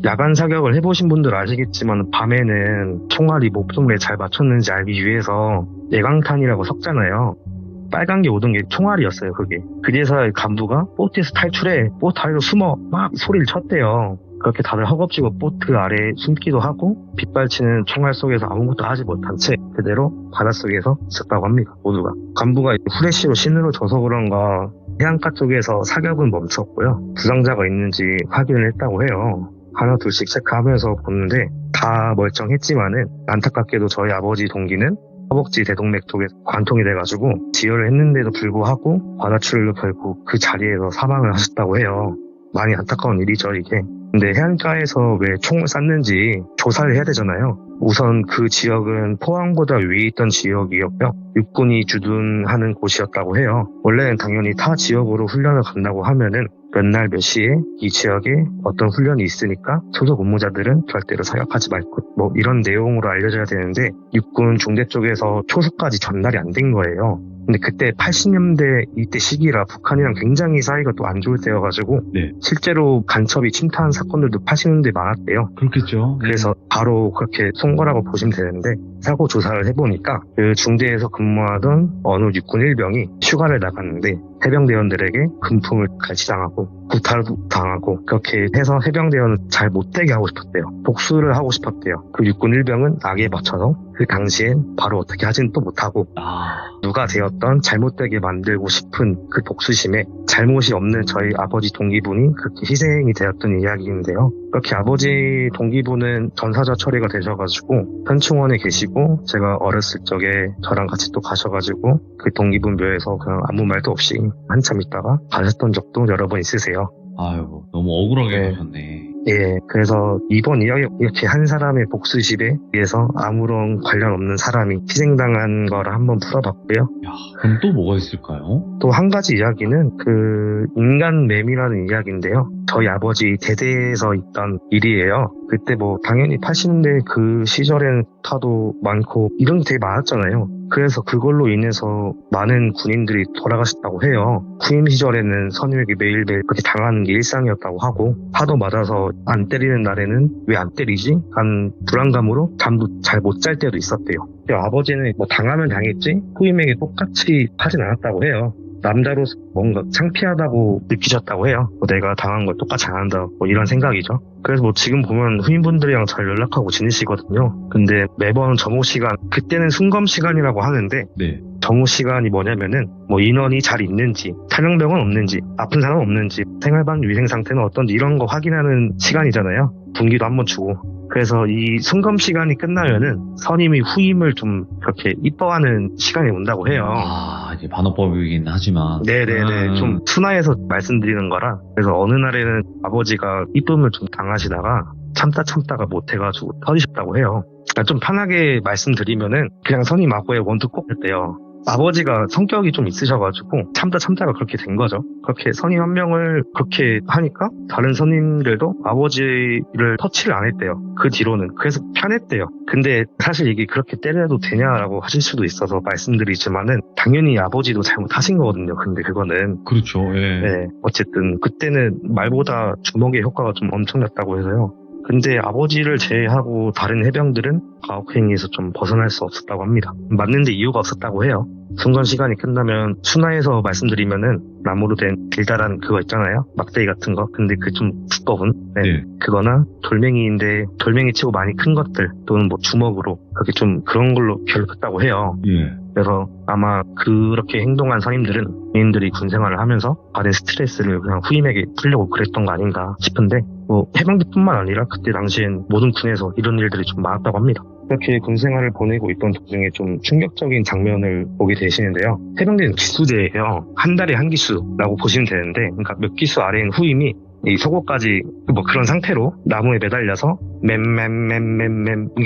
야간 사격을 해보신 분들 아시겠지만 밤에는 총알이 목숨에 잘 맞췄는지 알기 위해서 예강탄이라고 섞잖아요. 빨간 게 오던 게 총알이었어요, 그게. 그제서야 간부가 보트에서 탈출해, 보트 아래로 숨어, 막 소리를 쳤대요. 그렇게 다들 허겁지겁 보트 아래에 숨기도 하고 빗발치는 총알 속에서 아무것도 하지 못한 채 그대로 바닷속에서 있었다고 합니다, 모두가. 간부가 후레쉬로 신호를 줘서 그런가 해안가 쪽에서 사격은 멈췄고요. 부상자가 있는지 확인을 했다고 해요. 하나 둘씩 체크하면서 보는데 다 멀쩡했지만은 안타깝게도 저희 아버지 동기는 허벅지 대동맥 쪽에 관통이 돼가지고 지혈을 했는데도 불구하고 과다출혈로 결국 그 자리에서 사망을 하셨다고 해요. 많이 안타까운 일이죠, 이게. 근데 해안가에서 왜 총을 쐈는지 조사를 해야 되잖아요. 우선 그 지역은 포항보다 위에 있던 지역이었고요. 육군이 주둔하는 곳이었다고 해요. 원래는 당연히 타 지역으로 훈련을 간다고 하면은 몇 날 몇 시에 이 지역에 어떤 훈련이 있으니까 소속 근무자들은 절대로 사격하지 말고 뭐 이런 내용으로 알려져야 되는데 육군 중대 쪽에서 초소까지 전달이 안 된 거예요. 근데 그때 80년대 이때 시기라 북한이랑 굉장히 사이가 또 안 좋을 때여가지고 네. 실제로 간첩이 침투한 사건들도 80년대에 많았대요. 그렇겠죠. 그래서 바로 그렇게 쏜 거라고 보시면 되는데 사고 조사를 해보니까 그 중대에서 근무하던 어느 육군 일병이 휴가를 나갔는데 해병대원들에게 금품을 갈취당하고 구타도 당하고 그렇게 해서 해병대원을 잘 못되게 하고 싶었대요. 복수를 하고 싶었대요. 그 육군 일병은 악에 맞춰서 그 당시엔 바로 어떻게 하지는 또 못하고 누가 되었던 잘못되게 만들고 싶은 그 복수심에 잘못이 없는 저희 아버지 동기분이 그렇게 희생이 되었던 이야기인데요. 그렇게 아버지 동기분은 전사자 처리가 되셔가지고 현충원에 계시고 제가 어렸을 적에 저랑 같이 또 가셔가지고 그 동기분 묘에서 그냥 아무 말도 없이 한참 있다가 가셨던 적도 여러 번 있으세요. 아유, 너무 억울하게 네. 가셨네. 예, 그래서 이번 이야기 이렇게 한 사람의 복수심에 의해서 아무런 관련 없는 사람이 희생당한 거를 한번 풀어봤고요. 야, 그럼 또 뭐가 있을까요? 또 한 가지 이야기는 그 인간매미라는 이야기인데요. 저희 아버지 대대에서 있던 일이에요. 그때 뭐 당연히 80년대 그 시절에는 타도 많고 이런 게 되게 많았잖아요. 그래서 그걸로 인해서 많은 군인들이 돌아가셨다고 해요. 후임 시절에는 선임에게 매일매일 그렇게 당하는 게 일상이었다고 하고 파도 맞아서 안 때리는 날에는 왜 안 때리지? 한 불안감으로 잠도 잘 못 잘 때도 있었대요. 아버지는 뭐 당하면 당했지 후임에게 똑같이 하진 않았다고 해요. 남자로서 뭔가 창피하다고 느끼셨다고 해요. 뭐 내가 당한 걸 똑같이 안 한다 뭐 이런 생각이죠. 그래서 뭐 지금 보면 후임분들이랑 잘 연락하고 지내시거든요. 근데 매번 점호 시간 그때는 순검 시간이라고 하는데 네. 점호 시간이 뭐냐면은 뭐 인원이 잘 있는지 탈영병은 없는지 아픈 사람 없는지 생활반 위생 상태는 어떤지 이런 거 확인하는 시간이잖아요. 분기도 한번 주고. 그래서 이 순검 시간이 끝나면은 선임이 후임을 좀 그렇게 이뻐하는 시간이 온다고 해요. 아, 이게 반어법이긴 하지만. 네네네. 좀 순화해서 말씀드리는 거라. 그래서 어느 날에는 아버지가 이쁨을 좀 당하시다가 참다가 못해가지고 터지셨다고 해요. 그러니까 좀 편하게 말씀드리면은 그냥 선임 아고의 원투 꼭 했대요. 아버지가 성격이 좀 있으셔가지고 참다가 그렇게 된 거죠. 그렇게 선임 한 명을 그렇게 하니까 다른 선임들도 아버지를 터치를 안 했대요. 그 뒤로는. 그래서 편했대요. 근데 사실 이게 그렇게 때려도 되냐라고 하실 수도 있어서 말씀드리지만은 당연히 아버지도 잘못하신 거거든요. 근데 그거는 그렇죠. 예. 네, 어쨌든 그때는 말보다 주먹의 효과가 좀 엄청났다고 해서요. 근데 아버지를 제외하고 다른 해병들은 가혹행위에서 좀 벗어날 수 없었다고 합니다. 맞는데 이유가 없었다고 해요. 순간 시간이 끝나면 순화해서 말씀드리면은 나무로 된 길다란 그거 있잖아요. 막대기 같은 거. 근데 그 좀 두꺼운 네. 그거나 돌멩이인데 돌멩이 치고 많이 큰 것들 또는 뭐 주먹으로 그렇게 좀 그런 걸로 괴롭혔다고 해요. 예. 그래서 아마 그렇게 행동한 선임들은 군인들이 군 생활을 하면서 받은 스트레스를 그냥 후임에게 풀려고 그랬던 거 아닌가 싶은데 뭐 해병대뿐만 아니라 그때 당시엔 모든 군에서 이런 일들이 좀 많았다고 합니다. 이렇게 군 생활을 보내고 있던 도중에 좀 충격적인 장면을 보게 되시는데요. 해병대는 기수제예요. 한 달에 한 기수라고 보시면 되는데 그러니까 몇 기수 아래인 후임이 이 속옷까지 뭐 그런 상태로 나무에 매달려서 맴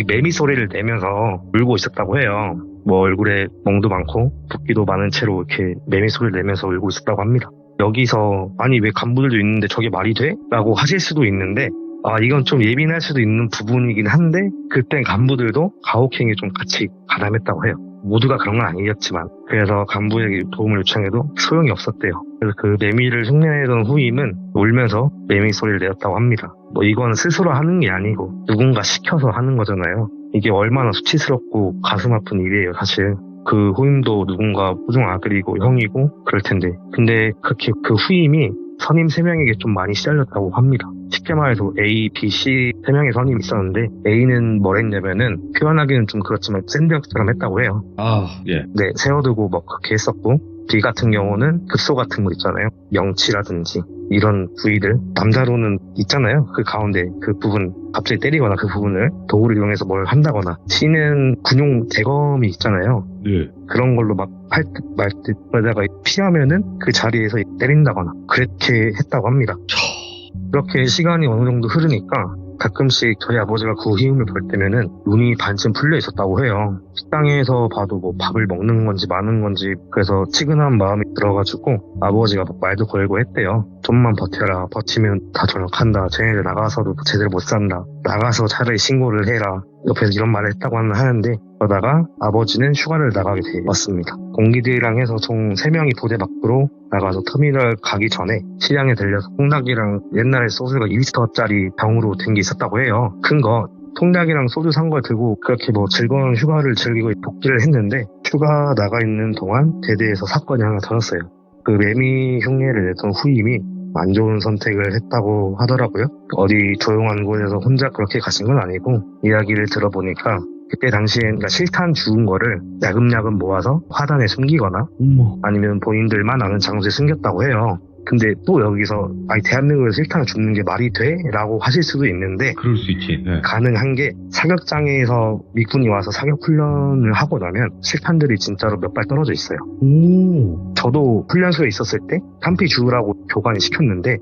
매미 소리를 내면서 울고 있었다고 해요. 뭐 얼굴에 멍도 많고 붓기도 많은 채로 이렇게 매미 소리를 내면서 울고 있었다고 합니다. 여기서 아니 왜 간부들도 있는데 저게 말이 돼? 라고 하실 수도 있는데 이건 좀 예민할 수도 있는 부분이긴 한데 그땐 간부들도 가혹행위에 좀 같이 가담했다고 해요. 모두가 그런 건 아니었지만 그래서 간부에게 도움을 요청해도 소용이 없었대요. 그래서 그 매미를 흉내내던 후임은 울면서 매미 소리를 내었다고 합니다. 뭐 이건 스스로 하는 게 아니고 누군가 시켜서 하는 거잖아요. 이게 얼마나 수치스럽고 가슴 아픈 일이에요 사실. 그 후임도 누군가 소중 아들이고 형이고 그럴 텐데 근데 그렇게 그 후임이 선임 3명에게 좀 많이 시달렸다고 합니다. 쉽게 말해서 A, B, C 3명의 선임이 있었는데 A는 뭘 했냐면은 표현하기는 좀 그렇지만 샌드박스처럼 했다고 해요. 예. 네, 세워두고 뭐 그렇게 했었고 B 같은 경우는 급소 같은 거 있잖아요. 명치라든지 이런 부위들 남자로는 있잖아요. 그 가운데 그 부분 갑자기 때리거나 그 부분을 도구를 이용해서 뭘 한다거나 C는 군용 대검이 있잖아요. 예. 그런 걸로 막 할 듯 말 듯 그러다가 피하면은 그 자리에서 때린다거나 그렇게 했다고 합니다. 그렇게 시간이 어느 정도 흐르니까 가끔씩 저희 아버지가 그 후임을 볼 때면은 눈이 반쯤 풀려 있었다고 해요. 식당에서 봐도 뭐 밥을 먹는 건지 마는 건지 그래서 치근한 마음이 들어가지고 아버지가 막 말도 걸고 했대요. 좀만 버텨라. 버티면 다 전역한다. 쟤네들 나가서도 제대로 못 산다. 나가서 차라리 신고를 해라. 옆에서 이런 말을 했다고 하는데 그러다가 아버지는 휴가를 나가게 되었습니다. 동기들이랑 해서 총 3명이 부대 밖으로 나가서 터미널 가기 전에 시장에 들려서 통닭이랑 옛날에 소주가 2리터짜리 병으로 된 게 있었다고 해요. 큰 거. 통닭이랑 소주 산 걸 들고 그렇게 뭐 즐거운 휴가를 즐기고 복귀를 했는데 휴가 나가 있는 동안 대대에서 사건이 하나 터졌어요. 그 매미 흉내를 냈던 후임이 안 좋은 선택을 했다고 하더라고요. 어디 조용한 곳에서 혼자 그렇게 가신 건 아니고 이야기를 들어보니까 그때 당시엔 그러니까 실탄 주운 거를 야금야금 모아서 화단에 숨기거나 아니면 본인들만 아는 장소에 숨겼다고 해요. 근데 또 여기서 대한민국에서 실탄을 줍는 게 말이 돼? 라고 하실 수도 있는데 그럴 수 있지. 네. 가능한 게 사격장에서 미군이 와서 사격 훈련을 하고 나면 실탄들이 진짜로 몇 발 떨어져 있어요. 저도 훈련소에 있었을 때 탄피 주우라고 교관이 시켰는데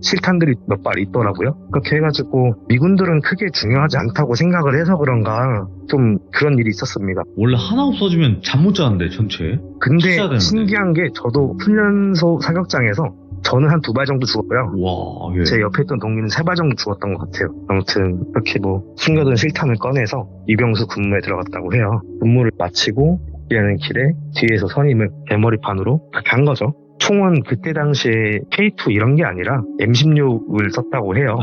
실탄들이 몇 발 있더라고요. 그렇게 해가지고 미군들은 크게 중요하지 않다고 생각을 해서 그런가 좀 그런 일이 있었습니다. 원래 하나 없어지면 잠 못 자는데 전체. 근데 신기한 게 저도 훈련소 사격장에서 저는 한 2발 정도 죽었고요. 와, 예. 제 옆에 있던 동기는 3발 정도 죽었던 것 같아요. 아무튼 이렇게 뭐 숨겨둔 실탄을 꺼내서 이병수 근무에 들어갔다고 해요. 근무를 마치고 복귀하는 길에 뒤에서 선임을 대머리판으로 간 거죠. 총은 그때 당시에 K2 이런 게 아니라 M16을 썼다고 해요.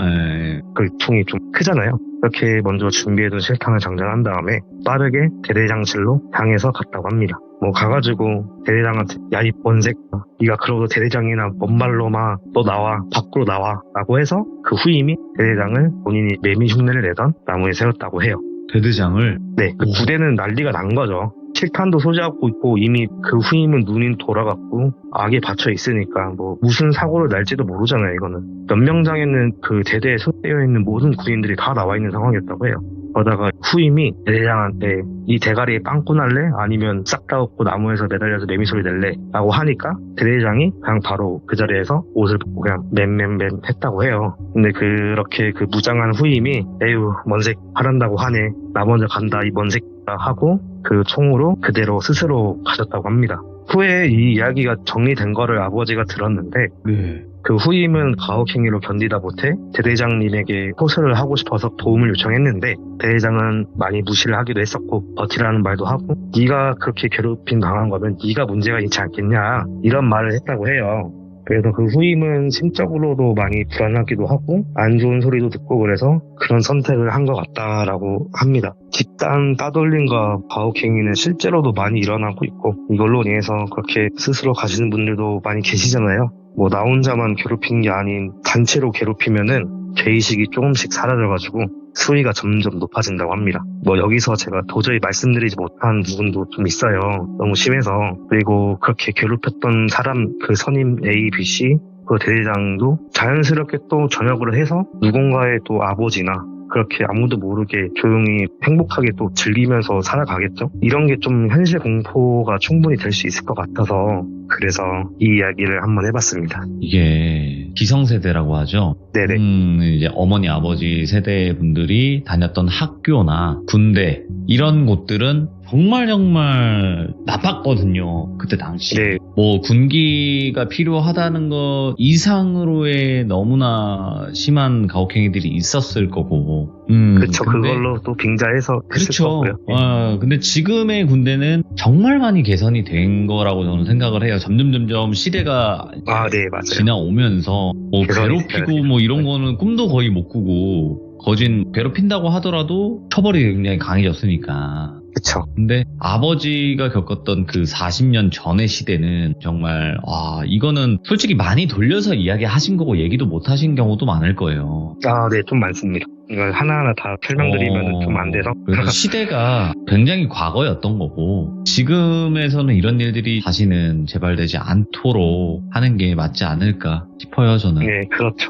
그 총이 좀 크잖아요. 이렇게 먼저 준비해둔 실탄을 장전한 다음에 빠르게 대대장실로 향해서 갔다고 합니다. 뭐 가가지고 대대장한테 야 이 번색 네가 그러고 대대장이나 뭔 말로마 너 나와 밖으로 나와 라고 해서 그 후임이 대대장을 본인이 매미 흉내를 내던 나무에 세웠다고 해요. 대대장을? 네, 그 부대는 난리가 난 거죠. 실탄도 소지하고 있고 이미 그 후임은 눈이 돌아갔고 악에 받쳐 있으니까 뭐 무슨 사고를 날지도 모르잖아요. 이거는 연명장에는 그 대대에 소되어 있는 모든 군인들이 다 나와 있는 상황이었다고 해요. 그러다가 후임이 대대장한테 이 대가리에 빵꾸 날래? 아니면 싹 다 없고 나무에서 매달려서 매미소리 낼래? 라고 하니까 대대장이 그냥 바로 그 자리에서 옷을 벗고 그냥 맨맨맨 했다고 해요. 근데 그렇게 그 무장한 후임이 에휴 먼색 하란다고 하네. 나 먼저 간다 이 먼색다 하고 그 총으로 그대로 스스로 가셨다고 합니다. 후에 이 이야기가 정리된 거를 아버지가 들었는데 네. 그 후임은 가혹행위로 견디다 못해 대대장님에게 호소를 하고 싶어서 도움을 요청했는데 대대장은 많이 무시를 하기도 했었고 버티라는 말도 하고 네가 그렇게 괴롭힘 당한 거면 네가 문제가 있지 않겠냐 이런 말을 했다고 해요. 그래서 그 후임은 심적으로도 많이 불안하기도 하고 안 좋은 소리도 듣고 그래서 그런 선택을 한 것 같다라고 합니다. 집단 따돌림과 가혹행위는 실제로도 많이 일어나고 있고 이걸로 인해서 그렇게 스스로 가시는 분들도 많이 계시잖아요. 뭐 나 혼자만 괴롭히는 게 아닌 단체로 괴롭히면은 죄의식이 조금씩 사라져가지고 수위가 점점 높아진다고 합니다. 뭐 여기서 제가 도저히 말씀드리지 못한 부분도 좀 있어요. 너무 심해서. 그리고 그렇게 괴롭혔던 사람 그 선임 A, B, C 그 대대장도 자연스럽게 또 전역을 해서 누군가의 또 아버지나 그렇게 아무도 모르게 조용히 행복하게 또 즐기면서 살아가겠죠. 이런 게 좀 현실 공포가 충분히 될 수 있을 것 같아서 그래서 이 이야기를 한번 해봤습니다. 이게 기성세대라고 하죠. 네네. 이제 어머니 아버지 세대 분들이 다녔던 학교나 군대 이런 곳들은 정말 나빴거든요. 그때 당시. 네. 뭐 군기가 필요하다는 것 이상으로의 너무나 심한 가혹행위들이 있었을 거고. 그렇죠. 근데 그걸로 또 빙자해서 했을 그렇죠. 거고요. 근데 지금의 군대는 정말 많이 개선이 된 거라고 저는 생각을 해요. 점점 시대가 네, 맞아요. 지나오면서 뭐 개선이 괴롭히고 돼야죠. 뭐 이런 거는 꿈도 거의 못 꾸고 거진 괴롭힌다고 하더라도 처벌이 굉장히 강해졌으니까. 그쵸. 근데 아버지가 겪었던 그 40년 전의 시대는 정말 이거는 솔직히 많이 돌려서 이야기하신 거고 얘기도 못 하신 경우도 많을 거예요. 네, 좀 많습니다. 이걸 하나하나 다 설명드리면 좀 안 돼서. 그래서 시대가 굉장히 과거였던 거고 지금에서는 이런 일들이 다시는 재발되지 않도록 하는 게 맞지 않을까 싶어요, 저는. 네, 그렇죠.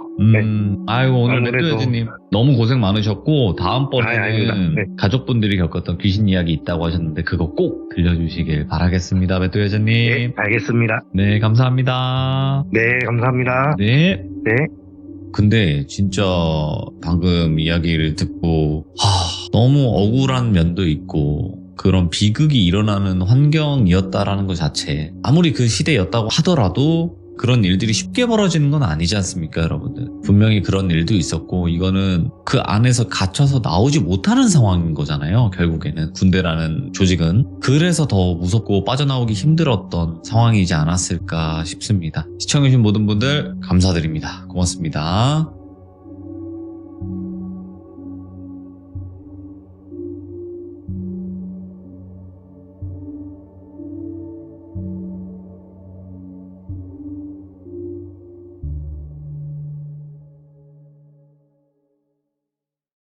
아이고, 오늘 아무래도- 맥도여즈님 너무 고생 많으셨고 아닙니다. 다음번에는 네. 가족분들이 겪었던 귀신 이야기 있다고 하셨는데 그거 꼭 들려주시길 바라겠습니다, 맥도여즈님. 네, 알겠습니다. 네, 감사합니다. 네, 감사합니다. 네. 네. 근데 진짜 방금 이야기를 듣고 너무 억울한 면도 있고 그런 비극이 일어나는 환경이었다라는 것 자체 아무리 그 시대였다고 하더라도 그런 일들이 쉽게 벌어지는 건 아니지 않습니까, 여러분들? 분명히 그런 일도 있었고 이거는 그 안에서 갇혀서 나오지 못하는 상황인 거잖아요, 결국에는. 군대라는 조직은. 그래서 더 무섭고 빠져나오기 힘들었던 상황이지 않았을까 싶습니다. 시청해주신 모든 분들 감사드립니다. 고맙습니다.